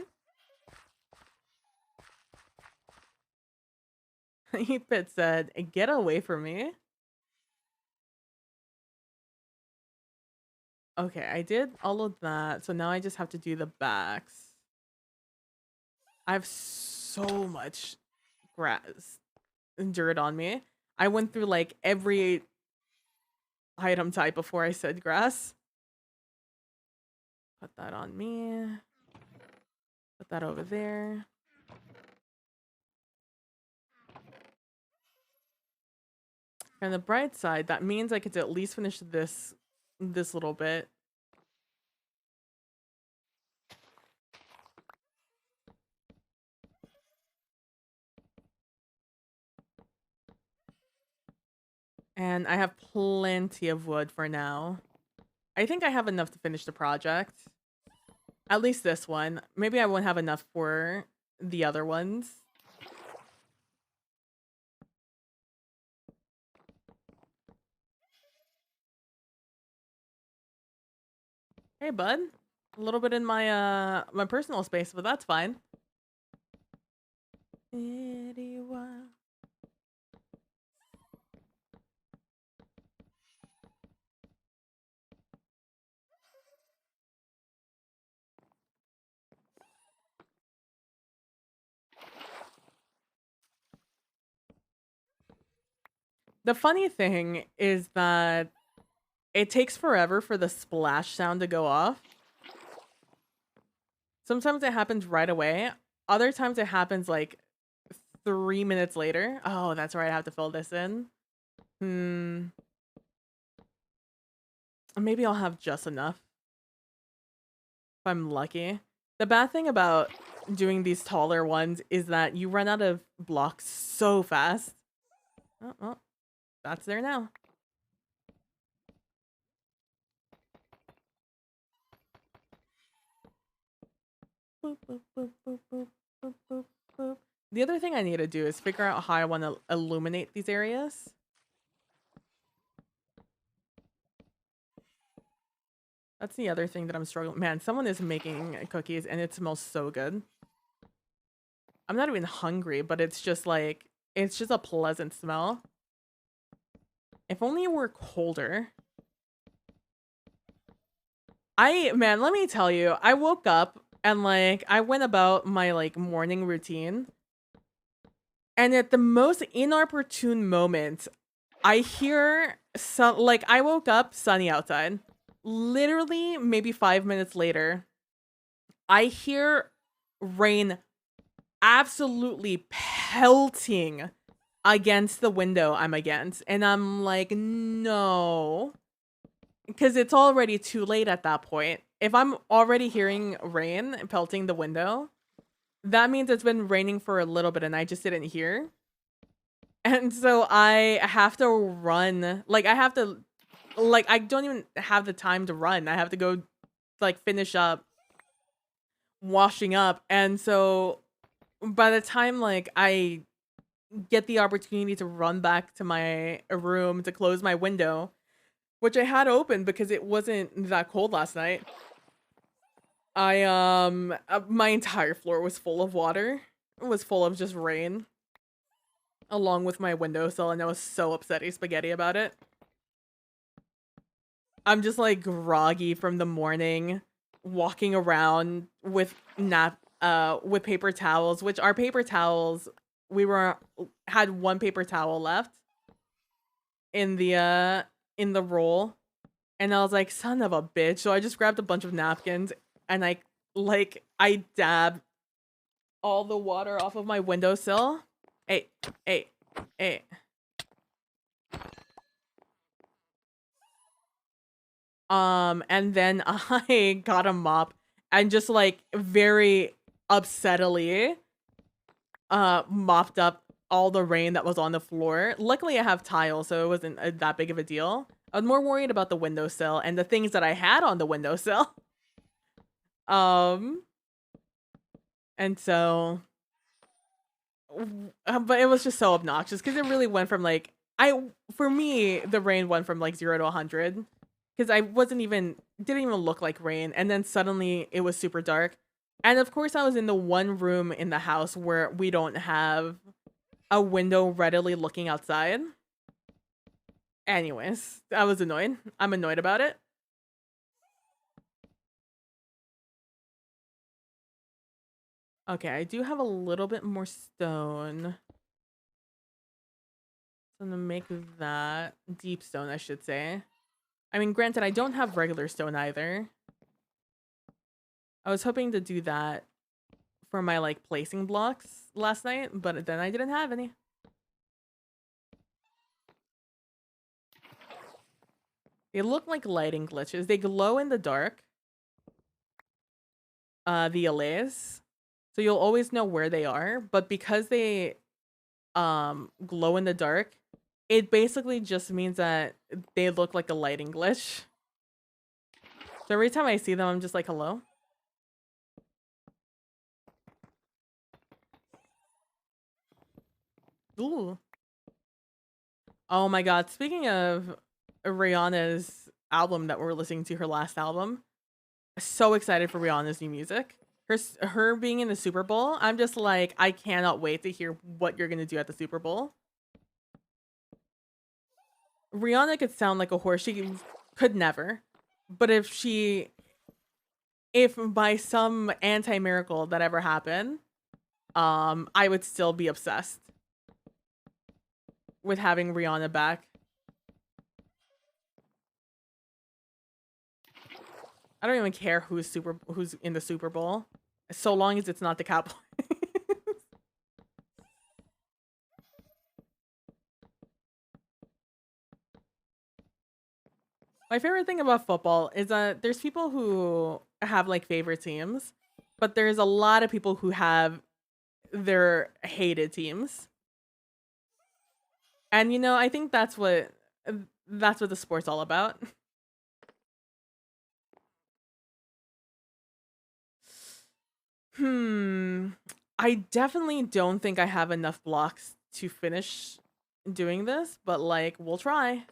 Pit said, "Get away from me." Okay, I did all of that, so now I just have to do the backs. I have so much grass and dirt on me. I went through like every item type before I said grass. Put that on me. Put that over there. And the bright side, that means I could at least finish this little bit. And I have plenty of wood for now. I think I have enough to finish the project. At least this one. Maybe I won't have enough for the other ones. Hey, bud. A little bit in my my personal space, but that's fine. The funny thing is that it takes forever for the splash sound to go off. Sometimes it happens right away. Other times it happens like 3 minutes later. Oh, that's right. I have to fill this in. Maybe I'll have just enough. If I'm lucky. The bad thing about doing these taller ones is that you run out of blocks so fast. Oh, well, that's there now. Boop, boop, boop, boop, boop, boop, boop, boop. The other thing I need to do is figure out how I want to illuminate these areas. That's the other thing that I'm struggling. Man, someone is making cookies and it smells so good. I'm not even hungry, but it's just like, it's just a pleasant smell. If only it were colder. Man, let me tell you, I woke up and like, I went about my like morning routine. And at the most inopportune moment, I hear like I woke up sunny outside. Literally, maybe 5 minutes later, I hear rain absolutely pelting against the window I'm against. And I'm like, no. Because it's already too late at that point. If I'm already hearing rain pelting the window, that means it's been raining for a little bit and I just didn't hear. And so I have to run. Like, I have to, like, I don't even have the time to run. I have to go, like, finish up washing up. And so by the time, like, I get the opportunity to run back to my room to close my window, which I had open because it wasn't that cold last night, my entire floor was full of water. It was full of just rain, along with my windowsill, and I was so upsetty spaghetti about it. I'm just like groggy from the morning, walking around with with paper towels, which are paper towels. We had one paper towel left in the roll, and I was like, son of a bitch. So I just grabbed a bunch of napkins and I dabbed all the water off of my windowsill. Hey, hey, hey. And then I got a mop and just like very upsettily mopped up all the rain that was on the floor. Luckily I have tile, so it wasn't that big of a deal. I was more worried about the windowsill and the things that I had on the windowsill. And so but it was just so obnoxious because it really went from like for me the rain went from like 0 to 100 because I didn't even look like rain, and then suddenly it was super dark. And of course I was in the one room in the house where we don't have a window readily looking outside. Anyways, I was annoyed. I'm annoyed about it. Okay, I do have a little bit more stone. So I'm gonna make that deep stone, I should say. I mean, granted, I don't have regular stone either. I was hoping to do that for my like placing blocks last night, but then I didn't have any. They look like lighting glitches. They glow in the dark. The allays. So you'll always know where they are, but because they glow in the dark, it basically just means that they look like a lighting glitch. So every time I see them, I'm just like, hello? Ooh. Oh my god. Speaking of Rihanna's album that we're listening to, her last album, so excited for Rihanna's new music. Her being in the Super Bowl, I'm just like, I cannot wait to hear what you're gonna do at the Super Bowl. Rihanna could sound like a horse. She could never. But if by some anti-miracle that ever happened, I would still be obsessed with having Rihanna back. I don't even care who's in the Super Bowl, so long as it's not the Cowboys. My favorite thing about football is that there's people who have like favorite teams, but there's a lot of people who have their hated teams. And you know, I think that's what the sport's all about. I definitely don't think I have enough blocks to finish doing this, but like we'll try.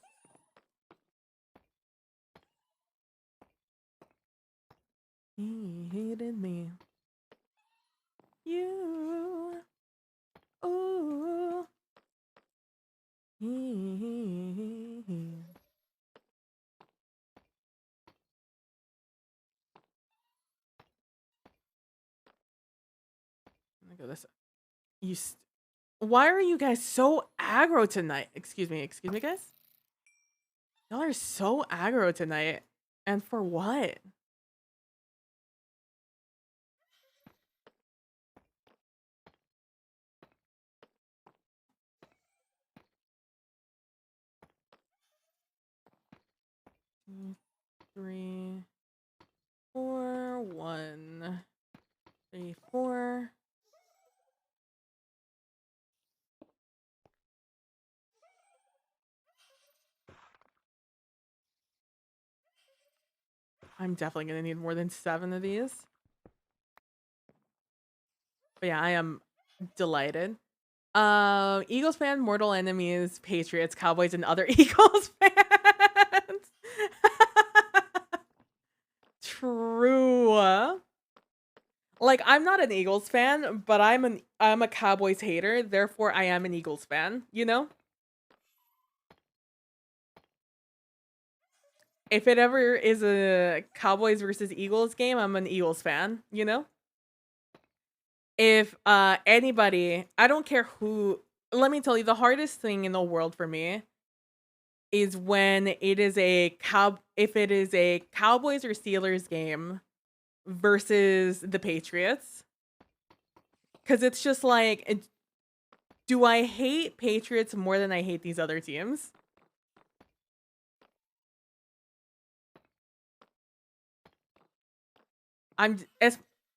He hated me. You. Ooh. He. Look at this. Why are you guys so aggro tonight? Excuse me, guys. Y'all are so aggro tonight, and for what? Two, 3, 4, 1, 3, 4. I'm definitely gonna need more than 7 of these. But yeah, I am delighted. Eagles fan, mortal enemies, Patriots, Cowboys, and other Eagles fans. True. Like I'm not an Eagles fan, but I'm a Cowboys hater, therefore I am an Eagles fan, you know? If it ever is a Cowboys versus Eagles game, I'm an Eagles fan, you know? If anybody, I don't care who, let me tell you, the hardest thing in the world for me is when it is if it is a Cowboys or Steelers game versus the Patriots. Cuz it's just like, do I hate Patriots more than I hate these other teams?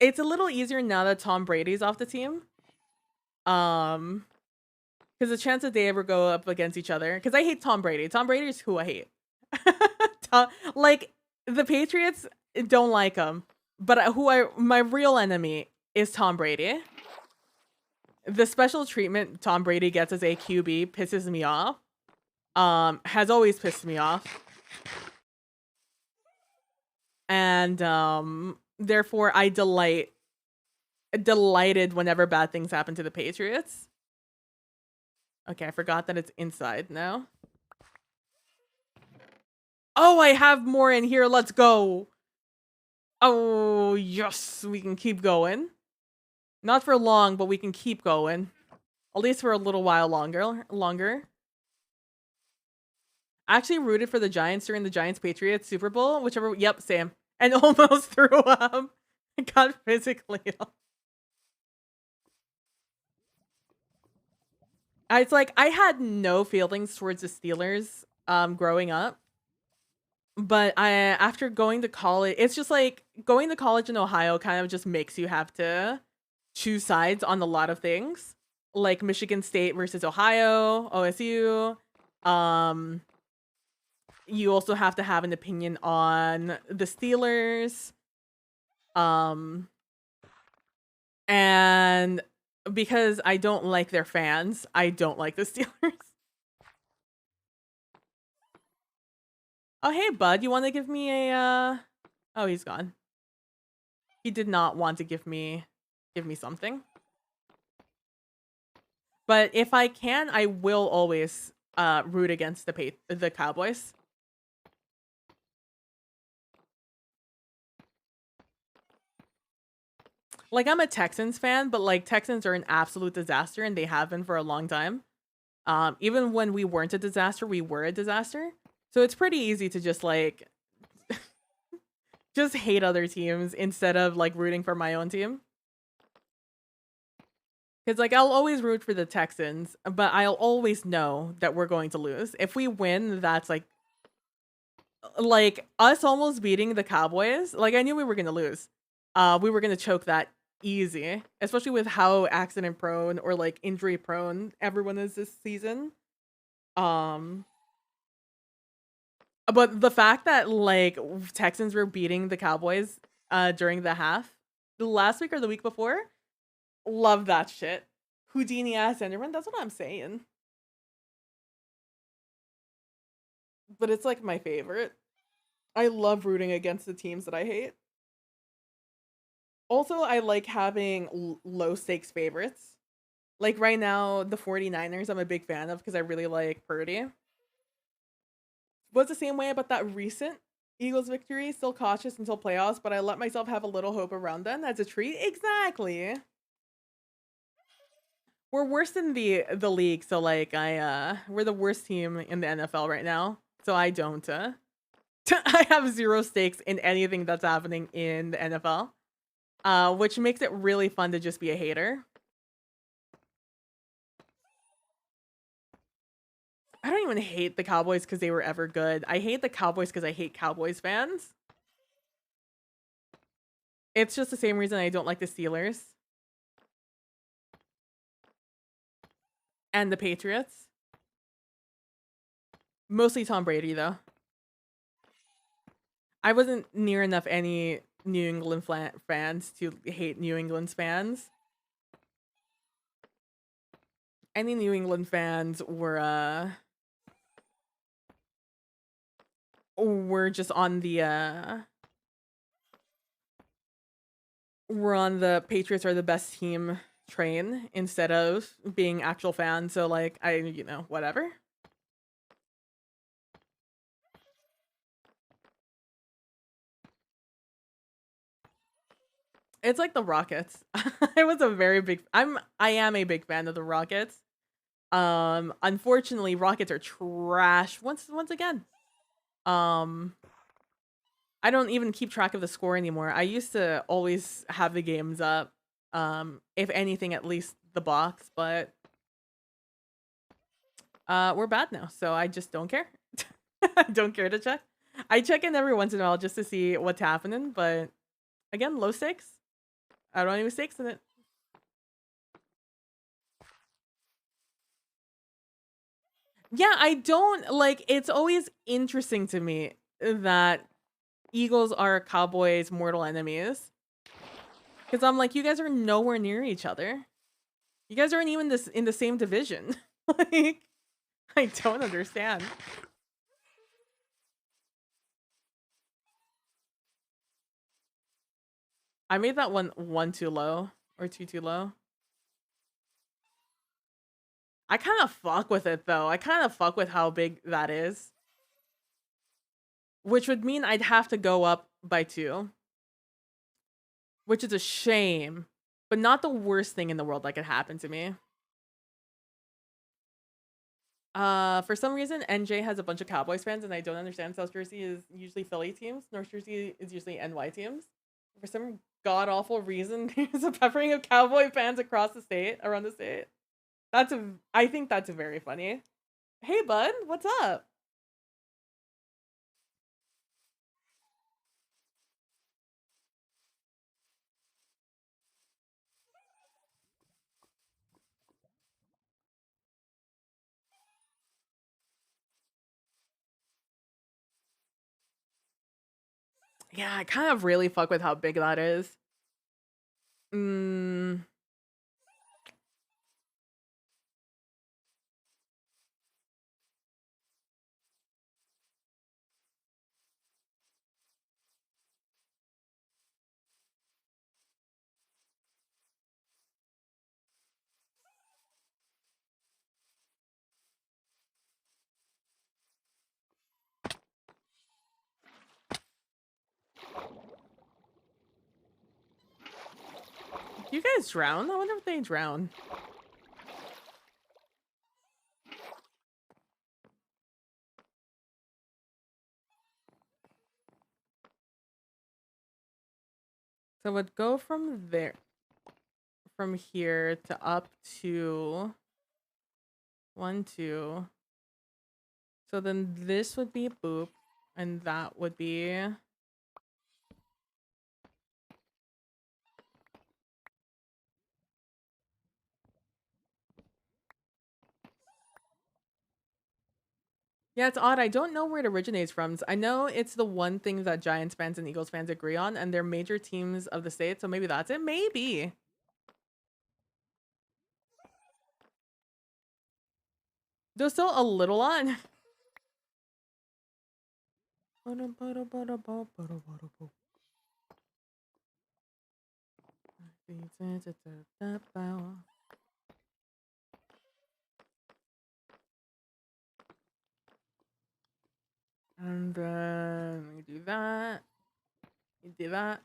It's a little easier now that Tom Brady's off the team. Because the chance that they ever go up against each other, because I hate Tom Brady. Tom Brady is who I hate. Like the Patriots don't like him, but my real enemy is Tom Brady. The special treatment Tom Brady gets as a QB pisses me off. Has always pissed me off. And therefore I delighted whenever bad things happen to the Patriots. Okay, I forgot that it's inside now. Oh, I have more in here. Let's go. Oh, yes, we can keep going. Not for long, but we can keep going. At least for a little while longer. I actually rooted for the Giants during the Giants-Patriots Super Bowl, whichever. Yep, same. And almost threw up. Got physically ill. It's like I had no feelings towards the Steelers growing up. But after going to college, it's just like going to college in Ohio kind of just makes you have to choose sides on a lot of things. Like Michigan State versus Ohio, OSU. you also have to have an opinion on the Steelers. Um, and because I don't like their fans, I don't like the Steelers. Oh, hey, bud, you want to give me a, Oh, he's gone. He did not want to give me something. But if I can, I will always root against the Cowboys. Like, I'm a Texans fan, but like Texans are an absolute disaster and they have been for a long time. Even when we weren't a disaster, we were a disaster. So it's pretty easy to just like just hate other teams instead of like rooting for my own team. Because like I'll always root for the Texans, but I'll always know that we're going to lose. If we win, that's like us almost beating the Cowboys. Like I knew we were gonna lose. We were gonna choke that easy, especially with how accident prone or like injury prone everyone is this season. Um, but the fact that like Texans were beating the Cowboys during the half last week or the week before, love that shit. Houdini ass Enderman, that's what I'm saying. But it's like my favorite. I love rooting against the teams that I hate. Also, I like having low stakes favorites. Like right now, the 49ers I'm a big fan of because I really like Purdy. Was the same way about that recent Eagles victory. Still cautious until playoffs, but I let myself have a little hope around them as a treat. Exactly. We're worse than the league, so like we're the worst team in the NFL right now. So I don't I have zero stakes in anything that's happening in the NFL. Which makes it really fun to just be a hater. I don't even hate the Cowboys because they were ever good. I hate the Cowboys because I hate Cowboys fans. It's just the same reason I don't like the Steelers and the Patriots. Mostly Tom Brady, though. I wasn't near enough any New England fans to hate New England's fans. Any New England fans were just on the we're on the Patriots are the best team train instead of being actual fans. So like whatever. It's like the Rockets. I am a big fan of the Rockets. Unfortunately, Rockets are trash once again. Um I don't even keep track of the score anymore. I used to always have the games up. If anything, at least the box, but we're bad now, so I just don't care. I don't care to check. I check in every once in a while just to see what's happening, but again, low stakes. I don't have any stakes in it. Yeah, I don't like it's always interesting to me that Eagles are Cowboys' mortal enemies. Because I'm like, you guys are nowhere near each other. You guys aren't even this in the same division. Like, I don't understand. I made that one too low or two too low. I kind of fuck with it though. I kind of fuck with how big that is, which would mean I'd have to go up by two, which is a shame, but not the worst thing in the world that could happen to me. For some reason, NJ has a bunch of Cowboys fans, and I don't understand. South Jersey is usually Philly teams. North Jersey is usually NY teams. For some god awful reason, there's a peppering of Cowboy fans across the state, around the state. I think that's very funny. Hey, bud, what's up? Yeah, I kind of really fuck with how big that is. Mm. Do you guys drown? I wonder if they drown. So it would go from there, from here to up to 1, 2. So then this would be a boop, and that would be. Yeah, it's odd. I don't know where it originates from. I know it's the one thing that Giants fans and Eagles fans agree on, and they're major teams of the state, so maybe that's it. Maybe. There's still a little on. And then we do that. You do that.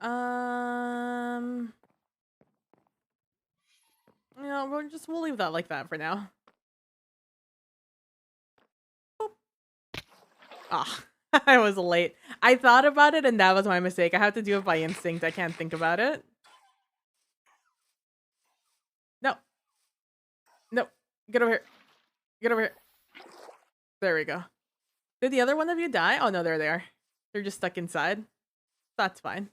Um, we'll leave that like that for now. Ah, I was late. I thought about it and that was my mistake. I have to do it by instinct. I can't think about it. No. No. Get over here. Get over here. There we go. Did the other one of you die? Oh no, there they are. They're just stuck inside. That's fine.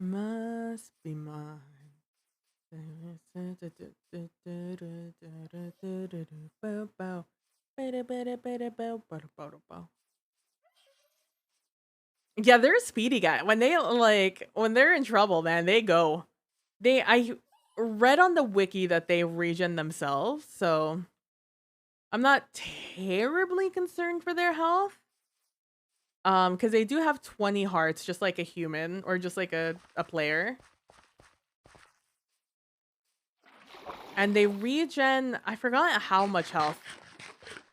Must be mine. Yeah, they're a speedy guy. When they're in trouble, man, they go. I read on the wiki that they regen themselves, so I'm not terribly concerned for their health. Because they do have 20 hearts, just like a human or just like a player. And they regen, I forgot how much health,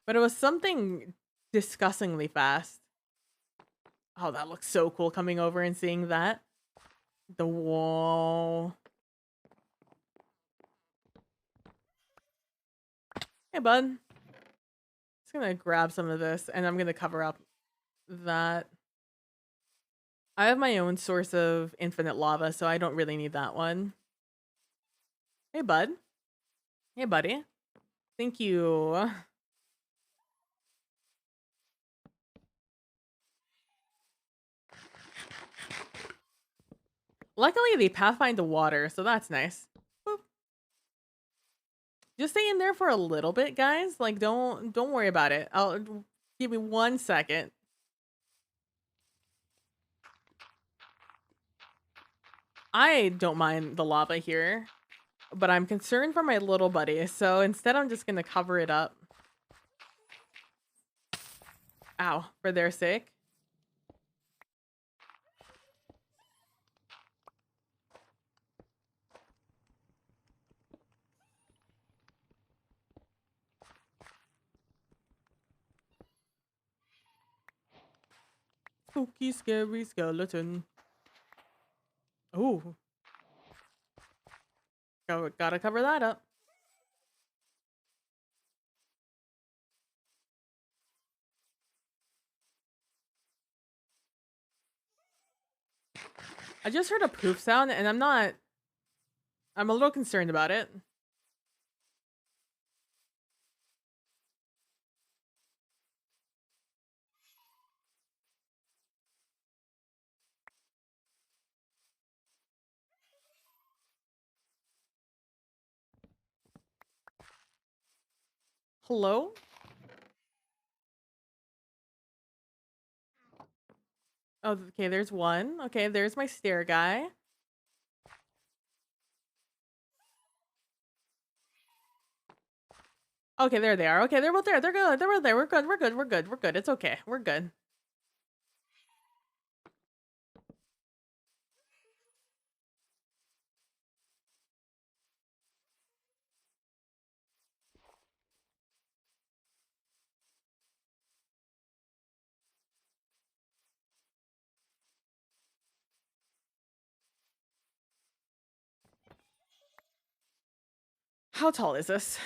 but it was something disgustingly fast. Oh, that looks so cool coming over and seeing that. The wall. Hey, bud. Just gonna grab some of this and I'm gonna cover up that. I have my own source of infinite lava, so I don't really need that one. Hey, bud. Hey, buddy. Thank you. Luckily, they pathfind the water, so that's nice. Boop. Just stay in there for a little bit, guys. Like, don't worry about it. I'll give me 1 second. I don't mind the lava here, but I'm concerned for my little buddy, so instead I'm just gonna cover it up. Ow, for their sake. Spooky, scary skeleton. Ooh. Gotta cover that up. I just heard a poof sound and I'm a little concerned about it. Hello? Oh, okay, there's one. Okay, there's my stair guy. Okay, there they are. Okay, they're both there. They're good. They're both there. We're good. We're good. We're good. We're good. It's okay. We're good. How tall is this?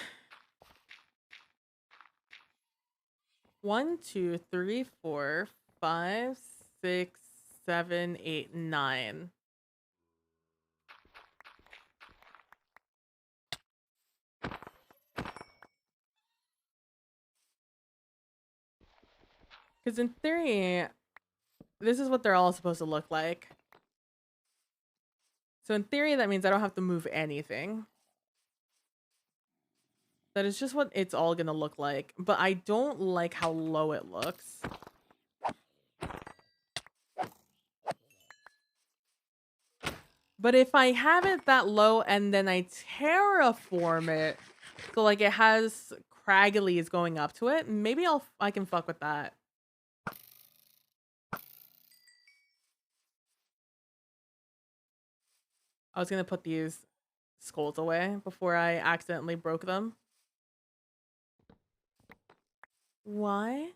1, 2, 3, 4, 5, 6, 7, 8, 9. Because in theory, this is what they're all supposed to look like. So in theory, that means I don't have to move anything. That is just what it's all gonna look like. But I don't like how low it looks. But if I have it that low and then I terraform it, so like it has cragglies going up to it, maybe I can fuck with that. I was gonna put these skulls away before I accidentally broke them. Why?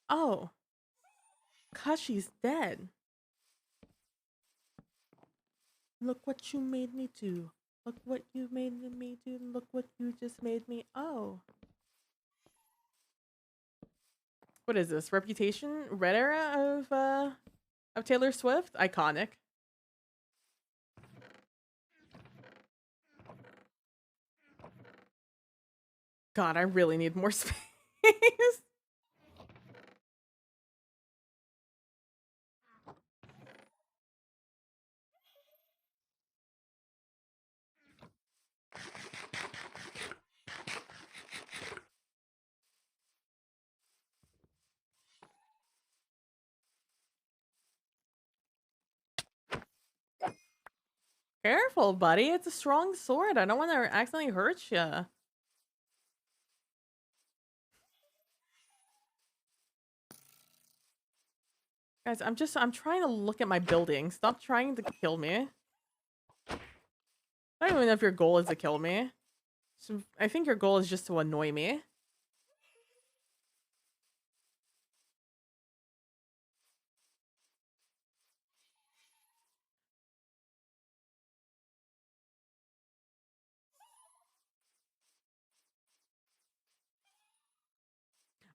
Oh, 'cause she's dead. Look what you made me do. Look what you made me do. Look what you just made me. Oh. What is this? Reputation? Red era of Taylor Swift? Iconic. God, I really need more space. Careful, buddy. It's a strong sword. I don't want to accidentally hurt you. Guys, I'm trying to look at my building. Stop trying to kill me. I don't even know if your goal is to kill me. So I think your goal is just to annoy me.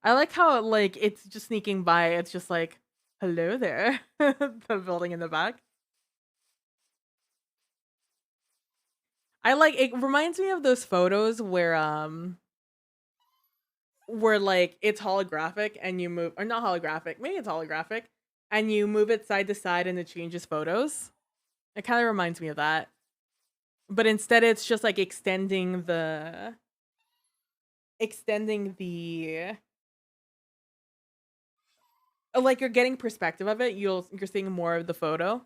I like how like it's just sneaking by. It's just like, hello there. The building in the back. I like it reminds me of those photos where like it's holographic and you move or not holographic, maybe it's holographic, and you move it side to side and it changes photos. It kind of reminds me of that. But instead it's just like extending the like you're getting perspective of it. You're seeing more of the photo.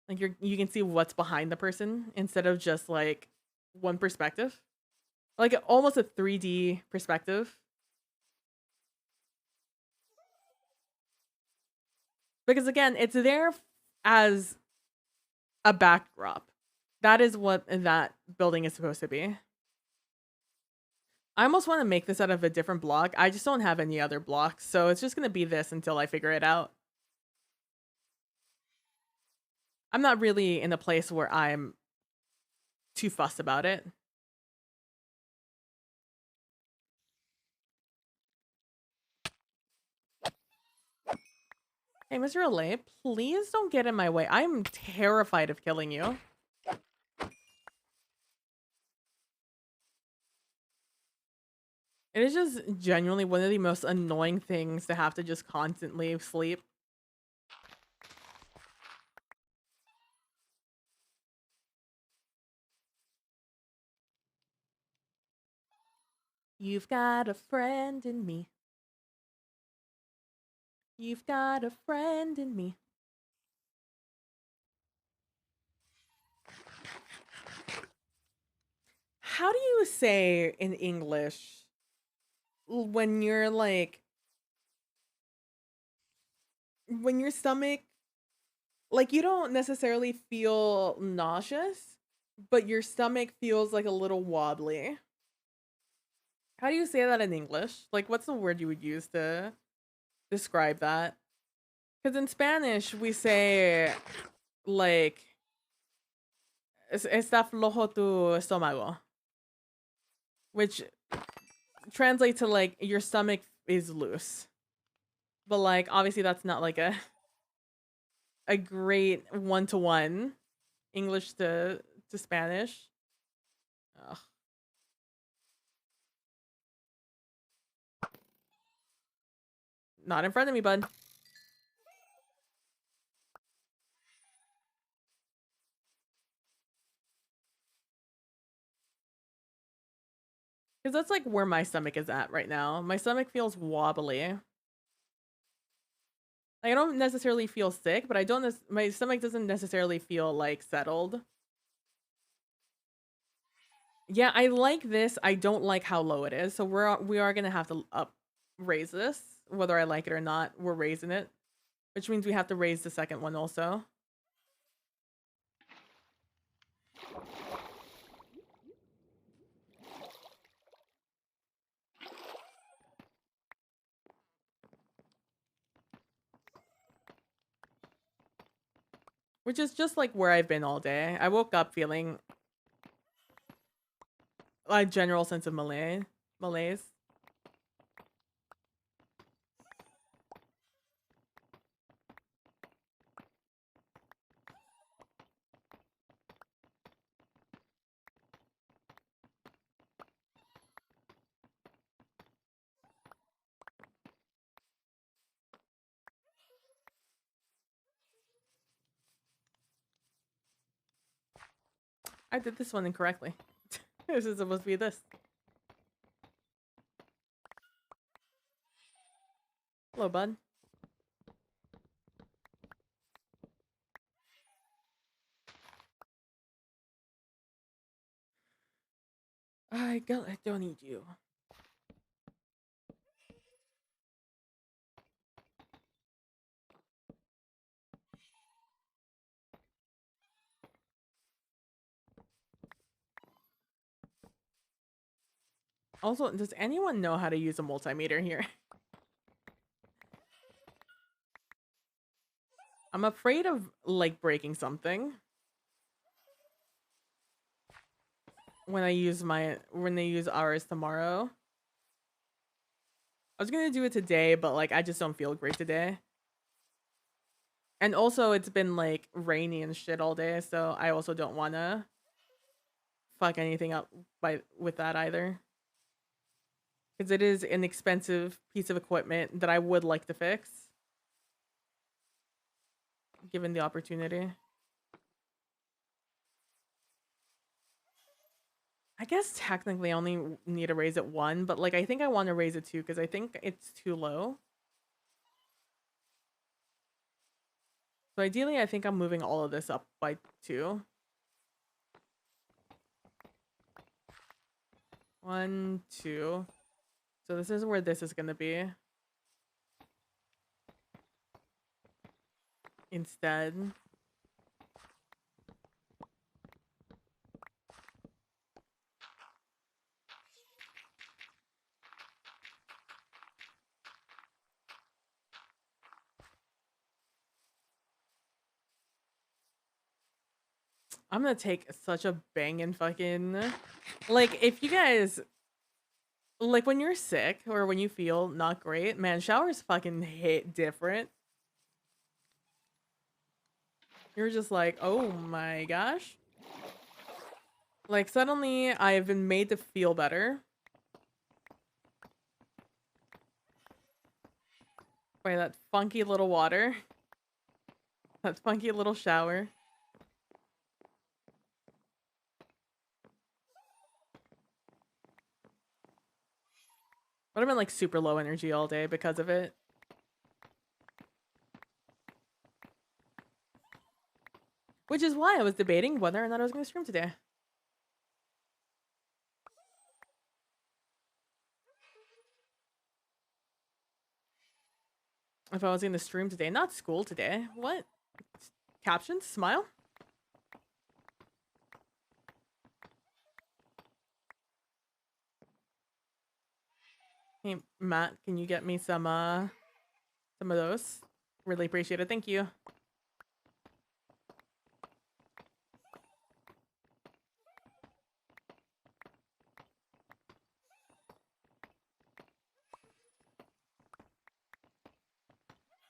Like you can see what's behind the person instead of just like one perspective. Like almost a 3D perspective. Because again, it's there as a backdrop. That is what that building is supposed to be. I almost want to make this out of a different block. I just don't have any other blocks, so it's just going to be this until I figure it out. I'm not really in a place where I'm too fussed about it. Hey, Mr. Olay, please don't get in my way. I'm terrified of killing you. It is just genuinely one of the most annoying things to have to just constantly sleep. You've got a friend in me. You've got a friend in me. How do you say in English when you're like, when your stomach, like, you don't necessarily feel nauseous, but your stomach feels like a little wobbly? How do you say that in English? Like, what's the word you would use to describe that? Because in Spanish, we say, like, está flojo tu estómago, which translates to, like, your stomach is loose. But, like, obviously that's not, like, a great one-to-one English to Spanish. Ugh. Not in front of me, bud. Because that's, like, where my stomach is at right now. My stomach feels wobbly. Like, I don't necessarily feel sick, but I don't. My stomach doesn't necessarily feel like settled. Yeah, I like this. I don't like how low it is, so we are gonna have to raise this, whether I like it or not. We're raising it, which means we have to raise the second one also. Which is just like where I've been all day. I woke up feeling a general sense of malaise. I did this one incorrectly. This is supposed to be this. Hello, bud. I don't need you. Also, does anyone know how to use a multimeter here? I'm afraid of, like, breaking something when they use ours tomorrow. I was gonna do it today, but, like, I just don't feel great today. And also, it's been, like, rainy and shit all day, so I also don't wanna fuck anything up with that either. Because it is an expensive piece of equipment that I would like to fix, given the opportunity. I guess technically I only need to raise it one, but, like, I think I want to raise it two because I think it's too low. So ideally, I think I'm moving all of this up by two. 1, 2. So this is where this is gonna be. Instead. I'm gonna take such a banging fucking... Like, if you guys... Like, when you're sick or when you feel not great, man, showers fucking hit different. You're just like, oh my gosh. Like, suddenly I've been made to feel better by that funky little water. That funky little shower. But I've been like super low energy all day because of it. Which is why I was debating whether or not I was going to stream today. If I was going to stream today, not school today. What? Captions? Smile? Hey, Matt, can you get me some of those? Really appreciate it. Thank you.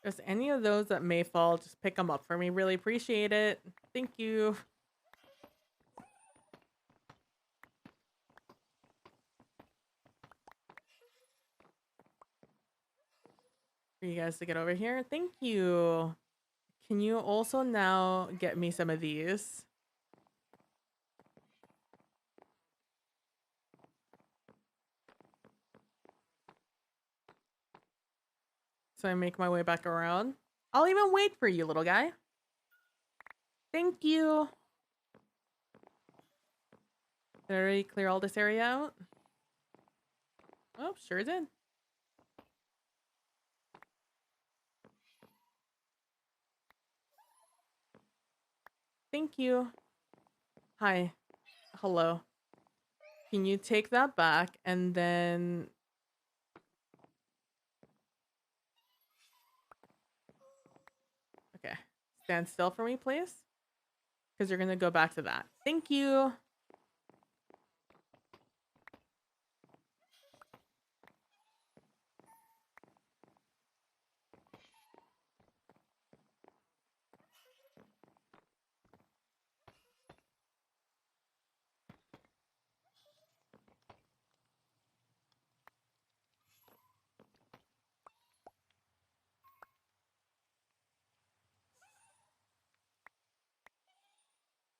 Just any of those that may fall, just pick them up for me. Really appreciate it. Thank you. For you guys to get over here. Thank you. Can you also now get me some of these? So I make my way back around. I'll even wait for you, little guy. Thank you. Did I already clear all this area out? Oh, sure did. Thank you. Hi. Hello. Can you take that back and then... Okay. Stand still for me, please. Because you're going to go back to that. Thank you.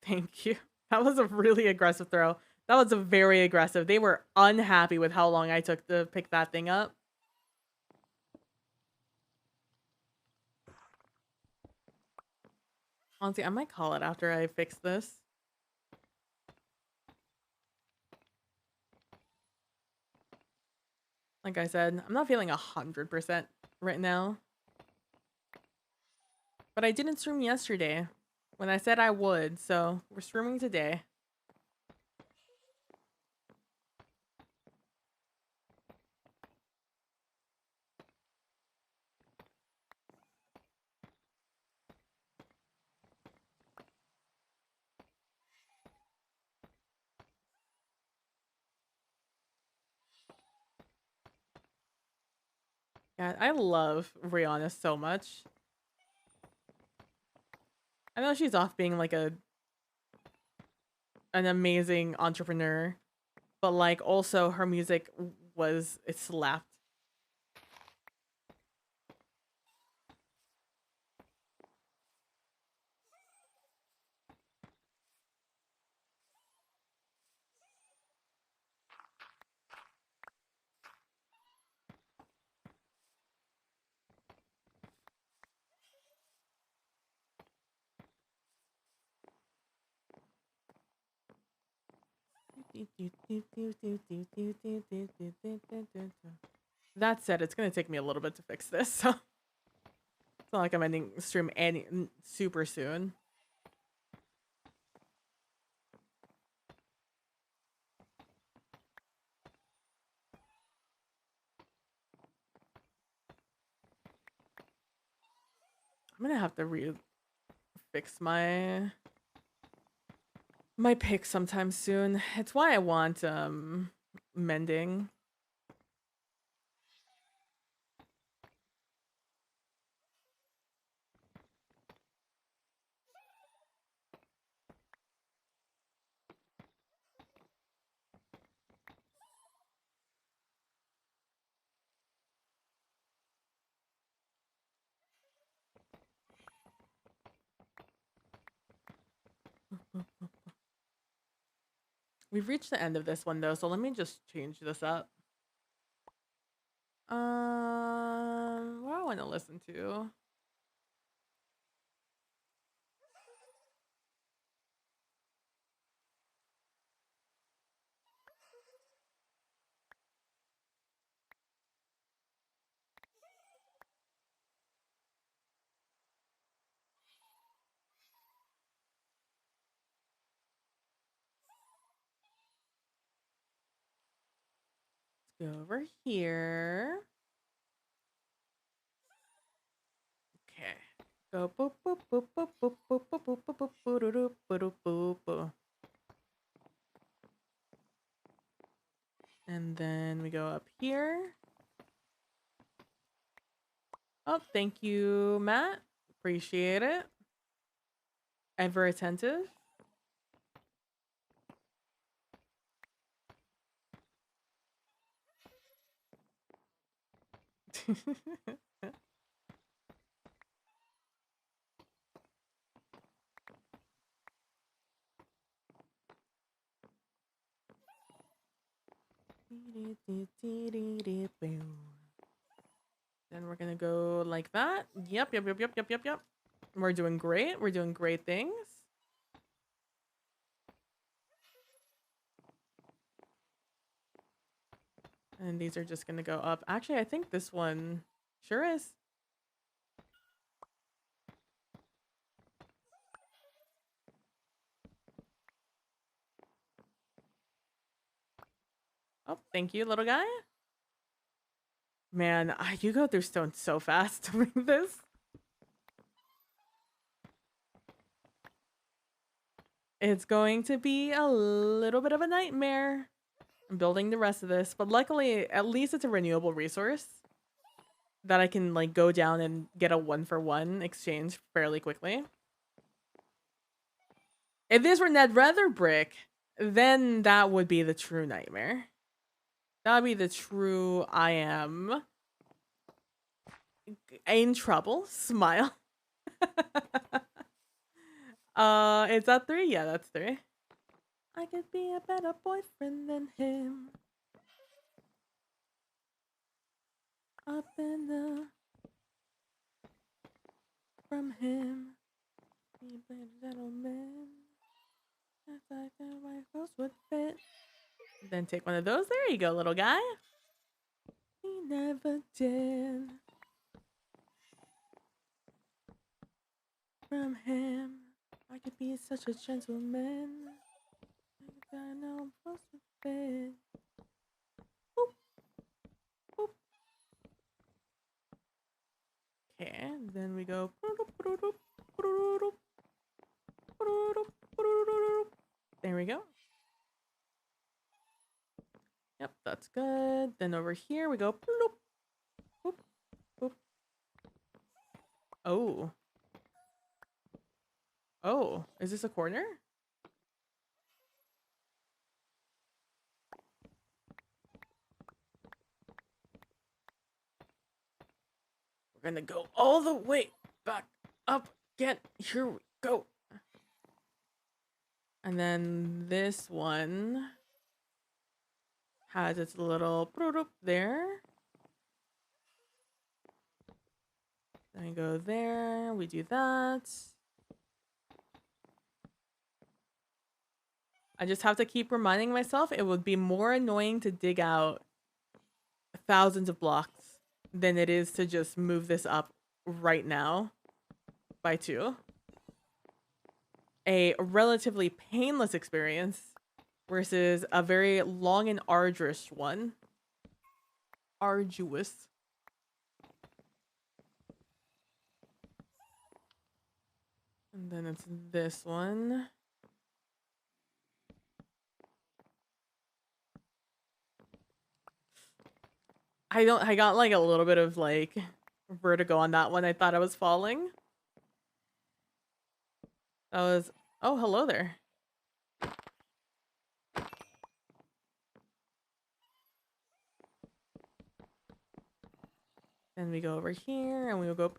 Thank you. That was a really aggressive throw. That was a very aggressive. They were unhappy with how long I took to pick that thing up. Honestly, I might call it after I fix this. Like I said, I'm not feeling 100% right now. But I didn't stream yesterday when I said I would, so we're streaming today. Yeah, I love Rihanna so much. I know she's off being like an amazing entrepreneur, but like also her music it slapped. That said, it's gonna take me a little bit to fix this, so it's not like I'm ending stream super soon. I'm gonna have to fix my pick sometime soon. It's why I want mending. We've reached the end of this one though, so let me just change this up. want to listen to? Let's go over here. Okay. Go boop boop boop boop boop boop boop boop boop boop boop boop boop boop. And then we go up here. Oh, thank you, Matt. Appreciate it. Ever attentive. Then we're gonna go like that. Yep. We're doing great. We're doing great things. And these are just gonna go up. Actually, I think this one sure is. Oh, thank you, little guy. Man, you go through stone so fast doing this. It's going to be a little bit of a nightmare building the rest of this, but luckily, at least it's a renewable resource that I can like go down and get a 1-for-1 exchange fairly quickly. If this were nether brick, then that would be the true nightmare. That would be the true I am in trouble. Smile. Is that 3? Yeah, that's 3. I could be a better boyfriend than him. Up in the from him. He played a gentleman. That's like the right clothes would fit. Then take one of those. There you go, little guy. He never did. From him, I could be such a gentleman. I know I'm supposed to fit. Boop. Boop. Okay, then we go. There we go. Yep, that's good. Then over here we go. Boop, boop. Oh. Oh, is this a corner? We're gonna go all the way back up again. Here we go. And then this one has its little there. Then we go there. We do that. I just have to keep reminding myself it would be more annoying to dig out thousands of blocks than it is to just move this up right now by 2. A relatively painless experience versus a very long and arduous one. Arduous. And then it's this one. I got like a little bit of like vertigo on that one. I thought I was falling. That was, oh, hello there. Then we go over here and we will go.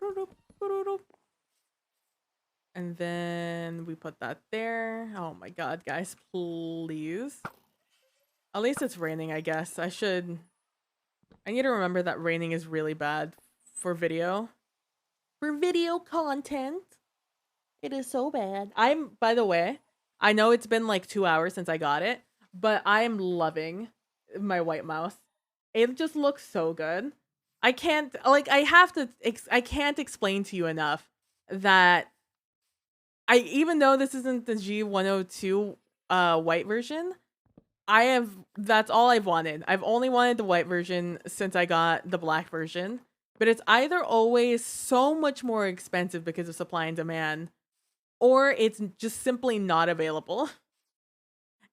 And then we put that there. Oh my god, guys, please. At least it's raining, I guess. I need to remember that raining is really bad for video. For video content. It is so bad. By the way, I know it's been like 2 hours since I got it, but I am loving my white mouse. It just looks so good. I can't, like, I can't explain to you enough that even though this isn't the G102 white version, that's all I've wanted. I've only wanted the white version since I got the black version, but it's either always so much more expensive because of supply and demand, or it's just simply not available.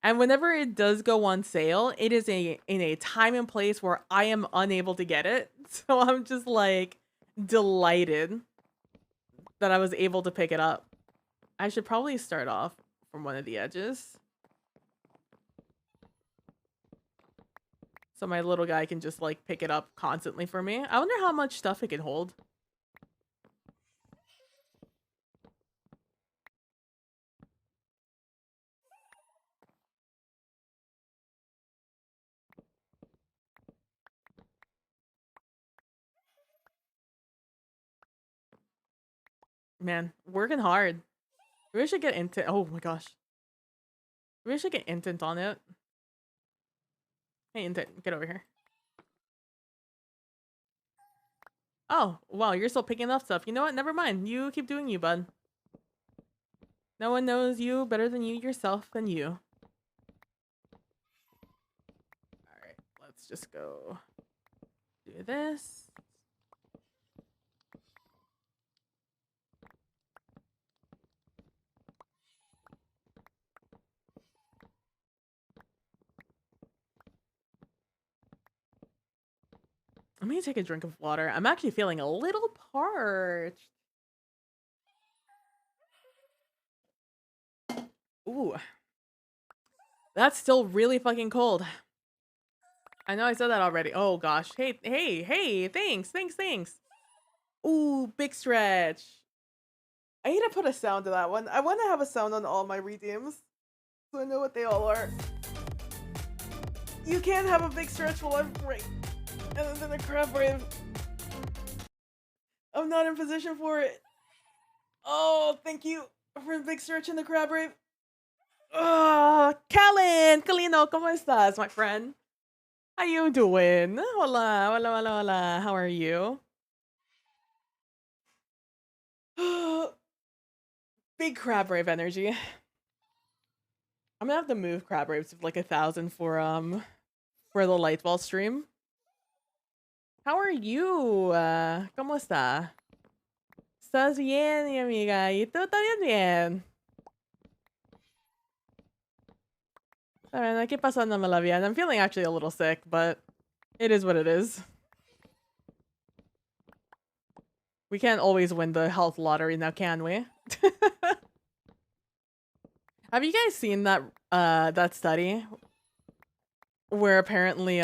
And whenever it does go on sale, it is in a time and place where I am unable to get it. So I'm just like delighted that I was able to pick it up. I should probably start off from one of the edges, so my little guy can just like pick it up constantly for me. I wonder how much stuff it can hold. Man, working hard. We should get intent. Oh my gosh. We should get intent on it. Hey, intent, get over here. Oh, wow, you're still picking up stuff. You know what? Never mind. You keep doing you, bud. No one knows you better than you yourself than you. Alright, let's just go do this. I'm gonna take a drink of water. I'm actually feeling a little parched. Ooh. That's still really fucking cold. I know I said that already. Oh gosh. Hey, thanks. Ooh, big stretch. I need to put a sound to that one. I want to have a sound on all my redeems, so I know what they all are. You can't have a big stretch while I'm right. And then a crab brave. I'm not in position for it. Oh, thank you for the big stretch and the crab brave. Oh, Kalino, ¿cómo estás, my friend? How you doing? Hola. How are you? Big crab brave energy. I'm gonna have to move crab raves to like 1,000 for the light ball stream. How are you? ¿Cómo está? ¿Estás bien, mi amiga? ¿Y tú también bien? I mean, aquí pasándomela bien. I'm feeling actually a little sick, but it is what it is. We can't always win the health lottery now, can we? Have you guys seen that that study where apparently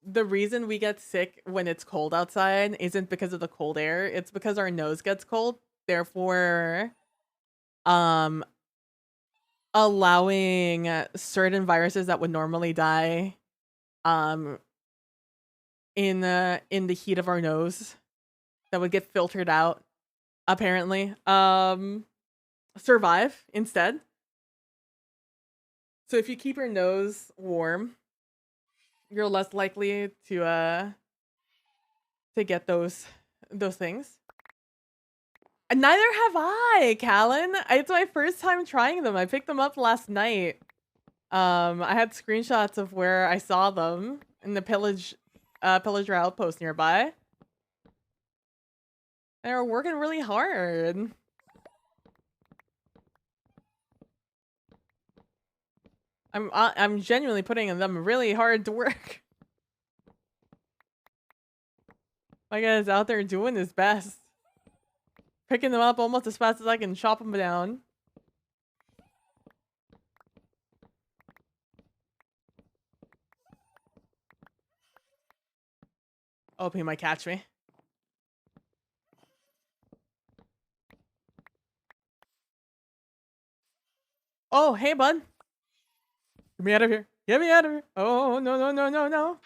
the reason we get sick when it's cold outside isn't because of the cold air, it's because our nose gets cold, therefore allowing certain viruses that would normally die in the heat of our nose that would get filtered out apparently survive instead. So if you keep your nose warm, you're less likely to get those things. And neither have I, Callan. It's my first time trying them. I picked them up last night. I had screenshots of where I saw them in the pillager outpost nearby. They were working really hard. I'm genuinely putting them really hard to work. My guy's out there doing his best. Picking them up almost as fast as I can chop them down. Oh, he might catch me. Oh, hey, bud. Get me out of here. Get me out of here. Oh, no.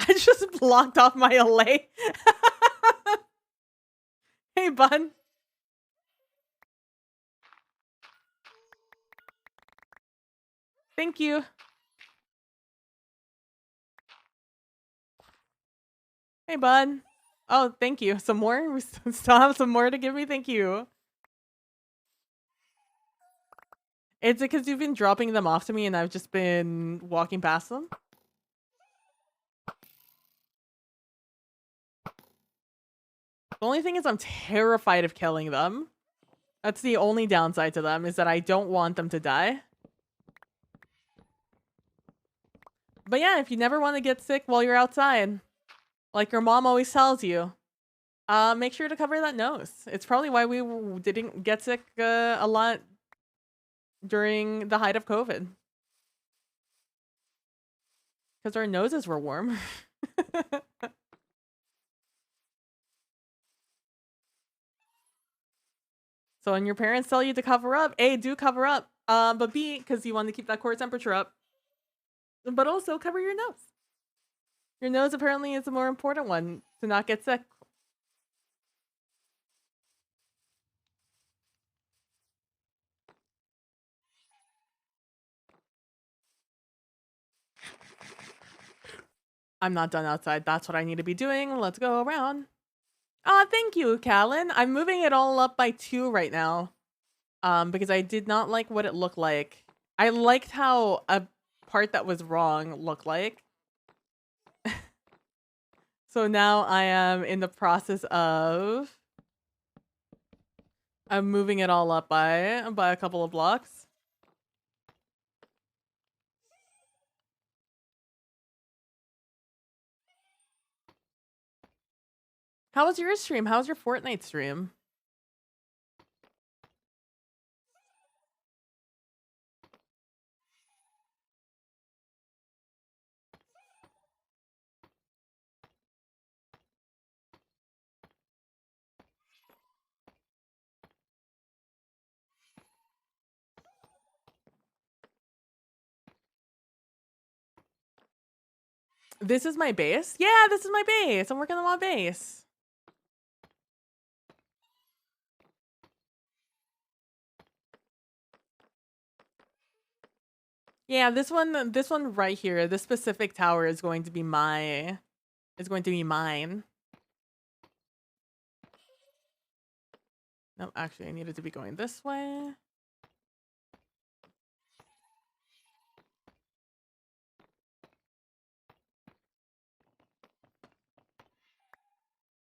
I just blocked off my LA. Hey, bun. Thank you. Hey, bud. Oh, thank you. Some more? We still have some more to give me? Thank you. Is it because you've been dropping them off to me and I've just been walking past them? The only thing is I'm terrified of killing them. That's the only downside to them, is that I don't want them to die. But yeah, if you never want to get sick while you're outside, like your mom always tells you, make sure to cover that nose. It's probably why we didn't get sick a lot during the height of COVID. Because our noses were warm. So when your parents tell you to cover up, A, do cover up. But B, because you want to keep that core temperature up. But also cover your nose. Your nose apparently is the more important one to not get sick. I'm not done outside. That's what I need to be doing. Let's go around. Oh, thank you, Callan. I'm moving it all up by 2 right now. Because I did not like what it looked like. I liked how a part that was wrong looked like. So now I am in the process of I'm moving it all up by a couple of blocks. How was your stream? How was your Fortnite stream? This is my base? Yeah, this is my base. I'm working on my base. Yeah, this one right here, this specific tower is going to be mine. No, actually I needed to be going this way.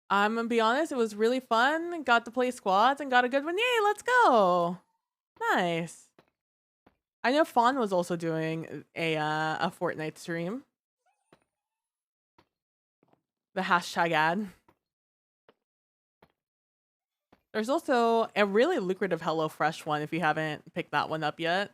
I'm gonna be honest, it was really fun. Got to play squads and got a good one. Yay, let's go. Nice. I know Fawn was also doing a Fortnite stream. The hashtag ad. There's also a really lucrative HelloFresh one if you haven't picked that one up yet.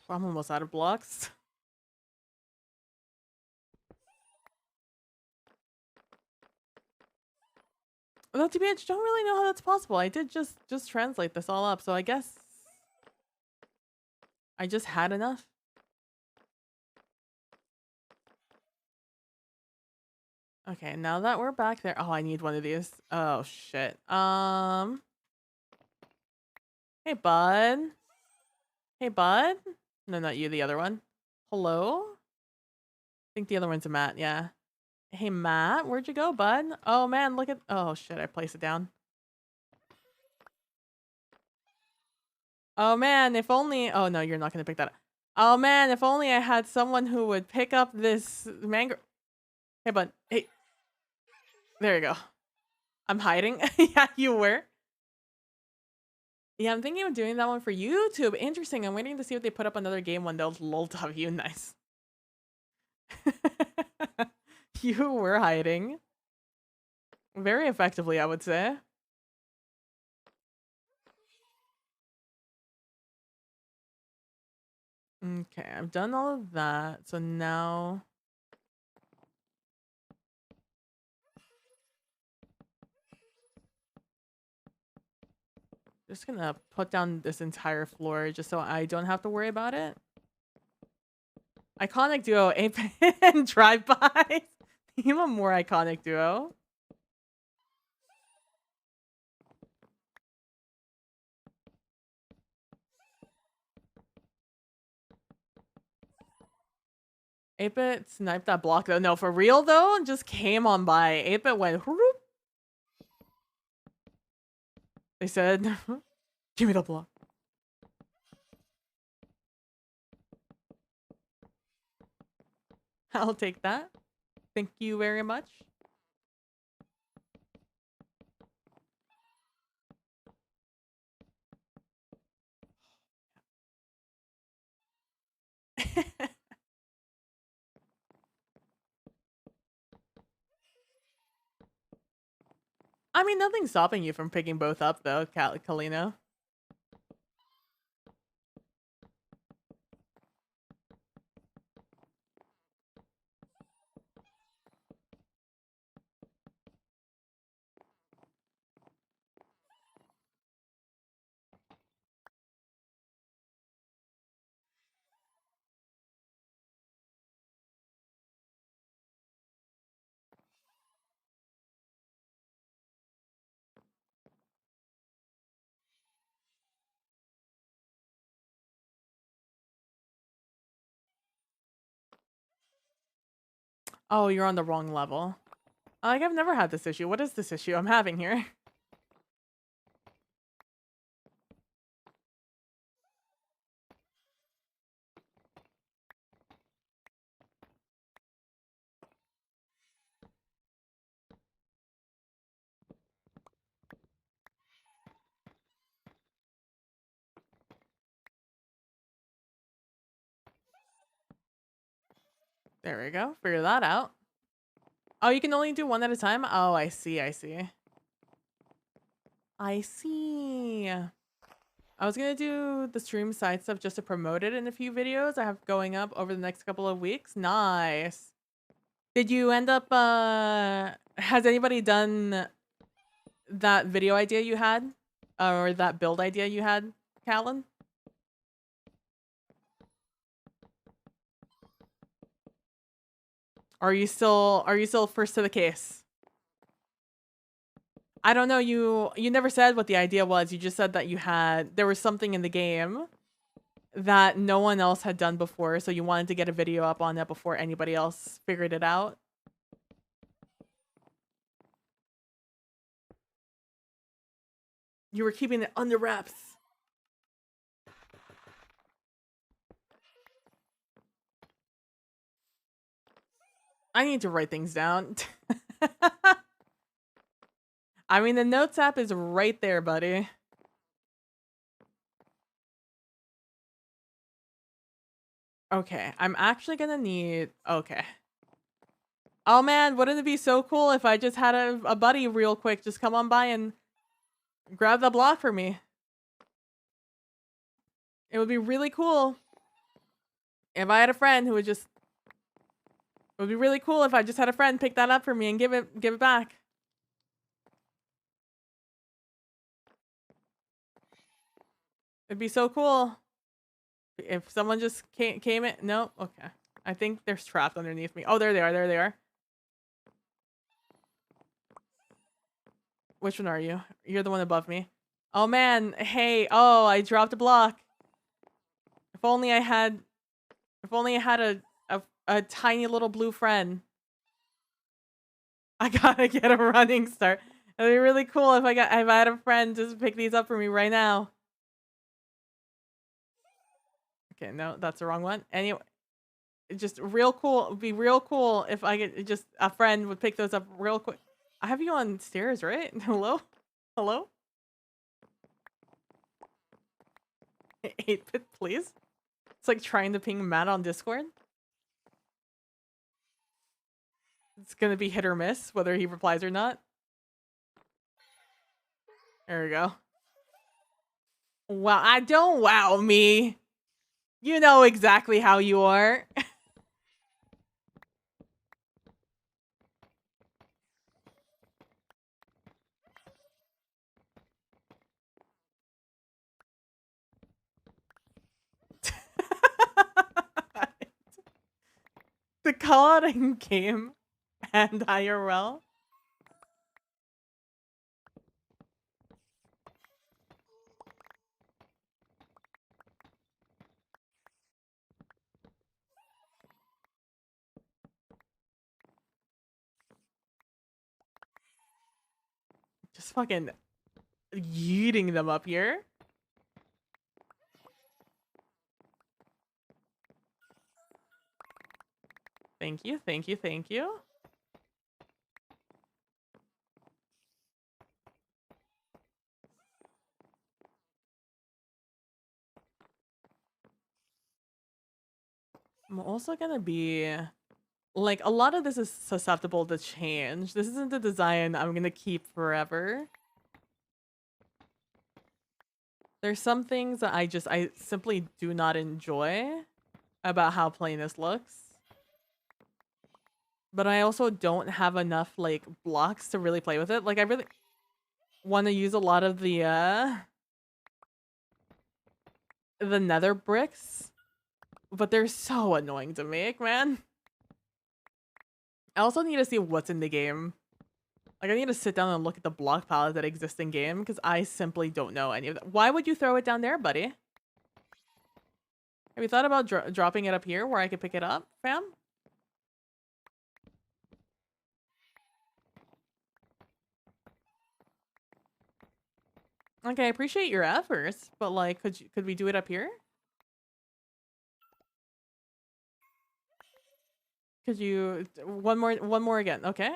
I'm almost out of blocks. Well, TBH, don't really know how that's possible. I did just translate this all up, so I guess I just had enough. Okay, now that we're back there. Oh, I need one of these. Oh shit. Hey bud. Hey bud. No, not you, the other one. Hello? I think the other one's a Matt, yeah. Hey Matt, where'd you go, bud? Oh man, look at oh shit, I placed it down. Oh man, if only oh no, you're not gonna pick that up. Oh man, if only I had someone who would pick up this mango. Hey bud. Hey. There you go. I'm hiding. Yeah, you were. Yeah, I'm thinking of doing that one for YouTube. Interesting. I'm waiting to see if they put up another game one. They'll lol.you. Nice. You were hiding. Very effectively, I would say. Okay, I've done all of that. So now just gonna put down this entire floor just so I don't have to worry about it. Iconic duo, Ape and Drive-By. Name a more iconic duo. Ape sniped that block though. No, for real though, just came on by. Ape went whoop. They said, give me the block. I'll take that. Thank you very much. I mean, nothing's stopping you from picking both up though, Kalina. Oh, you're on the wrong level. Like, I've never had this issue. What is this issue I'm having here? There we go. Figure that out. Oh, you can only do one at a time? Oh, I see. I see. I see. I was gonna do the stream side stuff just to promote it in a few videos I have going up over the next couple of weeks. Nice. Did you end up, has anybody done that video idea you had? Or that build idea you had, Callan? Are you still first to the case? I don't know, you never said what the idea was. You just said that there was something in the game that no one else had done before, so you wanted to get a video up on that before anybody else figured it out. You were keeping it under wraps. I need to write things down. I mean, the notes app is right there, buddy. Okay, I'm actually gonna need... Okay. Oh man, wouldn't it be so cool if I just had a buddy real quick just come on by and grab the block for me? It would be really cool if I had a friend who would just... It would be really cool if I just had a friend pick that up for me and give it back. It'd be so cool. If someone just came in... No? Okay. I think they're trapped underneath me. Oh, there they are. There they are. Which one are you? You're the one above me. Oh, man. Hey. Oh, I dropped a block. If only I had... If only I had a tiny little blue friend. I gotta get a running start. It'd be really cool if I had a friend just pick these up for me right now. Okay, no, that's the wrong one. Anyway, just real cool. It'd be real cool if I get just a friend would pick those up real quick. I have you on stairs, right? Hello? Hello? 8-bit, please? It's like trying to ping Matt on Discord. It's gonna be hit or miss, whether he replies or not. There we go. Wow, don't wow me. You know exactly how you are. The call out in game and IRL. Just fucking yeeting them up here. Thank you, thank you, thank you. I'm also gonna be like, a lot of this is susceptible to change. This isn't the design I'm gonna keep forever. There's some things that I simply do not enjoy about how plain this looks. But I also don't have enough like blocks to really play with it. Like I really want to use a lot of the nether bricks, but they're so annoying to make, man. I also need to see what's in the game. Like I need to sit down and look at the block palette that exists in game because I simply don't know any of that. Why would you throw it down there, buddy? Have you thought about dropping it up here where I could pick it up, fam? Okay, I appreciate your efforts, but like, could we do it up here? Could you one more again? Okay.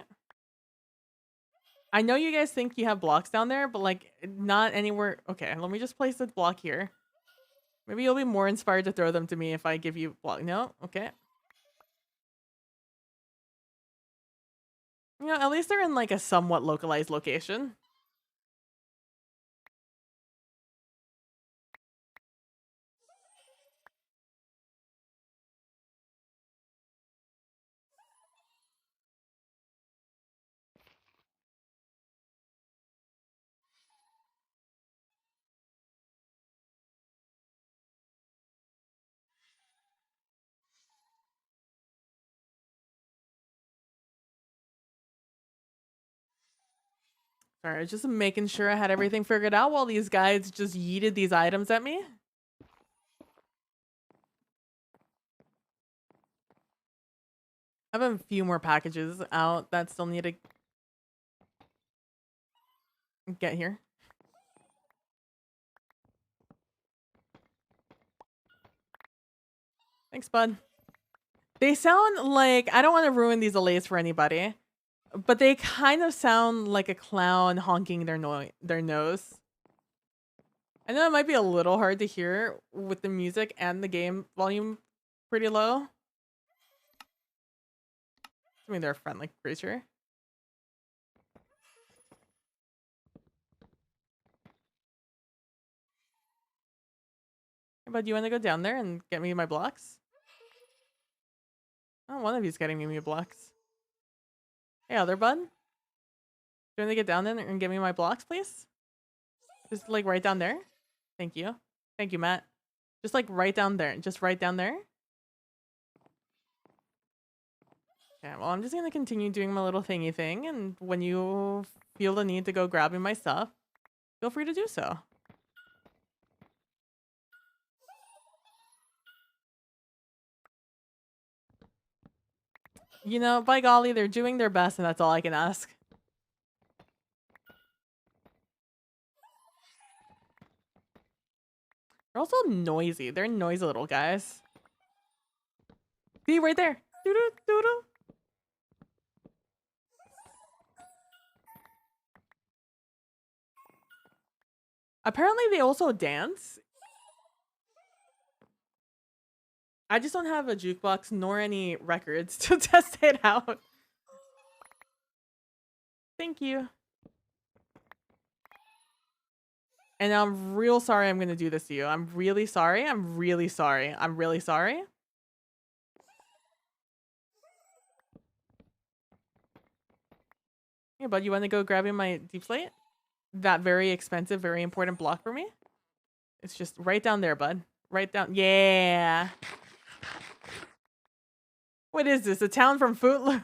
I know you guys think you have blocks down there, but like not anywhere. Okay, let me just place the block here. Maybe you'll be more inspired to throw them to me if I give you block. No, okay. You know, at least they're in like a somewhat localized location. Sorry, just making sure I had everything figured out while these guys just yeeted these items at me. I have a few more packages out that still need to get here. Thanks, bud. They sound like, I don't want to ruin these allays for anybody, but they kind of sound like a clown honking their nose. I know it might be a little hard to hear with the music and the game volume pretty low. I mean, they're a friendly creature. But do you want to go down there and get me my blocks? Oh, one of you's getting me blocks. Hey, other bud? Do you want to get down there and get me my blocks, please? Just like right down there. Thank you. Thank you, Matt. Just like right down there. Just right down there. Yeah, well, I'm just gonna continue doing my little thingy thing, and when you feel the need to go grabbing my stuff, feel free to do so. You know, by golly, they're doing their best, and that's all I can ask. They're also noisy. They're noisy little guys. See, right there. Doo-doo, doo-doo. Apparently, they also dance. I just don't have a jukebox nor any records to test it out. Thank you. And I'm real sorry I'm gonna do this to you. I'm really sorry. I'm really sorry. I'm really sorry. Hey, bud, you want to go grabbing my deep slate? That very expensive, very important block for me? It's just right down there, bud. Right down. Yeah. What is this? A town from Footloose?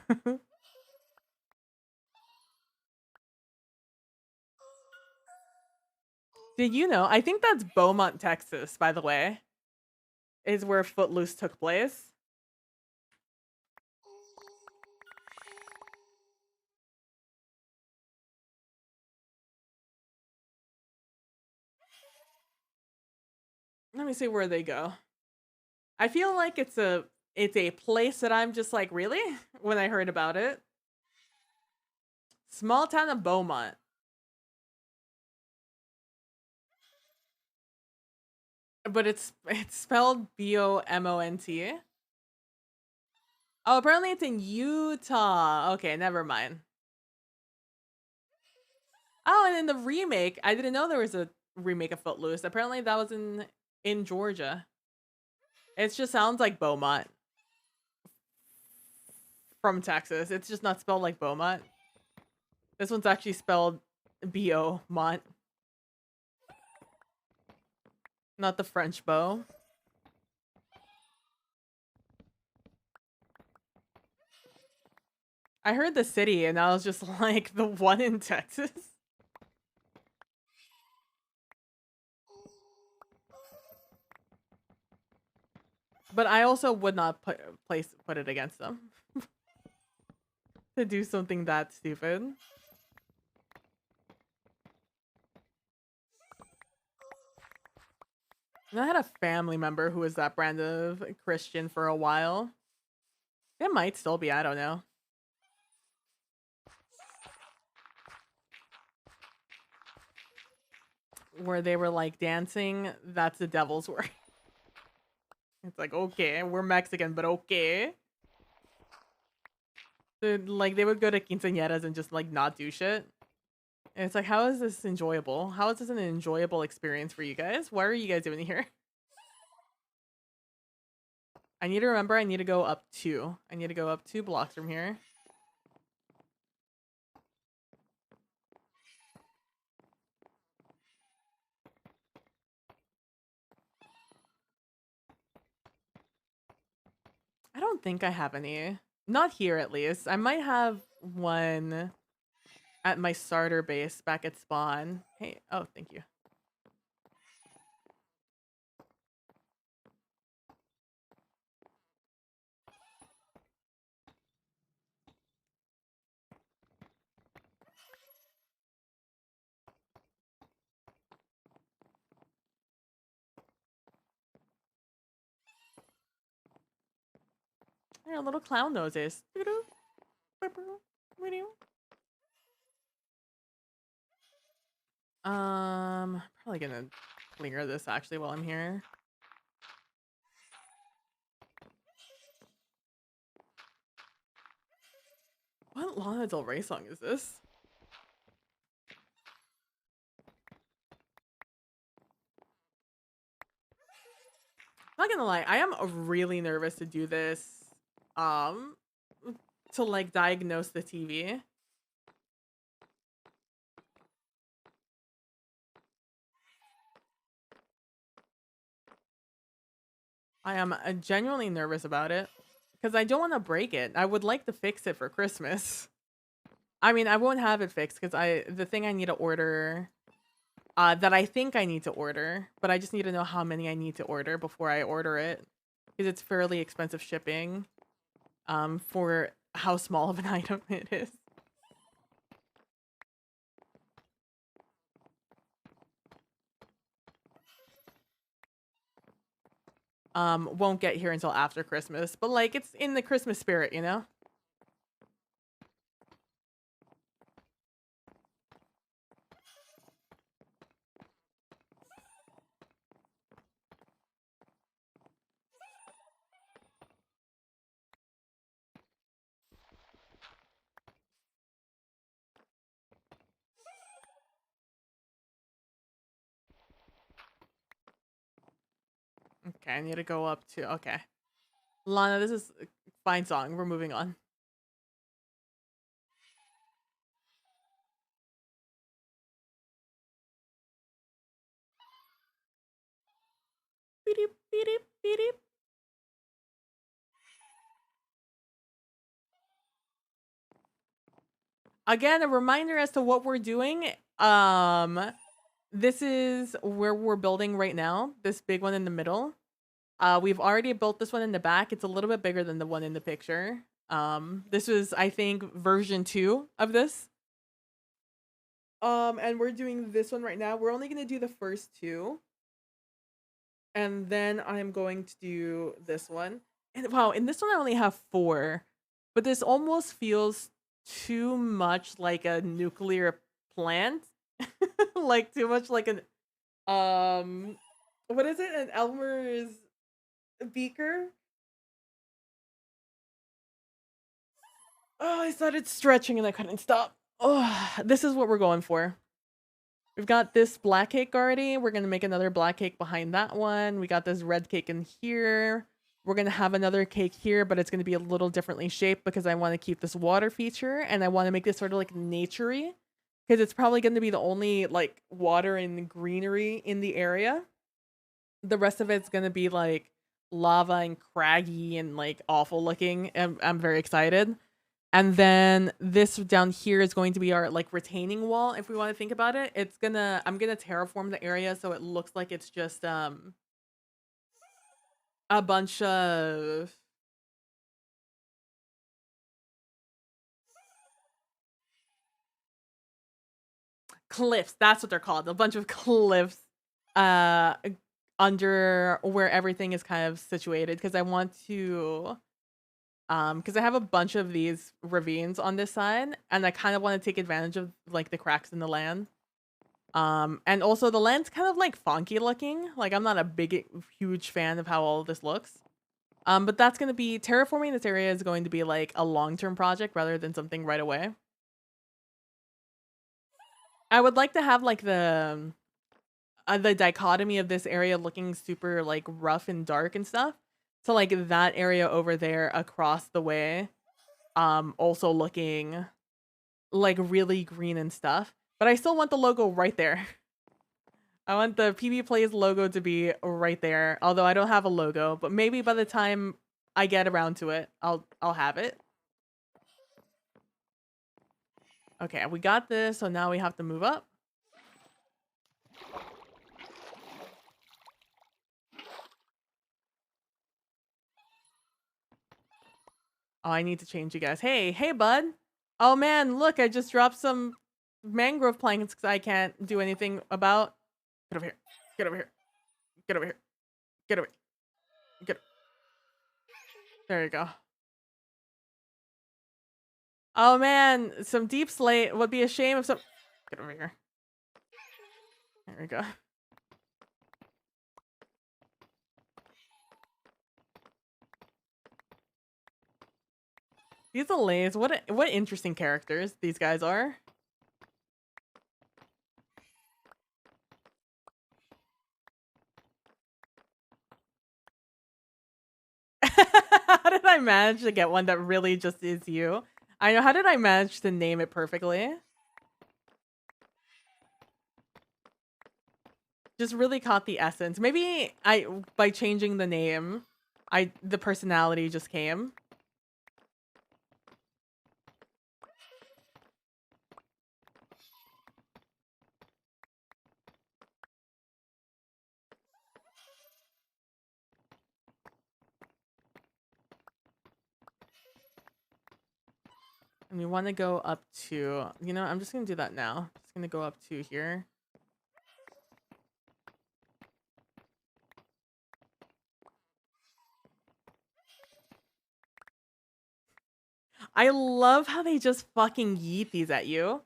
Did you know? I think that's Beaumont, Texas, by the way, is where Footloose took place. Let me see where they go. I feel like it's a place that I'm just like, really? When I heard about it. Small town of Beaumont. But it's spelled Bomont. Oh, apparently it's in Utah. Okay, never mind. Oh, and in the remake, I didn't know there was a remake of Footloose. Apparently that was in Georgia. It just sounds like Beaumont from Texas. It's just not spelled like Beaumont. This one's actually spelled Beaumont, not the French bow. I heard the city and I was just like, the one in Texas? But I also would not put it against them to do something that stupid. And I had a family member who was that brand of Christian for a while. It might still be, I don't know. Where they were like dancing, that's the devil's work. It's like, okay, we're Mexican, but okay. Like they would go to quinceañeras and just like not do shit. And it's like, how is this enjoyable? How is this an enjoyable experience for you guys? What are you guys doing here? I need to remember I need to go up 2. I need to go up 2 blocks from here. I don't think I have any. Not here, at least. I might have one at my starter base back at spawn. Hey, oh, thank you. There are little clown noses. Probably gonna clear this actually while I'm here. What Lana Del Rey song is this? Not gonna lie, I am really nervous to do this. Um, to like diagnose the TV. I am genuinely nervous about it because I don't want to break it. I would like to fix it for Christmas. I mean, I won't have it fixed because the thing I need to order, that I think I need to order, but I just need to know how many I need to order before I order it because it's fairly expensive shipping, for how small of an item it is. Won't get here until after Christmas, but like it's in the Christmas spirit, you know? Okay, I need to go up to... Okay. Lana, this is a fine song. We're moving on. Beep, beep, beep, beep. Again, a reminder as to what we're doing. This is where we're building right now. This big one in the middle. We've already built this one in the back. It's a little bit bigger than the one in the picture. This was, I think, version 2 of this. And we're doing this one right now. We're only gonna do the first 2. And then I'm going to do this one. And wow, in this one I only have 4. But this almost feels too much like a nuclear plant. Like too much like an what is it? An Elmer's beaker? Oh, I started stretching and I couldn't stop. Oh, this is what we're going for. We've got this black cake already. We're going to make another black cake behind that one. We got this red cake in here. We're going to have another cake here, but it's going to be a little differently shaped because I want to keep this water feature and I want to make this sort of like naturey because it's probably going to be the only like water and greenery in the area. The rest of it's going to be like lava and craggy and like awful looking. I'm very excited. And then this down here is going to be our like retaining wall. If we want to think about it, I'm gonna terraform the area so it looks like it's just a bunch of cliffs. That's what they're called. A bunch of cliffs uh under where everything is kind of situated because I want to because I have a bunch of these ravines on this side and I kind of want to take advantage of like the cracks in the land. And also the land's kind of like funky looking. Like I'm not a huge fan of how all of this looks. But that's going to be terraforming this area is going to be like a long-term project rather than something right away. I would like to have like the dichotomy of this area looking super like rough and dark and stuff. So like that area over there across the way, also looking like really green and stuff. But I still want the logo right there. I want the PB Plays logo to be right there. Although I don't have a logo, but maybe by the time I get around to it, I'll have it. Okay, we got this, so now we have to move up. Oh, I need to change you guys. Hey, bud. Oh man, look, I just dropped some mangrove planks because I can't do anything about. Get over here. Get over here. Get over here. Get over. Get. There you go. Oh man, some deep slate would be a shame if some. Get over here. There we go. These Alays, what interesting characters these guys are. How did I manage to get one that really just is you? I know, how did I manage to name it perfectly? Just really caught the essence. Maybe by changing the name, the personality just came. And we want to go up to, you know, I'm just going to do that now. Just going to go up to here. I love how they just fucking yeet these at you.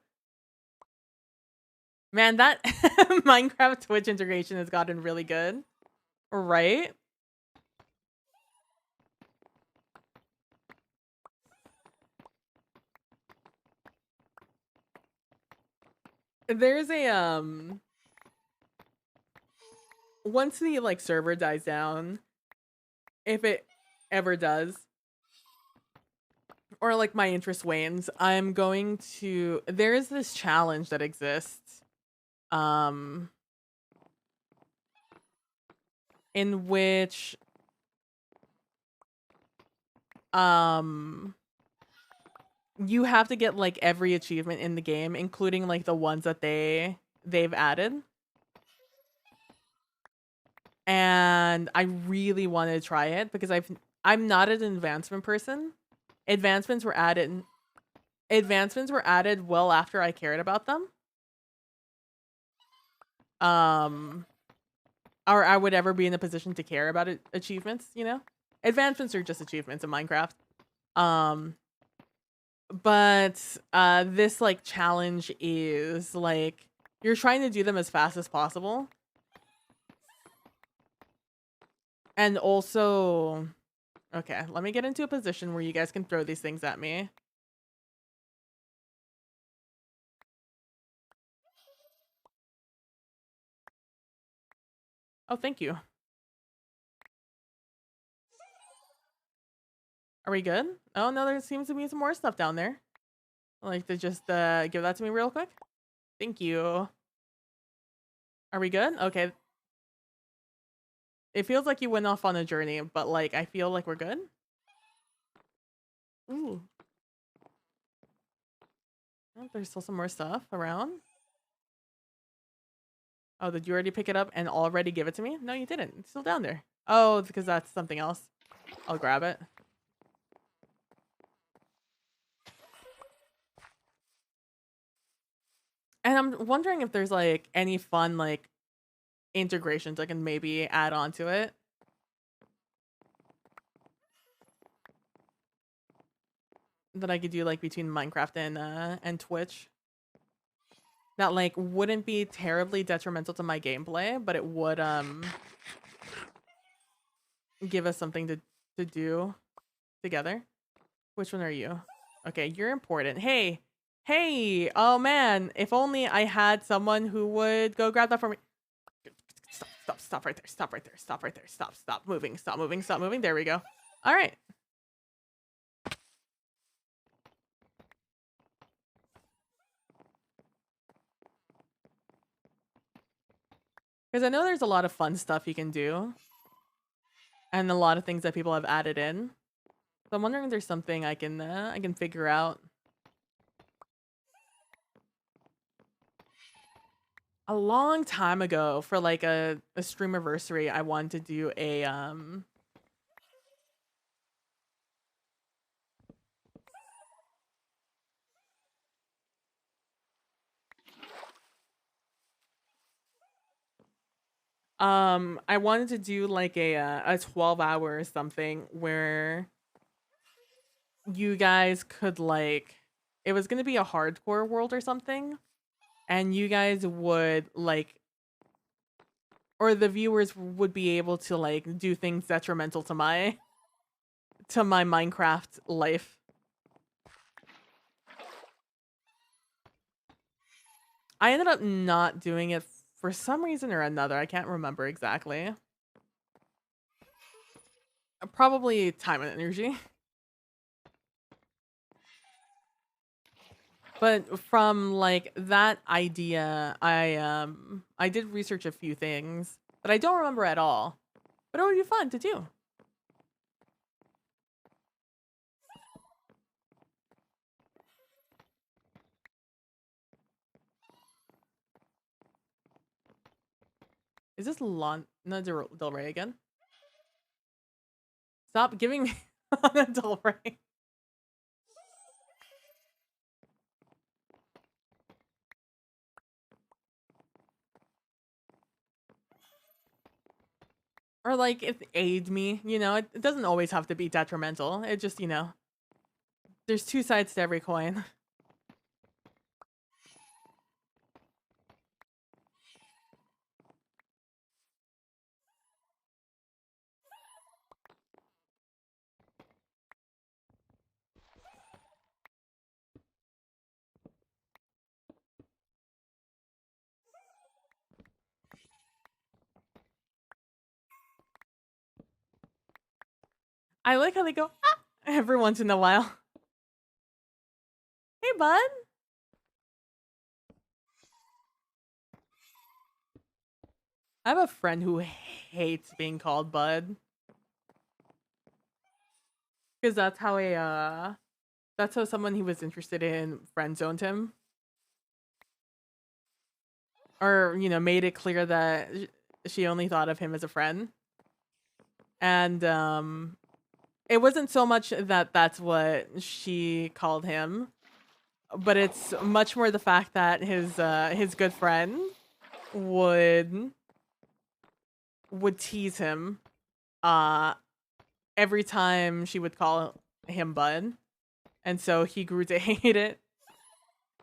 Man, that Minecraft Twitch integration has gotten really good. Right? There's a once the like server dies down, if it ever does, or like my interest wanes, I'm going to there is this challenge that exists um in which um you have to get like every achievement in the game, including like the ones that they've added. And I really wanted to try it because I'm not an advancement person. Advancements were added advancements were added well after I cared about them. Um or I would ever be in a position to care about achievements, you know? Advancements are just achievements in Minecraft. Um but this like challenge is like you're trying to do them as fast as possible. And also, okay, let me get into a position where you guys can throw these things at me. Oh, thank you. Are we good? Oh, no, there seems to be some more stuff down there. I'd like to just give that to me real quick. Thank you. Are we good? Okay. It feels like you went off on a journey, but like I feel like we're good. Ooh. Oh, there's still some more stuff around. Oh, did you already pick it up and already give it to me? No, you didn't. It's still down there. Oh, because that's something else. I'll grab it. And I'm wondering if there's like any fun like integrations I can maybe add on to it. That I could do like between Minecraft and Twitch. That like wouldn't be terribly detrimental to my gameplay, but it would give us something to do together. Which one are you? Okay, you're important. Hey, hey, oh man, if only I had someone who would go grab that for me. Stop right there, stop right there, stop right there, stop moving, stop moving, stop moving. There we go. All right. Because I know there's a lot of fun stuff you can do. And a lot of things that people have added in. So I'm wondering if there's something I can figure out. A long time ago, for like a streamiversary, I wanted to do a I wanted to do like a 12-hour or something where you guys could like it was going to be a hardcore world or something, and you guys would like or the viewers would be able to like do things detrimental to my Minecraft life. I ended up not doing it for some reason or another. I can't remember exactly. Probably time and energy. But from like that idea, I did research a few things that I don't remember at all. But it would be fun to do. Is this Lana Del Rey again? Stop giving me Lana Del Rey. Or like it aid me, you know, it doesn't always have to be detrimental. It just, you know, there's two sides to every coin. I like how they go ah! Every once in a while. Hey, bud. I have a friend who hates being called bud. Because that's how someone he was interested in friend zoned him. Or, you know, made it clear that she only thought of him as a friend. And it wasn't so much that that's what she called him, but it's much more the fact that his good friend would tease him every time she would call him bud, and so he grew to hate it.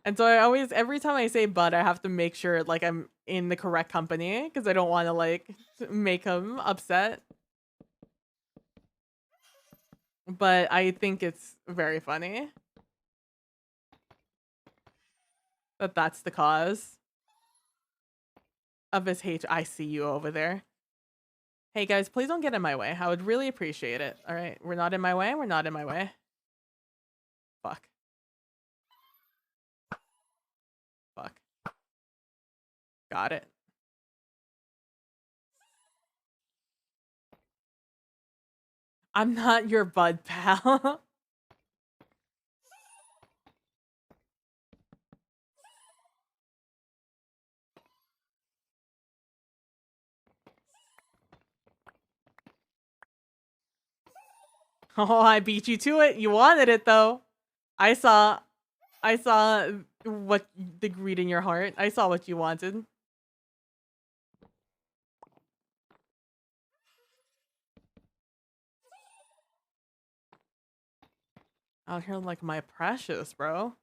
And so I always, every time I say bud, I have to make sure like I'm in the correct company because I don't want to like make him upset. But I think it's very funny that that's the cause of his hate. I see you over there. Hey guys, please don't get in my way. I would really appreciate it. All right, we're not in my way. We're not in my way. Fuck. Fuck. Got it. I'm not your bud pal. Oh, I beat you to it. You wanted it though. I saw what the greed in your heart. I saw what you wanted. Out here like my precious, bro.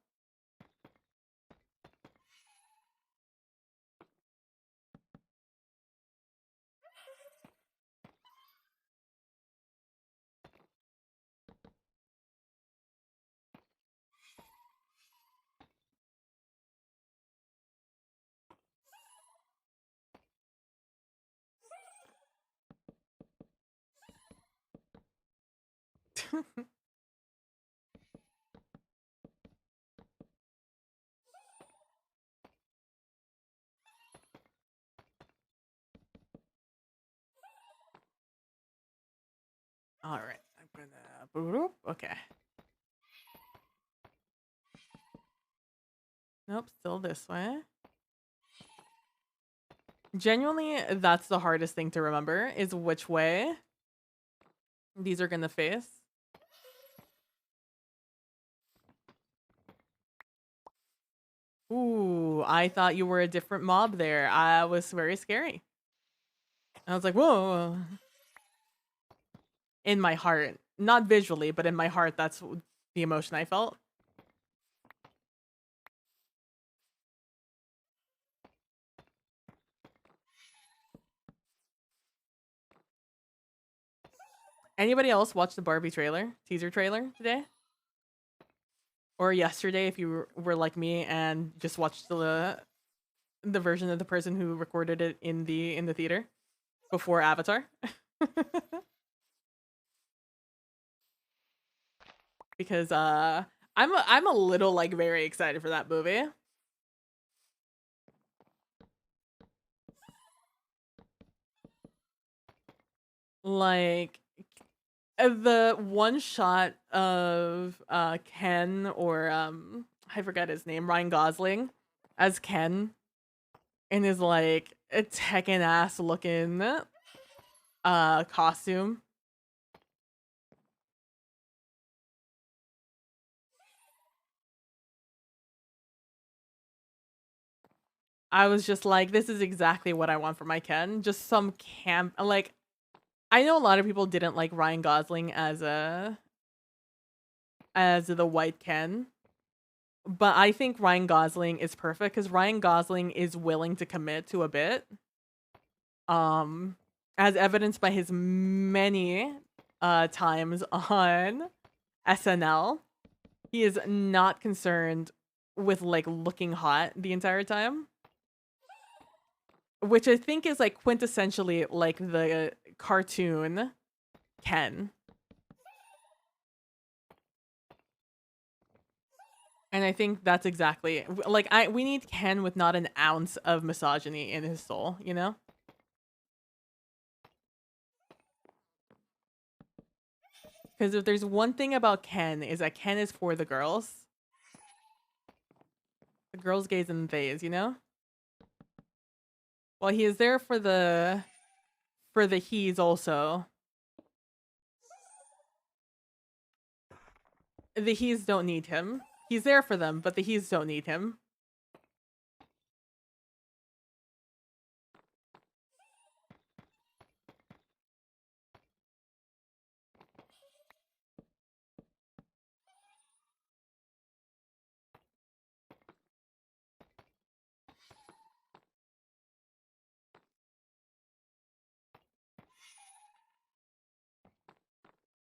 All right, I'm gonna boop. Okay. Nope, still this way. Genuinely, that's the hardest thing to remember is which way these are gonna face. Ooh, I thought you were a different mob there. I was very scary. I was like, whoa. In my heart. Not visually, but in my heart, that's the emotion I felt. Anybody else watch the Barbie teaser trailer today? Or yesterday if you were like me and just watched the version of the person who recorded it in the theater before Avatar? Because I'm a little like very excited for that movie. Like the one shot of Ken or I forgot his name, Ryan Gosling as Ken in his like a Tekken ass looking costume. I was just like, this is exactly what I want for my Ken. Just some camp like I know a lot of people didn't like Ryan Gosling as the white Ken. But I think Ryan Gosling is perfect because Ryan Gosling is willing to commit to a bit. As evidenced by his many times on SNL. He is not concerned with like looking hot the entire time. Which I think is like quintessentially like the cartoon Ken. And I think that's exactly like we need Ken with not an ounce of misogyny in his soul, you know? Because if there's one thing about Ken is that Ken is for the girls. The girls, gays, and theys, you know? Well, he is there for the he's also. The he's don't need him. He's there for them, but the he's don't need him.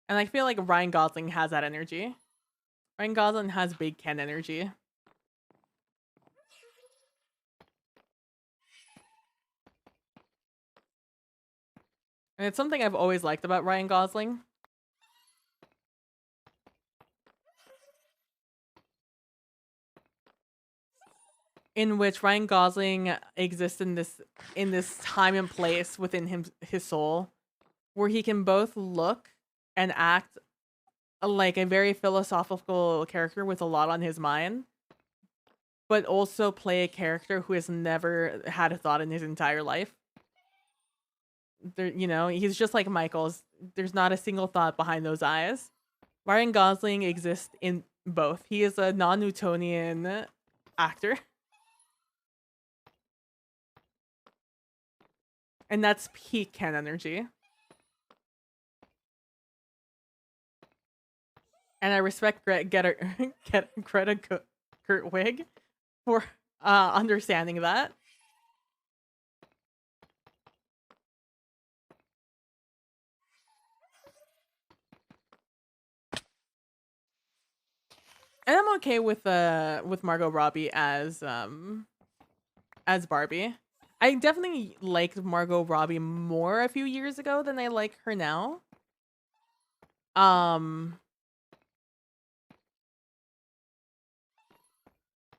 And I feel like Ryan Gosling has that energy. Ryan Gosling has big Ken energy. And it's something I've always liked about Ryan Gosling. In which Ryan Gosling exists in this time and place within his soul where he can both look and act like a very philosophical character with a lot on his mind, but also play a character who has never had a thought in his entire life. There, you know, he's just like Michael's. There's not a single thought behind those eyes. Ryan Gosling exists in both. He is a non-Newtonian actor. And that's peak Ken energy. And I respect Greta Gerwig for understanding that. And I'm okay with Margot Robbie as Barbie. I definitely liked Margot Robbie more a few years ago than I like her now.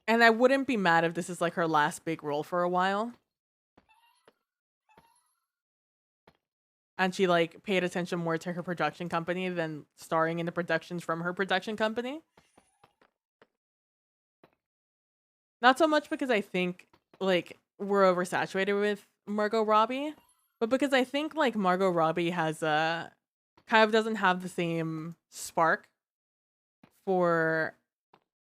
And I wouldn't be mad if this is like her last big role for a while. And she like paid attention more to her production company than starring in the productions from her production company. Not so much because I think like we're oversaturated with Margot Robbie, but because I think like Margot Robbie has kind of doesn't have the same spark for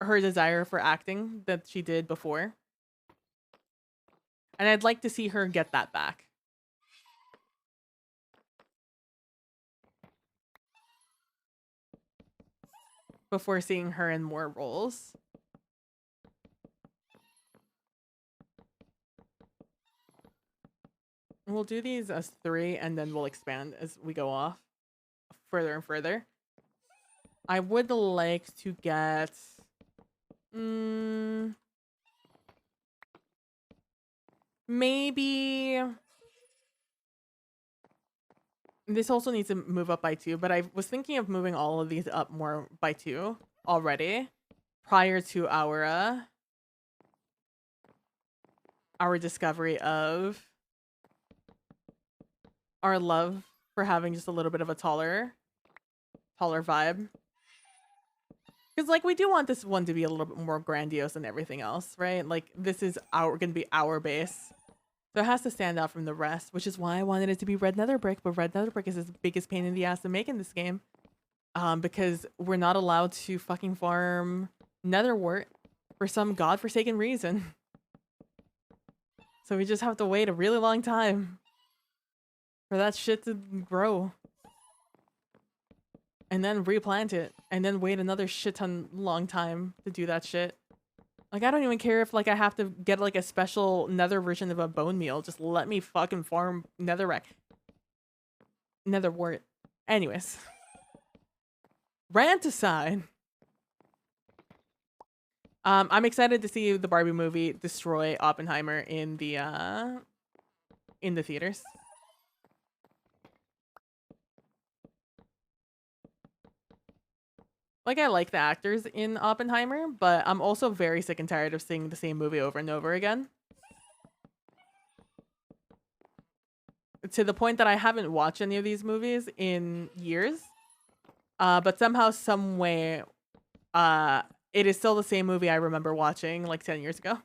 her desire for acting that she did before. And I'd like to see her get that back. Before seeing her in more roles. We'll do these as 3 and then we'll expand as we go off further and further. I would like to get maybe this also needs to move up by 2, but I was thinking of moving all of these up more by 2 already prior to our discovery of our love for having just a little bit of a taller vibe. Because like we do want this one to be a little bit more grandiose than everything else, right? Like this is gonna be our base. So it has to stand out from the rest, which is why I wanted it to be red nether brick, but red nether brick is the biggest pain in the ass to make in this game. Because we're not allowed to fucking farm nether wart for some godforsaken reason. So we just have to wait a really long time for that shit to grow. And then replant it. And then wait another shit ton long time to do that shit. Like, I don't even care if, like, I have to get, like, a special nether version of a bone meal. Just let me fucking farm netherrack. Nether wart. Anyways. Rant aside. I'm excited to see the Barbie movie destroy Oppenheimer in the theaters. Like, I like the actors in Oppenheimer, but I'm also very sick and tired of seeing the same movie over and over again. To the point that I haven't watched any of these movies in years. But somehow, some way, it is still the same movie I remember watching like 10 years ago.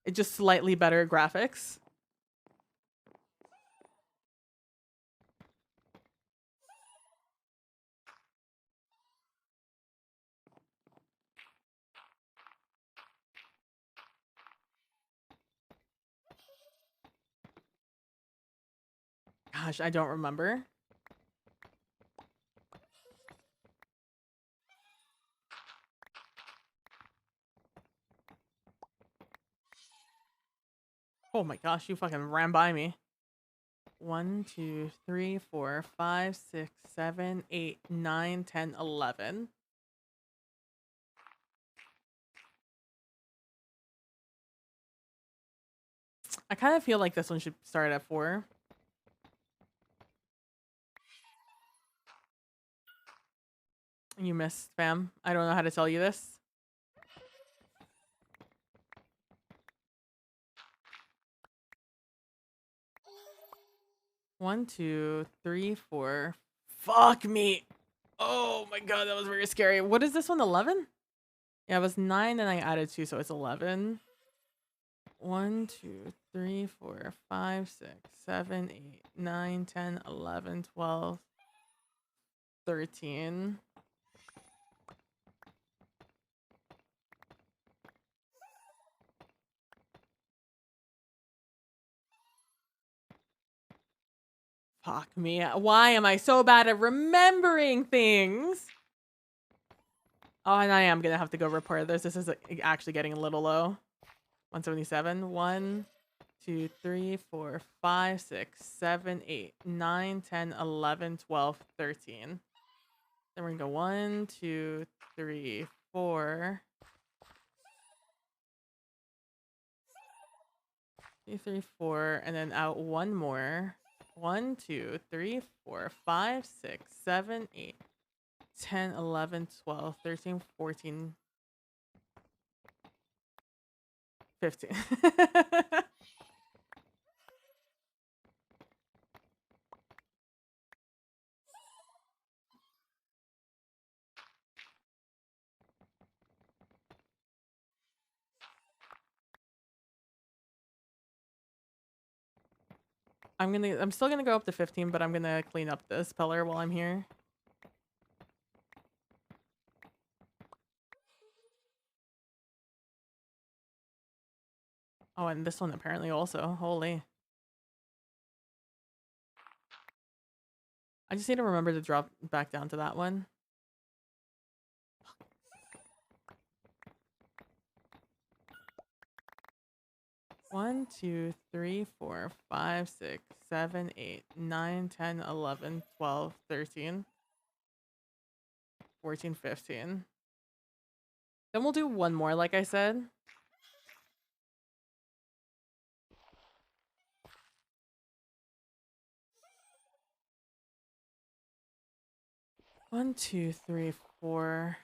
It's just slightly better graphics. Gosh, I don't remember. Oh my gosh, you fucking ran by me. 1, 2, 3, 4, 5, 6, 7, 8, 9, 10, 11. I kind of feel like this one should start at 4. You missed, fam. I don't know how to tell you this. One, 2, 3, 4. Fuck me. Oh my god, that was very scary. What is this one? 11? Yeah, it was 9 and I added 2, so it's 11. 1, 2, 3, 4, 5, 6, 7, 8, 9, 10, 11, 12, 13. Fuck me. Why am I so bad at remembering things? Oh, and I am gonna have to go report this. This is actually getting a little low. 177. 1, 2, 3, 4, 5, 6, 7, 8, 9, 10, 11, 12, 13. Then we're gonna go 1, 2, 3, 4. 2, 3, 4, and then out one more. 1, 2, 3, 4, 5, 6, 7, 8, 10, 11, 12, 13, 14, 15. I'm still gonna go up to 15, but I'm gonna clean up this pillar while I'm here. Oh, and this one apparently also. Holy. I just need to remember to drop back down to that one. 1, 2, 3, 4, 5, 6, 7, 8, 9, 10, 11, 12, 13, 14, 15. Then we'll do one more, like I said. One, two, three, 4.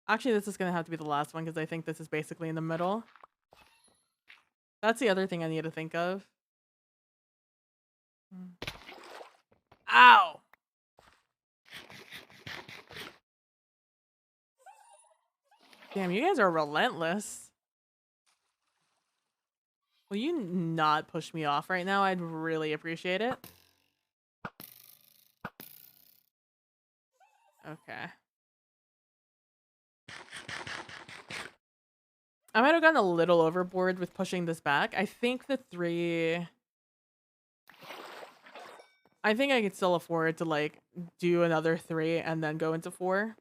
Actually, this is gonna have to be the last one because I think this is basically in the middle. That's the other thing I need to think of. Ow! Damn, you guys are relentless. Will you not push me off right now? I'd really appreciate it. Okay. I might have gotten a little overboard with pushing this back. I think the 3... I think I could still afford to, like, do another 3 and then go into 4.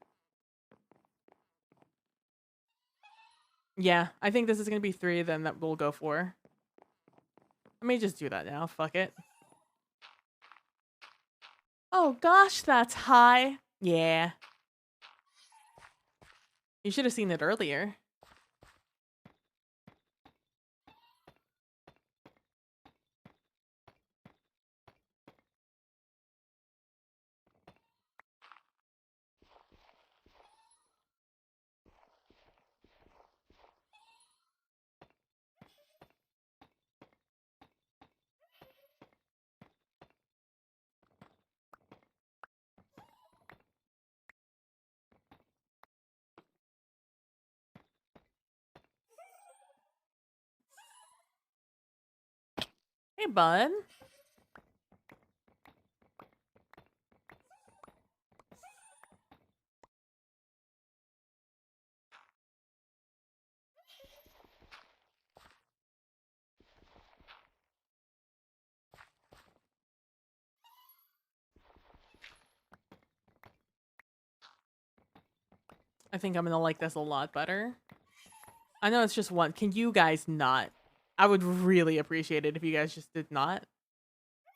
Yeah, I think this is gonna be 3, then that we'll go 4. Let me just do that now. Fuck it. Oh gosh, that's high. Yeah. You should have seen it earlier. Hey, bud. I think I'm gonna like this a lot better. I know it's just one. Can you guys not? I would really appreciate it if you guys just did not.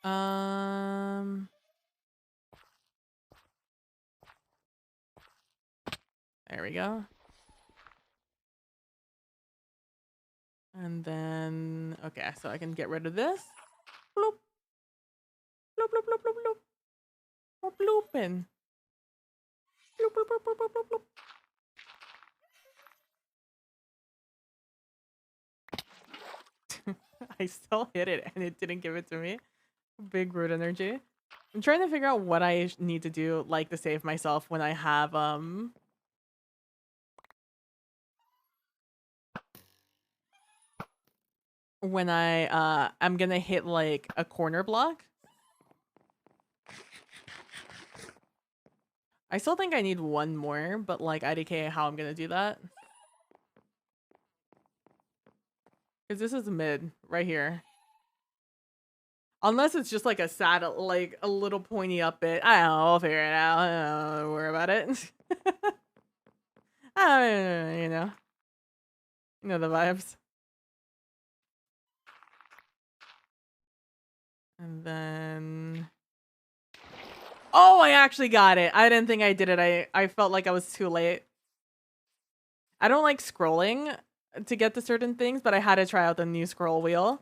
There we go. And then, okay, so I can get rid of this. Bloop. Bloop, bloop, bloop, bloop, bloop. We're blooping. Bloop, bloop, bloop, bloop, bloop, bloop, bloop. I still hit it and it didn't give it to me. Big root energy. I'm trying to figure out what I need to do, like, to save myself when I have, when I'm gonna hit, like, a corner block. I still think I need one more, but, like, IDK how I'm gonna do that. Because this is mid, right here. Unless it's just, like, a sad, like, a little pointy up bit. I don't know, I'll figure it out. I don't worry about it. You know. You know the vibes. And then... Oh, I actually got it. I didn't think I did it. I felt like I was too late. I don't like scrolling to get to certain things, but I had to try out the new scroll wheel.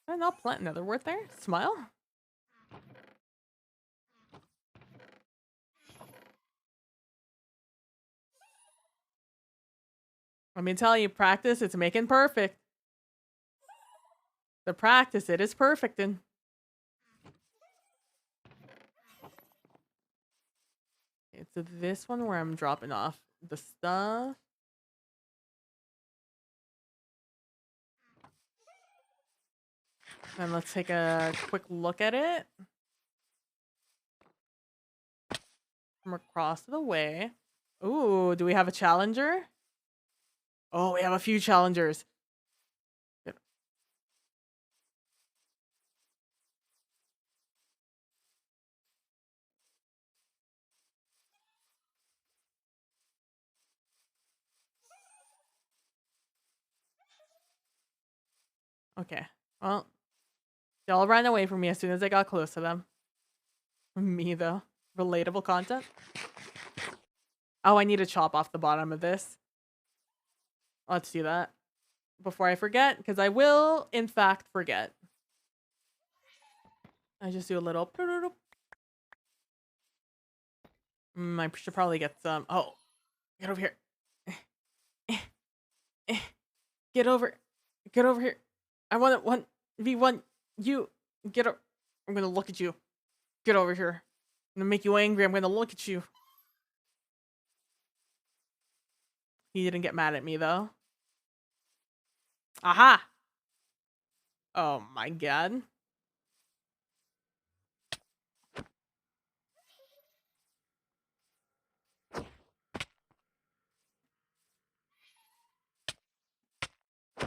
Did I not plant another word there? Smile? Let me tell you, practice, it's making perfect. The practice, it is perfect in. It's this one where I'm dropping off the stuff. And let's take a quick look at it. From across the way. Ooh, do we have a challenger? Oh, we have a few challengers. Okay. Well, they all ran away from me as soon as I got close to them. Me, though. Relatable content. Oh, I need to chop off the bottom of this. Let's do that. Before I forget, because I will, in fact, forget. I just do a little... I should probably get some... Oh, get over here. Get over. Get over here. I want it 1v1. You. Get over. I'm gonna look at you. Get over here. I'm gonna make you angry. I'm gonna look at you. He didn't get mad at me, though. Aha! Oh my god.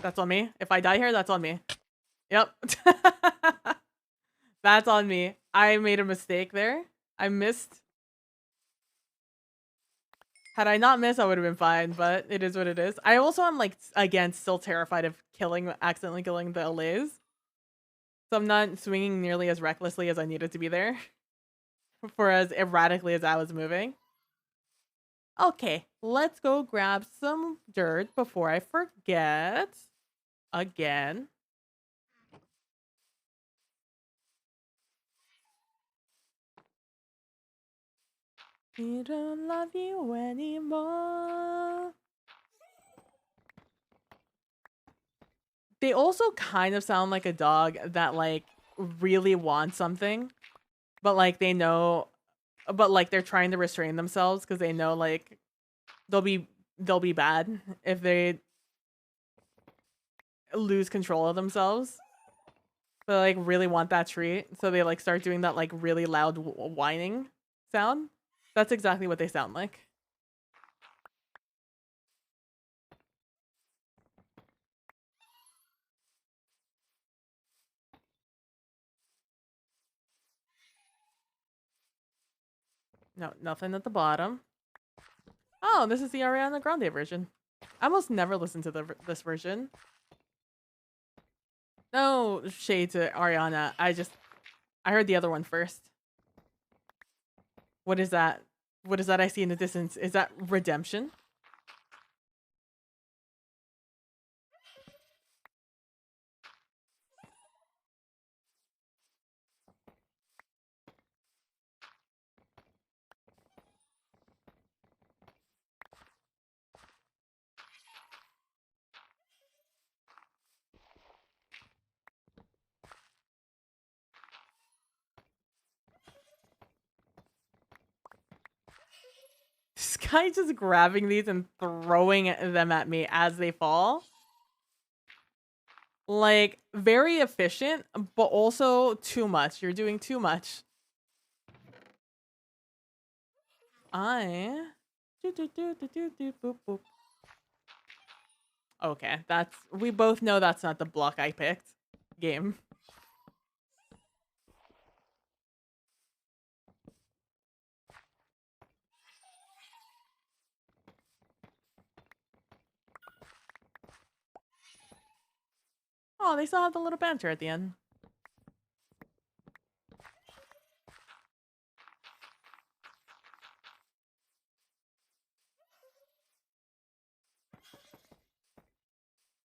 That's on me. If I die here, that's on me. Yep. That's on me. I made a mistake there. I missed. Had I not missed, I would have been fine, but it is what it is. I also am, like, again, still terrified of accidentally killing the allays. So I'm not swinging nearly as recklessly as I needed to be there. For as erratically as I was moving. Okay, let's go grab some dirt before I forget. Again. We don't love you anymore. They also kind of sound like a dog that, like, really wants something. But, like, they know... But, like, they're trying to restrain themselves because they know, like, they'll be they'll be bad if they lose control of themselves. But like really want that treat, so they like start doing that like really loud whining sound. That's exactly what they sound like. No, nothing at the bottom. Oh, this is the Ariana Grande version. I almost never listen to this version. No shade to Ariana. I heard the other one first. What is that? What is that I see in the distance? Is that Redemption? This guy just grabbing these and throwing them at me as they fall. Like, very efficient, but also too much. You're doing too much. I... Boop, boop. Okay, that's... We both know that's not the block I picked. Game. Oh, they still have the little banter at the end.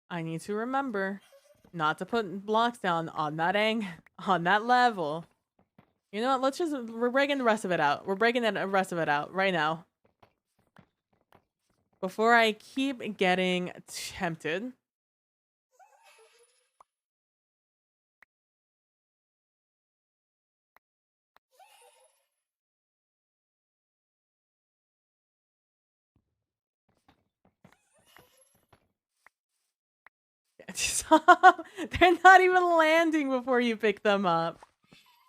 I need to remember not to put blocks down on that level. You know what? We're breaking the rest of it out. We're breaking the rest of it out right now. Before I keep getting tempted. Stop. They're not even landing before you pick them up.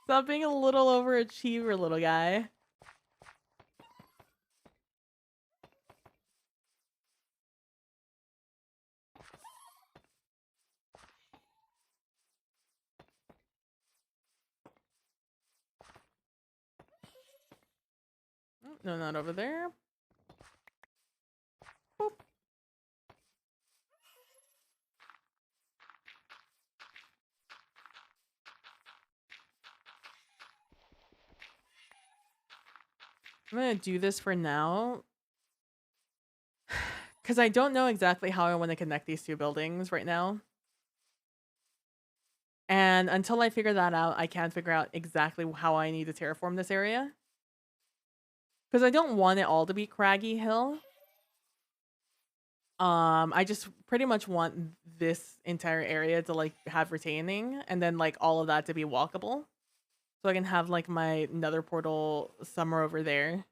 Stop being a little overachiever, little guy. No, not over there. Boop. I'm gonna do this for now. Because I don't know exactly how I want to connect these two buildings right now. And until I figure that out, I can't figure out exactly how I need to terraform this area. Because I don't want it all to be craggy hill. I just pretty much want this entire area to like have retaining and then like all of that to be walkable. So I can have like my nether portal somewhere over there.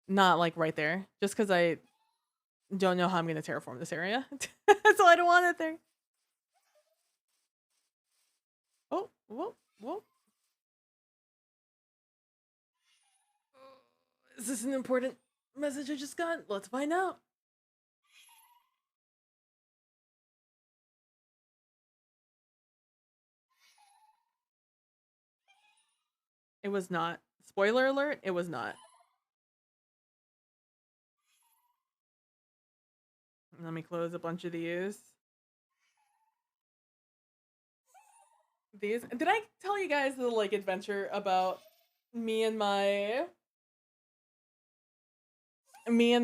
Not like right there. Just because I don't know how I'm going to terraform this area. So I don't want it there. Oh, whoa, whoa. Is this an important message I just got? Let's find out. It was not. Spoiler alert, it was not. Let me close a bunch of these. Did I tell you guys the like adventure about me and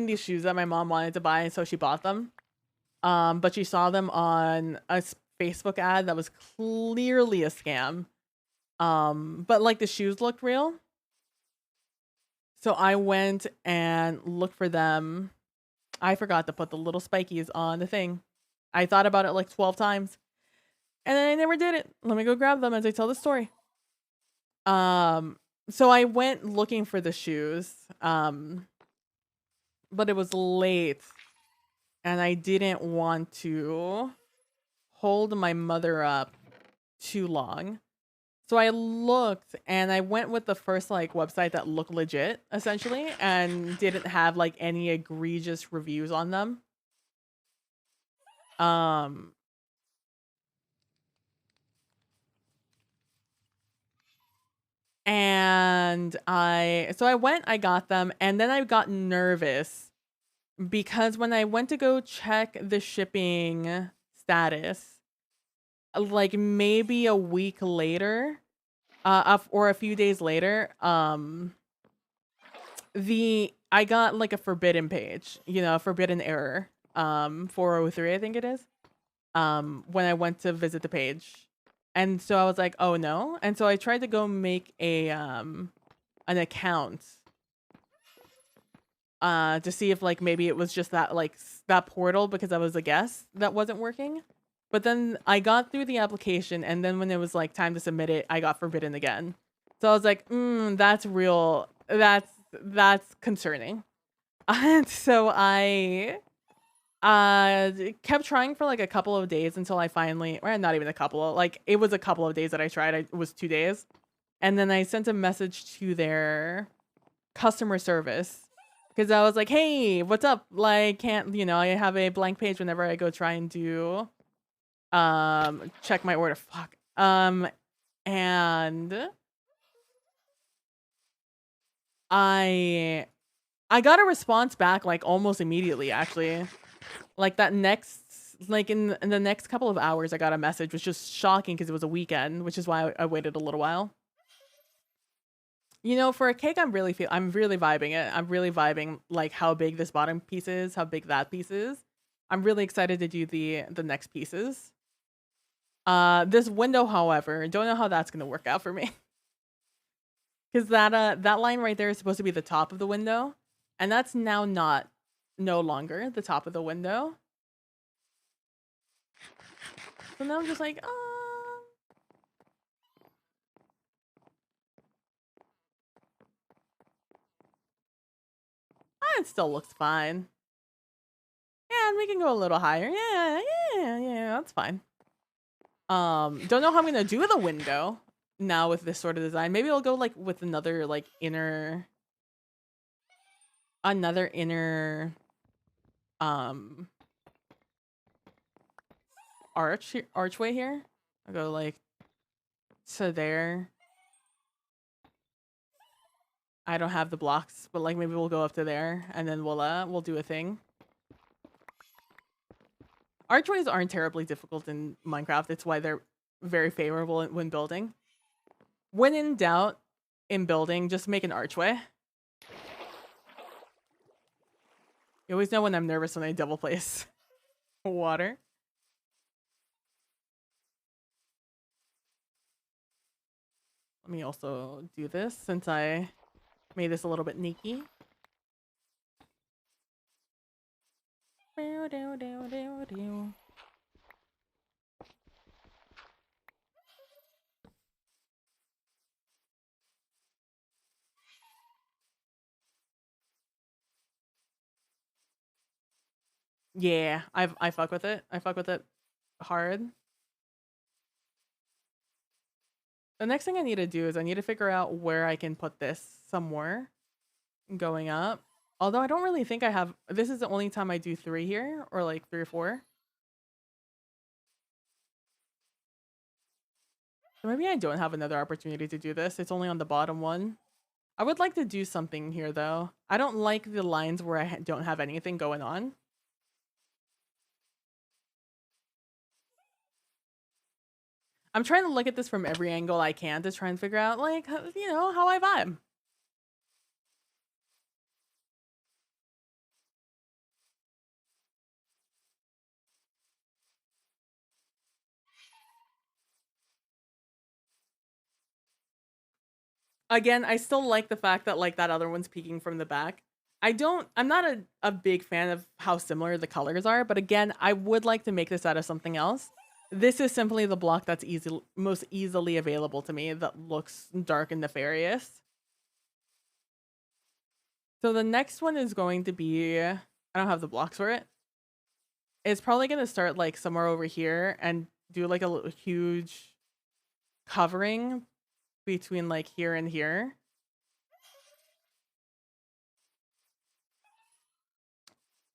these shoes that my mom wanted to buy, and so she bought them? But she saw them on a Facebook ad that was clearly a scam. But like the shoes looked real. So I went and looked for them. I forgot to put the little spikies on the thing. I thought about it like 12 times. And then I never did it. Let me go grab them as I tell the story. So I went looking for the shoes. but it was late and I didn't want to hold my mother up too long. So I looked and I went with the first like website that looked legit essentially and didn't have like any egregious reviews on them. Um and I went, I got them, and then I got nervous because when I went to go check the shipping status, like maybe a week later, or a few days later, I got like a forbidden page, you know, a forbidden error, 403, I think it is, when I went to visit the page. And so I was like, oh no. And so I tried to go make an account, to see if like maybe it was just that like that portal because I was a guest that wasn't working. But then I got through the application, and then when it was like time to submit it, I got forbidden again. So I was like, that's real. That's concerning. And so I kept trying for like a couple of days until I finally, or not even a couple, like it was a couple of days that I tried. It was 2 days. And then I sent a message to their customer service because I was like, hey, what's up? Like, I have a blank page whenever I go try and do check my order. Fuck. And I got a response back like almost immediately, actually. Like that next, like in the next couple of hours, I got a message, which was shocking because it was a weekend, which is why I waited a little while. You know, for a cake, I'm really vibing it. I'm really vibing like how big this bottom piece is, how big that piece is. I'm really excited to do the next pieces. This window, however, don't know how that's gonna work out for me. Because that line right there is supposed to be the top of the window, and that's now no longer the top of the window. So now I'm just like, it still looks fine. Yeah, and we can go a little higher. Yeah, that's fine. Don't know how I'm gonna do the window now with this sort of design. Maybe I'll go like with another like inner archway here. I'll go like to there. I don't have the blocks, but like maybe we'll go up to there and then we'll do a thing. Archways aren't terribly difficult in Minecraft. It's why they're very favorable when building. When in doubt in building, just make an archway. You always know when I'm nervous when I double place water. Let me also do this since I made this a little bit sneaky. Yeah, I fuck with it. I fuck with it hard. The next thing I need to do is I need to figure out where I can put this somewhere going up. Although I don't really think I have, this is the only time I do 3 here, or like 3 or 4. So maybe I don't have another opportunity to do this. It's only on the bottom one. I would like to do something here though. I don't like the lines where I don't have anything going on. I'm trying to look at this from every angle I can to try and figure out like, you know, how I vibe. Again, I still like the fact that like that other one's peeking from the back. I'm not a big fan of how similar the colors are, but again, I would like to make this out of something else. This is simply the block that's most easily available to me that looks dark and nefarious. So the next one is going to be, I don't have the blocks for it. It's probably going to start like somewhere over here and do like a huge covering between like here and here.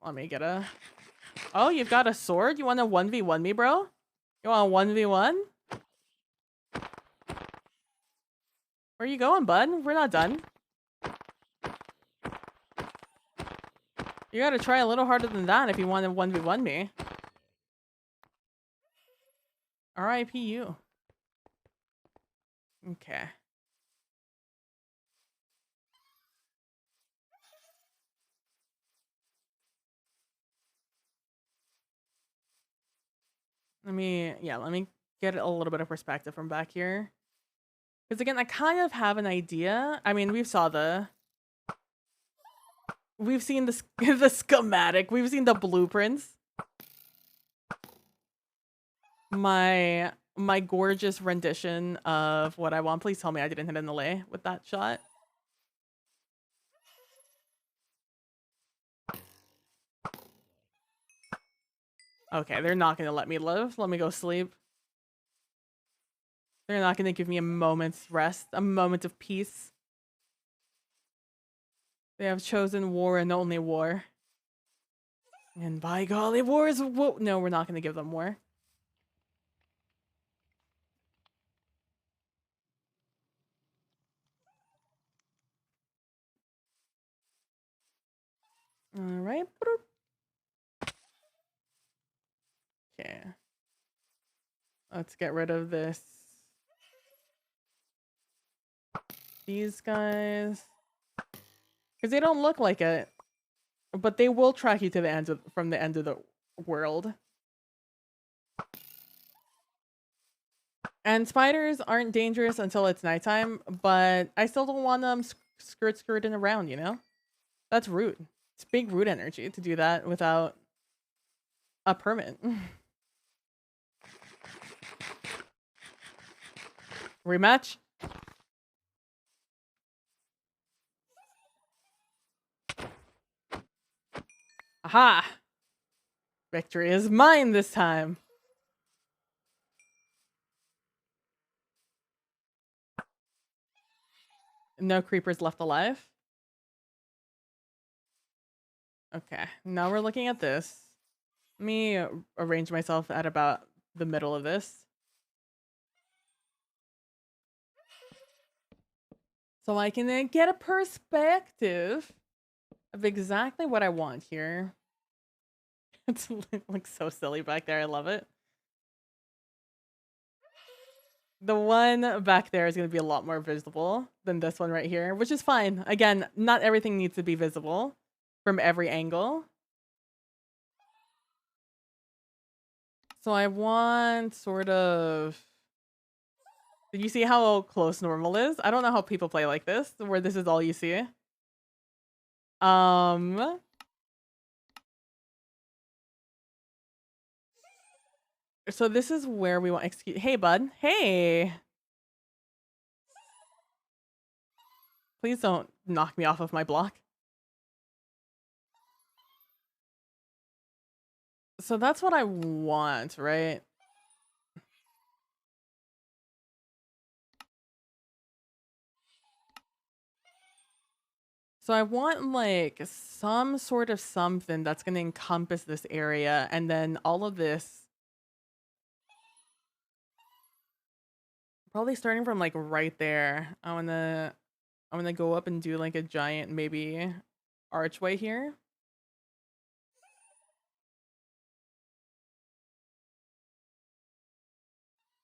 Let me get a... Oh, you've got a sword? You want to 1v1 me, bro? You want a 1v1? Where you going, bud? We're not done. You gotta try a little harder than that if you want to 1v1 me. R.I.P. you. Okay. Let me get a little bit of perspective from back here. Because again, I kind of have an idea. I mean, we've seen the the schematic. We've seen the blueprints. My gorgeous rendition of what I want. Please tell me I didn't hit an delay with that shot. Okay, they're not gonna let me live. Let me go sleep. They're not gonna give me a moment's rest, a moment of peace. They have chosen war and only war. And by golly, war is... No, we're not gonna give them war. Alright. Okay. Let's get rid of this. These guys. Because they don't look like it. But they will track you to the end from the end of the world. And spiders aren't dangerous until it's nighttime, but I still don't want them skirting around, you know? That's rude. It's big rude energy to do that without a permit. Rematch? Aha! Victory is mine this time. No creepers left alive. Okay, now we're looking at this. Let me arrange myself at about the middle of this. So I can get a perspective of exactly what I want here. It's like so silly back there. I love it. The one back there is going to be a lot more visible than this one right here, which is fine. Again, not everything needs to be visible from every angle. So I want sort of... Did you see how close normal is? I don't know how people play like this, where this is all you see. So this is where we want... Hey, bud. Hey! Please don't knock me off of my block. So that's what I want, right? So I want like some sort of something that's going to encompass this area, and then all of this probably starting from like right there. I'm gonna go up and do like a giant maybe archway here.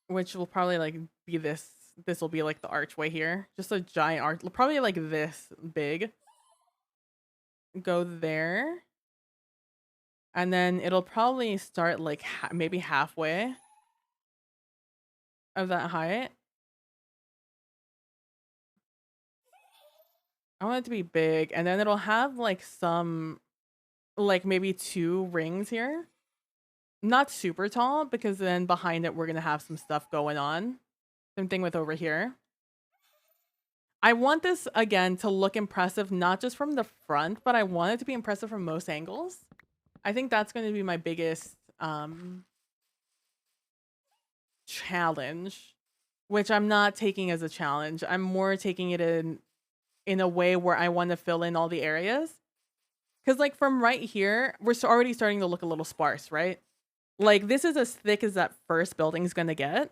Which will probably like be this. This will be like the archway here. Just a giant arch, probably like this big. Go there. And then it'll probably start like maybe halfway of that height. I want it to be big, and then it'll have like some, like maybe 2 rings here. Not super tall, because then behind it we're gonna have some stuff going on. Same thing with over here. I want this again to look impressive, not just from the front, but I want it to be impressive from most angles. I think that's going to be my biggest challenge, which I'm not taking as a challenge. I'm more taking it in a way where I want to fill in all the areas. Because like from right here, we're already starting to look a little sparse, right? Like this is as thick as that first building is going to get,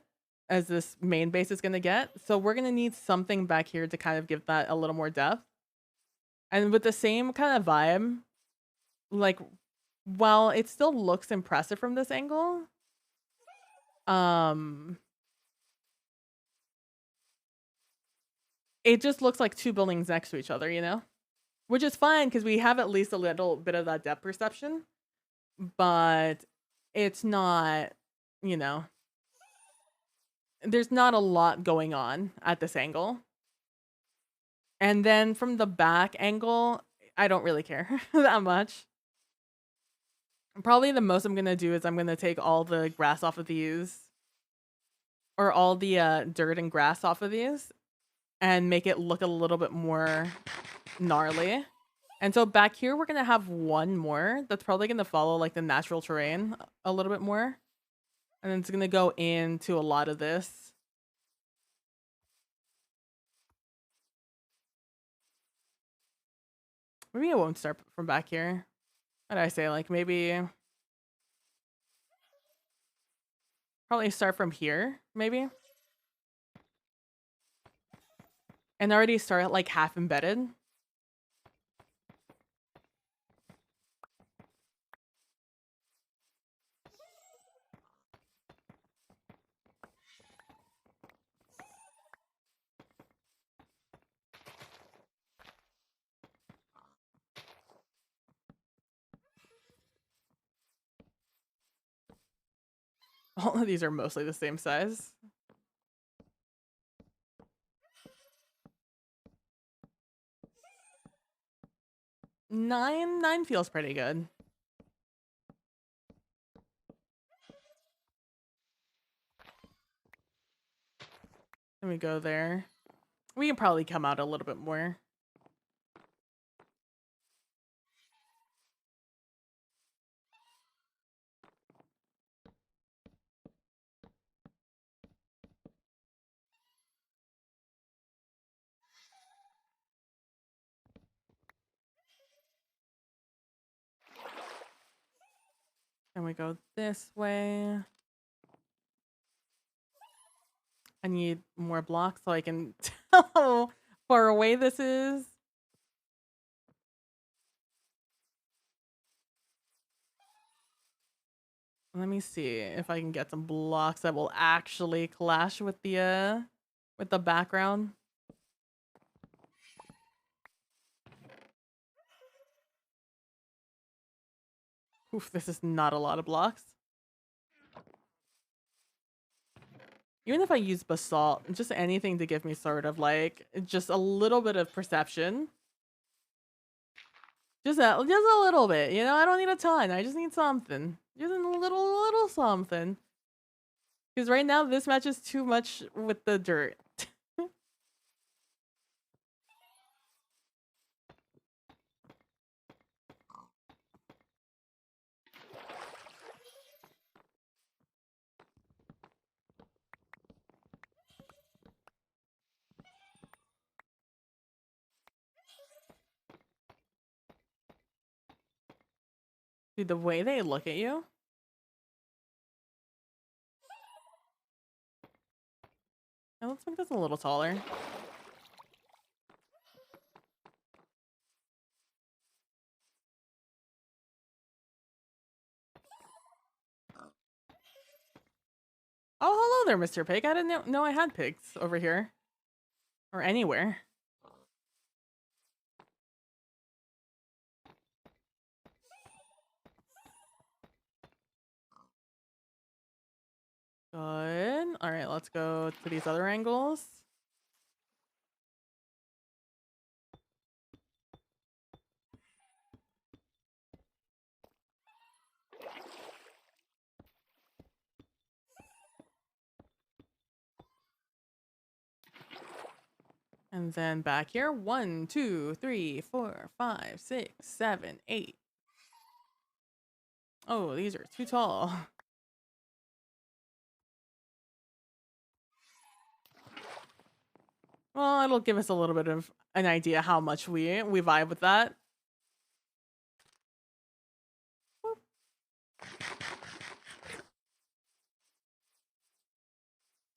as this main base is going to get. So we're going to need something back here to kind of give that a little more depth. And with the same kind of vibe, like while it still looks impressive from this angle, it just looks like two buildings next to each other, you know? Which is fine because we have at least a little bit of that depth perception, but it's not, you know, there's not a lot going on at this angle. And then from the back angle, I don't really care that much. Probably the most I'm going to do is I'm going to take all the grass off of these, or all the dirt and grass off of these, and make it look a little bit more gnarly. And so back here, we're going to have one more that's probably going to follow like the natural terrain a little bit more. And then it's going to go into a lot of this. Maybe I won't start from back here. What did I say? Like maybe probably start from here, maybe. And already start like half embedded. All of these are mostly the same size. Nine feels pretty good. Let me go there. We can probably come out a little bit more. And we go this way. I need more blocks so I can tell how far away this is. Let me see if I can get some blocks that will actually clash with the background. Oof, this is not a lot of blocks. Even if I use basalt, just anything to give me sort of like just a little bit of perception. Just a little bit, you know? I don't need a ton. I just need something. Just a little something. Because right now this matches too much with the dirt. Dude, the way they look at you. And let's make this a little taller. Oh, hello there, Mr. Pig. I didn't know I had pigs over here. Or anywhere. Good. All right, let's go to these other angles. And then back here, 1, 2, 3, 4, 5, 6, 7, 8. Oh, these are too tall. Well, it'll give us a little bit of an idea how much we vibe with that. Boop.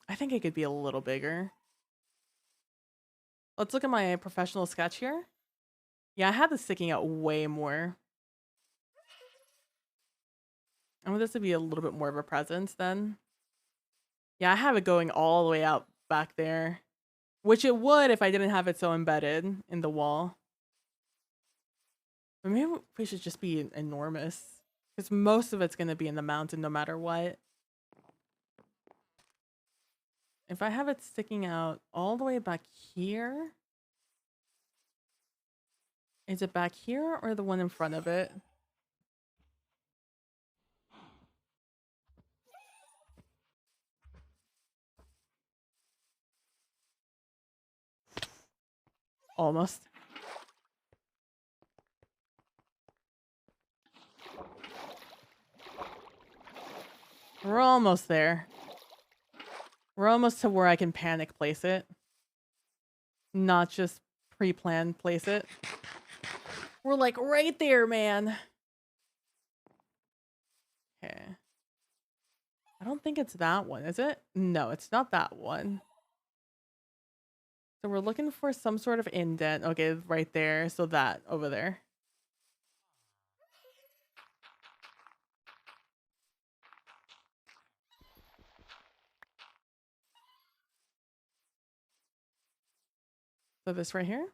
I think it could be a little bigger. Let's look at my professional sketch here. Yeah, I had this sticking out way more. I want this to be a little bit more of a presence then. Yeah, I have it going all the way out back there. Which it would if I didn't have it so embedded in the wall. But maybe we should just be enormous. Because most of it's going to be in the mountain no matter what. If I have it sticking out all the way back here. Is it back here or the one in front of it? Almost. We're almost there. We're almost to where I can panic place it. Not just pre-planned place it. We're like right there, man. Okay. I don't think it's that one, is it? No, it's not that one. So we're looking for some sort of indent. Okay, right there. So that over there. So this right here.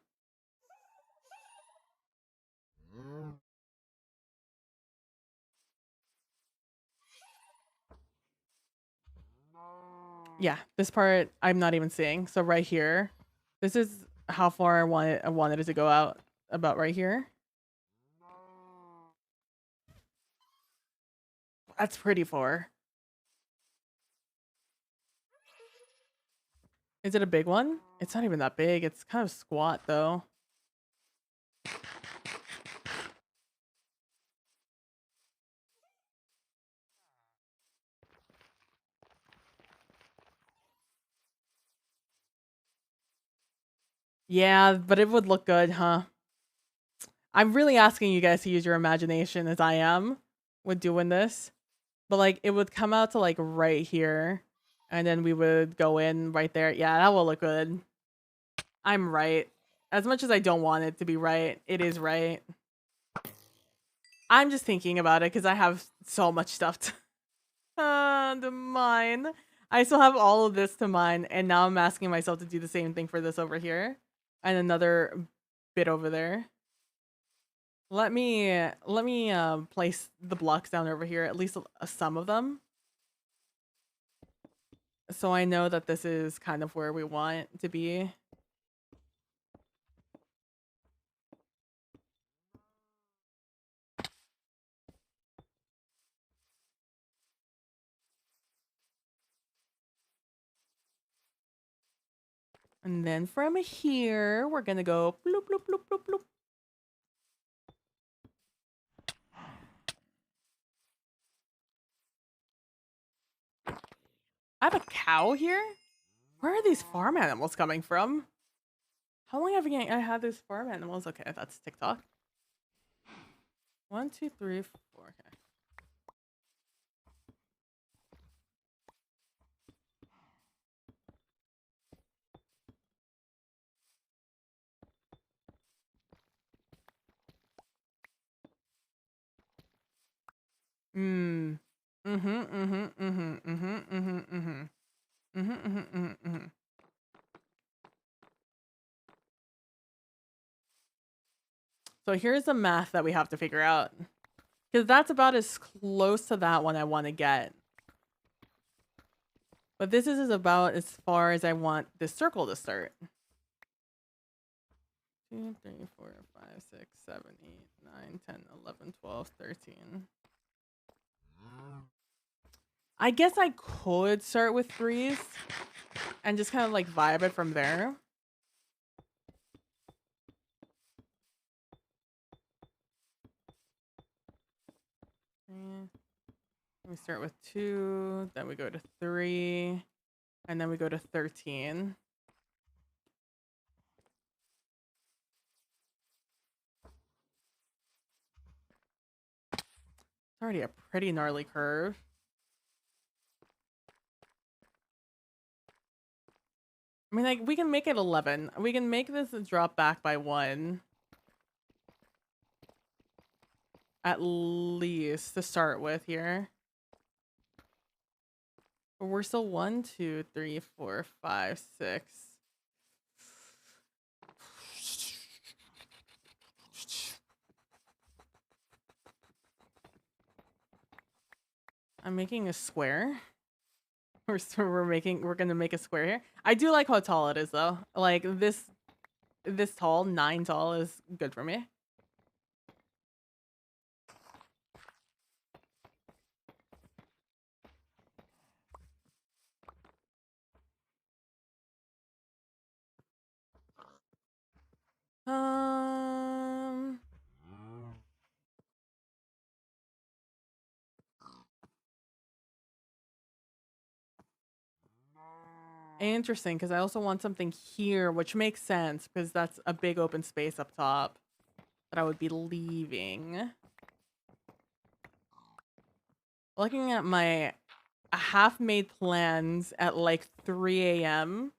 Yeah, this part I'm not even seeing. So right here. This is how far I wanted it to go out. About right here. That's pretty far. Is it a big one? It's not even that big. It's kind of squat though. Yeah, but it would look good, huh? I'm really asking you guys to use your imagination as I am with doing this. But like it would come out to like right here. And then we would go in right there. Yeah, that will look good. I'm right. As much as I don't want it to be right, it is right. I'm just thinking about it because I have so much stuff to mine. I still have all of this to mine, and now I'm asking myself to do the same thing for this over here. And another bit over there. Let me place the blocks down over here, at least some of them. So I know that this is kind of where we want it to be. And then from here, we're gonna go bloop, bloop, bloop, bloop, bloop. I have a cow here? Where are these farm animals coming from? How long have I had these farm animals? Okay, that's TikTok. 1, 2, 3, 4. Okay. Mm. Mm-hmm, mm-hmm, mm-hmm, mm-hmm, mm-hmm, mm-hmm. Mm-hmm, mm-hmm, mm-hmm, mm-hmm. So here's the math that we have to figure out. Because that's about as close to that one I want to get. But this is about as far as I want this circle to start. 2, 3, 4, 5, 6, 7, 8, 9, 10, 11, 12, 13. I guess I could start with 3s and just kind of like vibe it from there. We start with 2, then we go to 3, and then we go to 13. It's already a pretty gnarly curve. I mean, like, we can make it 11. We can make this drop back by 1. At least to start with here. But we're still 1, 2, 3, 4, 5, 6. I'm making a square. We're gonna make a square here. I do like how tall it is though. Like this tall, 9 tall is good for me. Um Interesting, because I also want something here, which makes sense because that's a big open space up top that I would be leaving. Looking at my half-made plans at like 3 a.m.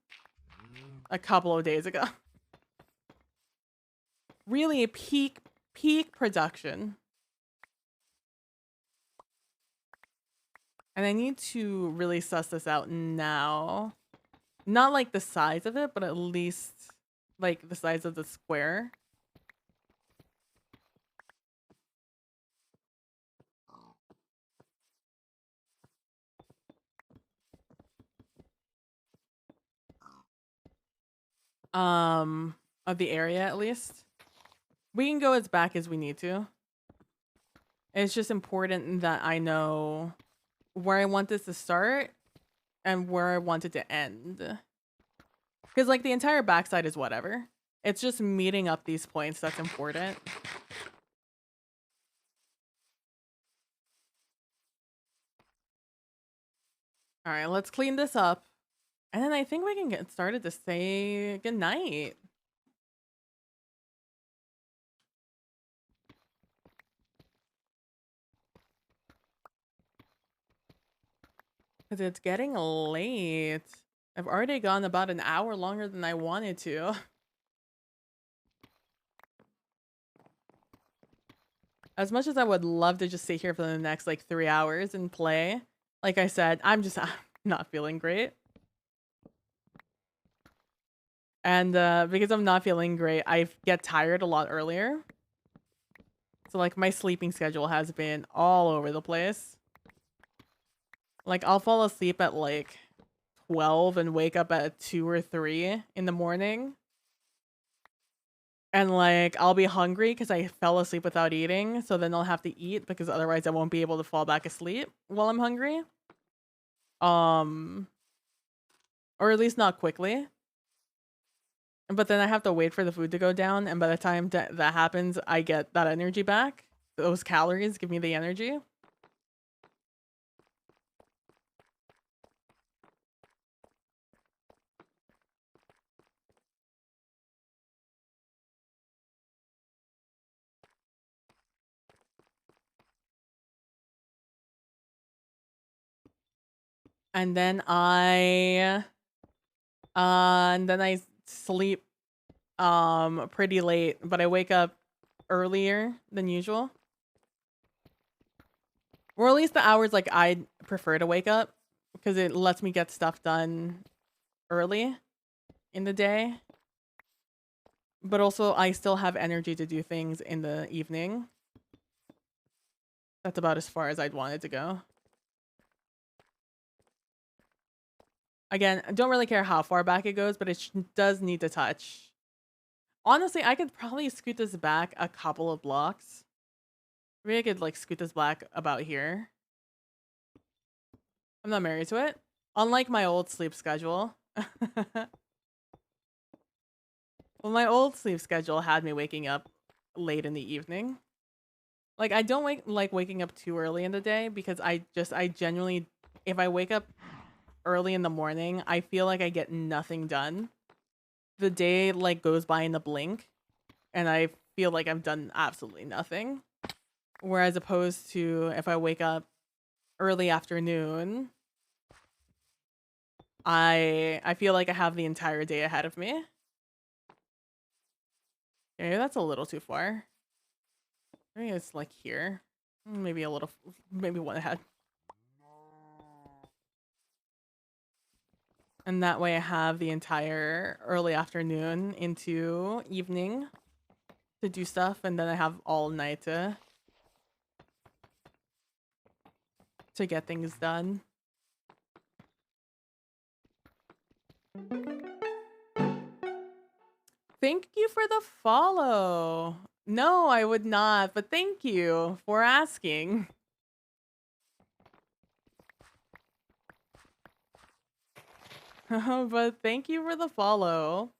a couple of days ago. Really peak production. And I need to really suss this out now. Not like the size of it, but at least like the size of the square. Of the area at least. We can go as back as we need to. It's just important that I know where I want this to start and where I want it to end. Because like the entire backside is whatever. It's just meeting up these points that's important. All right, let's clean this up. And then I think we can get started to say goodnight. Because it's getting late. I've already gone about an hour longer than I wanted to. As much as I would love to just sit here for the next like 3 hours and play, like I said, I'm not feeling great. And because I'm not feeling great, I get tired a lot earlier. So like my sleeping schedule has been all over the place. Like I'll fall asleep at like 12 and wake up at 2 or 3 in the morning. And like I'll be hungry because I fell asleep without eating. So then I'll have to eat because otherwise I won't be able to fall back asleep while I'm hungry. Or at least not quickly. But then I have to wait for the food to go down, and by the time that happens, I get that energy back. Those calories give me the energy. And then I sleep pretty late, but I wake up earlier than usual. Or at least the hours like I prefer to wake up because it lets me get stuff done early in the day. But also I still have energy to do things in the evening. That's about as far as I'd want it to go. Again, I don't really care how far back it goes, but it does need to touch. Honestly, I could probably scoot this back a couple of blocks. Maybe I could like scoot this back about here. I'm not married to it. Unlike my old sleep schedule. Well, my old sleep schedule had me waking up late in the evening. Like, I don't like waking up too early in the day because I genuinely, if I wake up early in the morning, I feel like I get nothing done. The day like goes by in a blink, and I feel like I've done absolutely nothing. Whereas opposed to if I wake up early afternoon, I feel like I have the entire day ahead of me. Maybe that's a little too far. Maybe it's like here. Maybe a little, maybe one ahead. And that way I have the entire early afternoon into evening to do stuff, and then I have all night to get things done. Thank you for the follow. No, I would not, but thank you for asking. But thank you for the follow.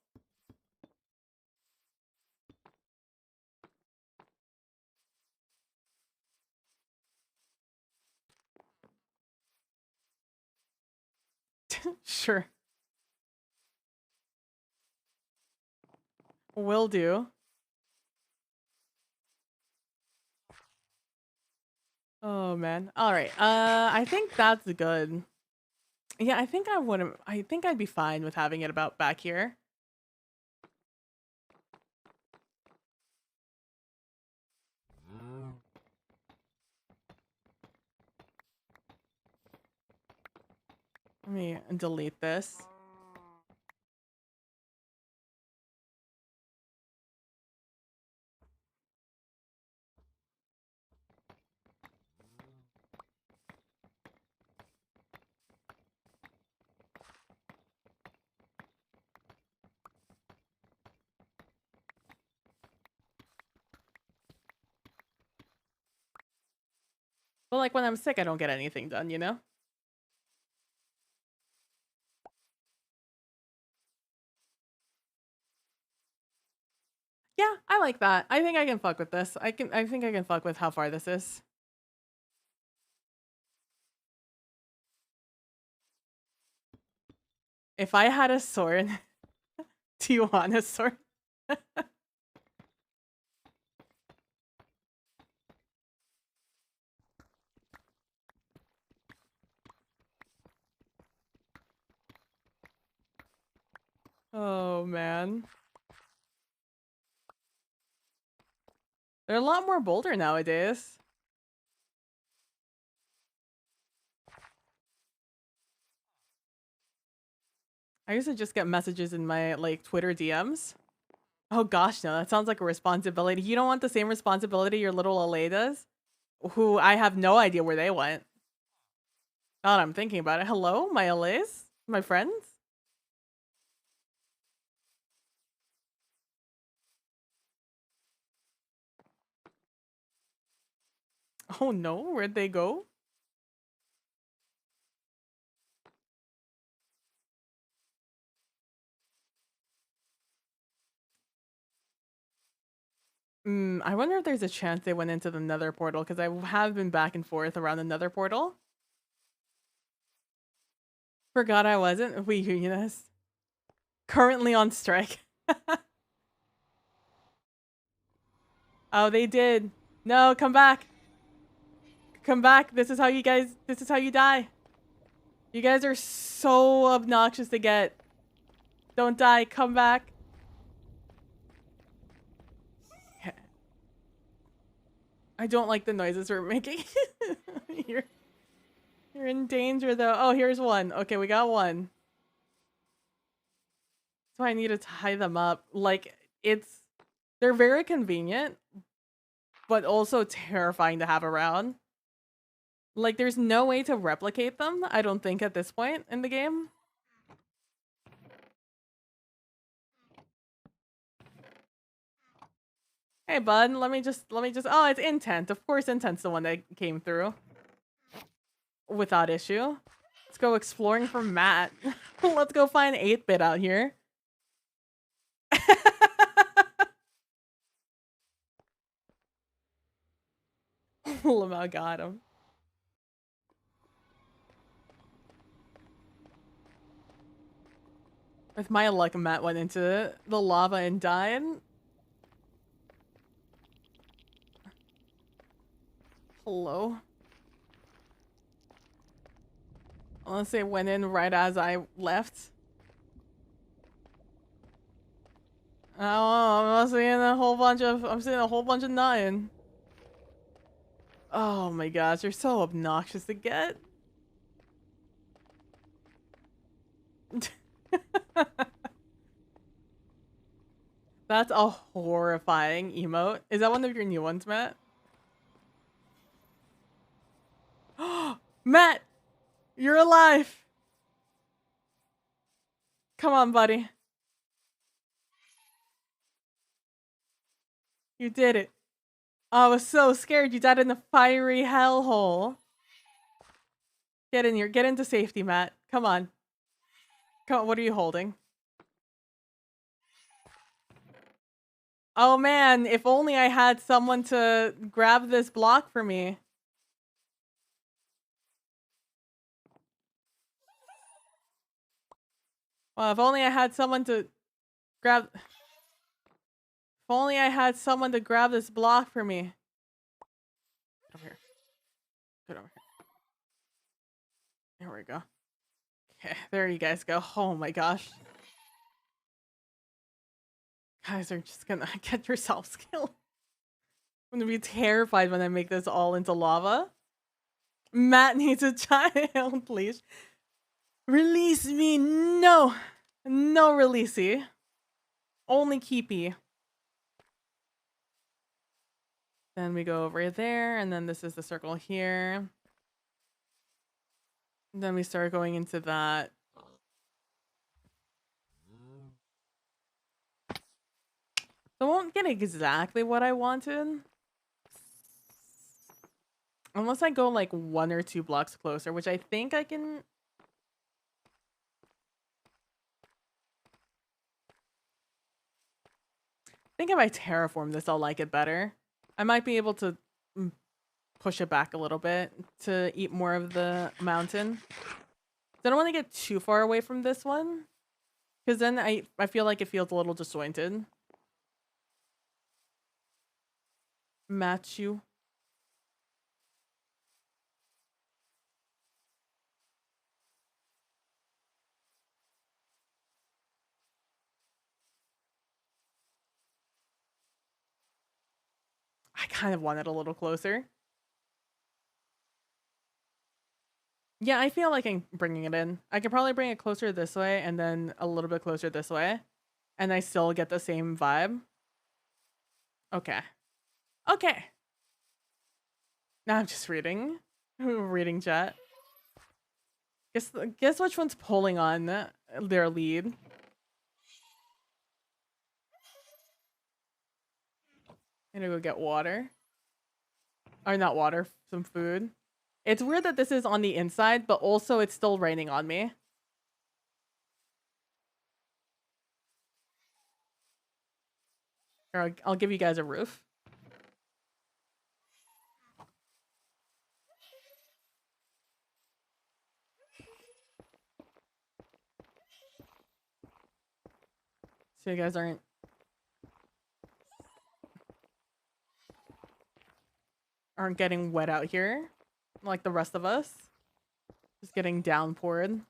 Sure. Will do. Oh man. All right. I think that's good. Yeah, I think I wouldn't. I think I'd be fine with having it about back here. Let me delete this. But like when I'm sick, I don't get anything done, you know? Yeah, I like that. I think I can fuck with this. I think I can fuck with how far this is. If I had a sword, do you want a sword? Oh man. They're a lot more bolder nowadays. I used to just get messages in my like Twitter DMs. Oh gosh, no, that sounds like a responsibility. You don't want the same responsibility your little LA does? Who I have no idea where they went. Now that I'm thinking about it. Hello, my LAs? My friends? Oh no, where'd they go? I wonder if there's a chance they went into the nether portal, because I have been back and forth around the nether portal. Forgot I wasn't. We unionist. Currently on strike. Oh, they did. No, come back. Come back. This is how you die. You guys are so obnoxious to get. Don't die. Come back. I don't like the noises we're making. you're, you're in danger though. Oh, here's one. Okay, we got one. So I need to tie them up. Like, they're very convenient, but also terrifying to have around. Like, there's no way to replicate them, I don't think, at this point in the game. Hey, bud, let me just, oh, it's Intent. Of course Intent's the one that came through. Without issue. Let's go exploring for Matt. Let's go find 8-bit out here. Lamau got him. With my luck, Matt went into the lava and died. Hello? Unless it went in right as I left. Oh, I'm seeing a whole bunch of nine. Oh my gosh, you're so obnoxious to get. That's a horrifying emote. Is that one of your new ones, Matt? Matt! You're alive! Come on, buddy. You did it. I was so scared you died in the fiery hellhole. Get in here. Get into safety, Matt. Come on. Come on, what are you holding? Oh man, if only I had someone to grab this block for me. Well, if only I had someone to grab... If only I had someone to grab this block for me. Get over here. Get over here. There we go. Okay, there you guys go. Oh my gosh. Guys are just gonna get yourselves killed. I'm gonna be terrified when I make this all into lava. Matt needs a child, please. Release me. No. No releasey. Only keepy. Then we go over there, and then this is the circle here. And then we start going into that. I won't get exactly what I wanted. Unless I go like 1 or 2 blocks closer, which I think I can... I think if I terraform this, I'll like it better. I might be able to push it back a little bit to eat more of the mountain. I don't want to get too far away from this one, because then I feel like it feels a little disjointed. Match you. I kind of want it a little closer. Yeah, I feel like I'm bringing it in. I could probably bring it closer this way and then a little bit closer this way. And I still get the same vibe. Okay. Okay. Now I'm just reading. Reading chat. Guess which one's pulling on their lead. I'm gonna go get water. Or not water, some food. It's weird that this is on the inside, but also it's still raining on me. Or I'll give you guys a roof. So you guys aren't getting wet out here like the rest of us. Just getting downpoured.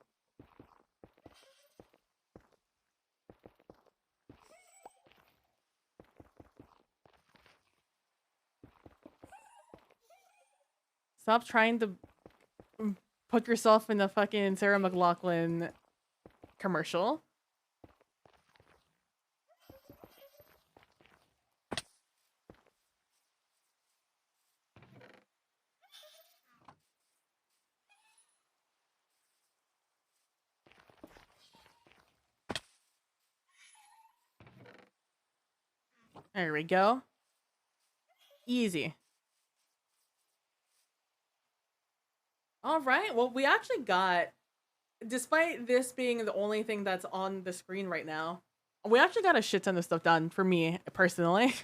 Stop trying to put yourself in the fucking Sarah McLachlan commercial. There we go. Easy. All right. Well, we actually got, despite this being the only thing that's on the screen right now, we actually got a shit ton of stuff done for me personally.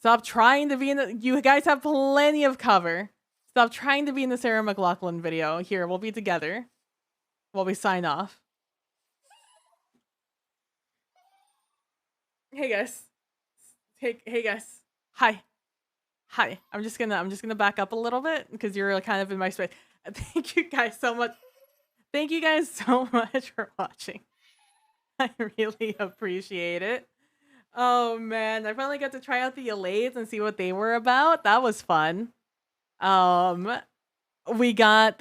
Stop trying to be in the. You guys have plenty of cover. Stop trying to be in the Sarah McLachlan video. Here, we'll be together while we sign off. Hey guys. Hey guys. Hi. Hi. I'm just gonna back up a little bit because you're kind of in my space. Thank you guys so much. Thank you guys so much for watching. I really appreciate it. Oh man, I finally got to try out the Allays and see what they were about. That was fun. We got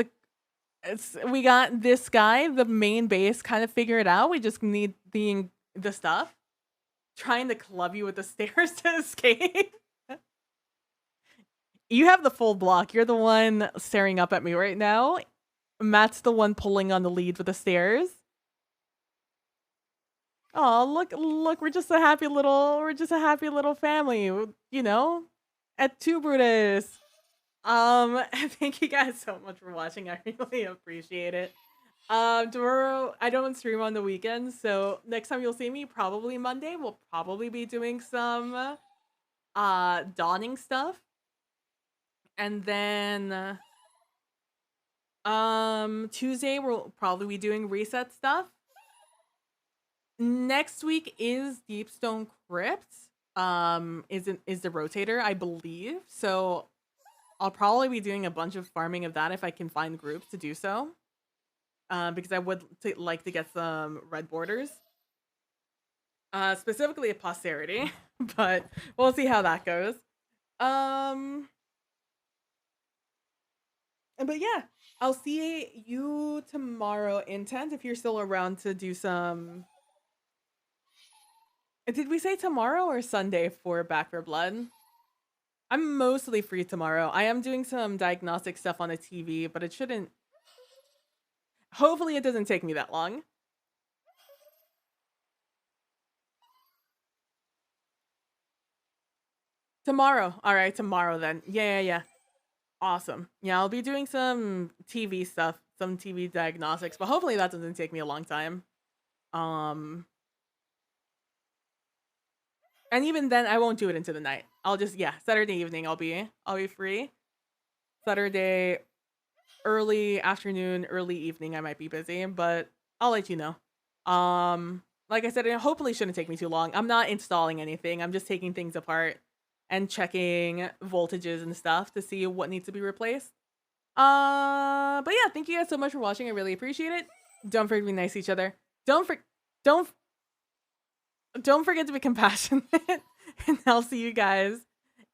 this guy, the main base, kind of figured out. We just need the stuff. Trying to club you with the stairs to escape. You have the full block. You're the one staring up at me right now. Matt's the one pulling on the lead with the stairs. Oh, look, we're just a happy little family, you know? At Two Brutus. Thank you guys so much for watching. I really appreciate it. Tomorrow I don't stream on the weekends, so next time you'll see me, probably Monday, we'll probably be doing some dawning stuff. And then Tuesday we'll probably be doing reset stuff. Next week is Deepstone Crypt. Is the rotator, I believe. So I'll probably be doing a bunch of farming of that if I can find groups to do so. Because I would like to get some red borders. Specifically a posterity, but we'll see how that goes. But yeah, I'll see you tomorrow, Intent, if you're still around to do some. Did we say tomorrow or Sunday for Back for Blood? I'm mostly free tomorrow. I am doing some diagnostic stuff on the TV, but it shouldn't. Hopefully it doesn't take me that long. Tomorrow. All right, tomorrow then. Yeah. Awesome. Yeah, I'll be doing some TV stuff, some TV diagnostics, but hopefully that doesn't take me a long time. And even then I won't do it into the night. I'll just Saturday evening I'll be free. Saturday early afternoon, early evening I might be busy, but I'll let you know. Like I said, it hopefully shouldn't take me too long. I'm not installing anything. I'm just taking things apart and checking voltages and stuff to see what needs to be replaced. But yeah, thank you guys so much for watching. I really appreciate it. Don't forget to be nice to each other. Don't forget to be compassionate. And I'll see you guys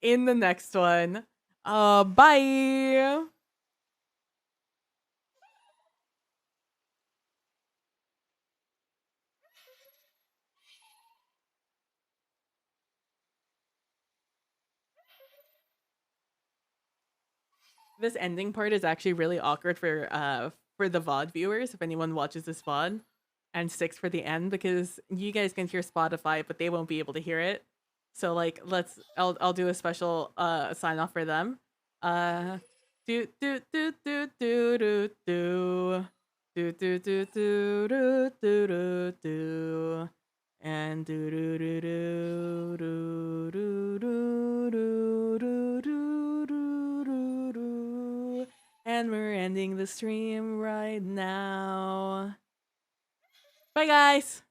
in the next one. Bye. This ending part is actually really awkward for the VOD viewers, if anyone watches this VOD and sticks for the end, because you guys can hear Spotify, but they won't be able to hear it. So like I'll do a special sign off for them. Do do do do do do do do do do do do do do and do do do do do do do do do do do, and we're ending the stream right now. Bye guys.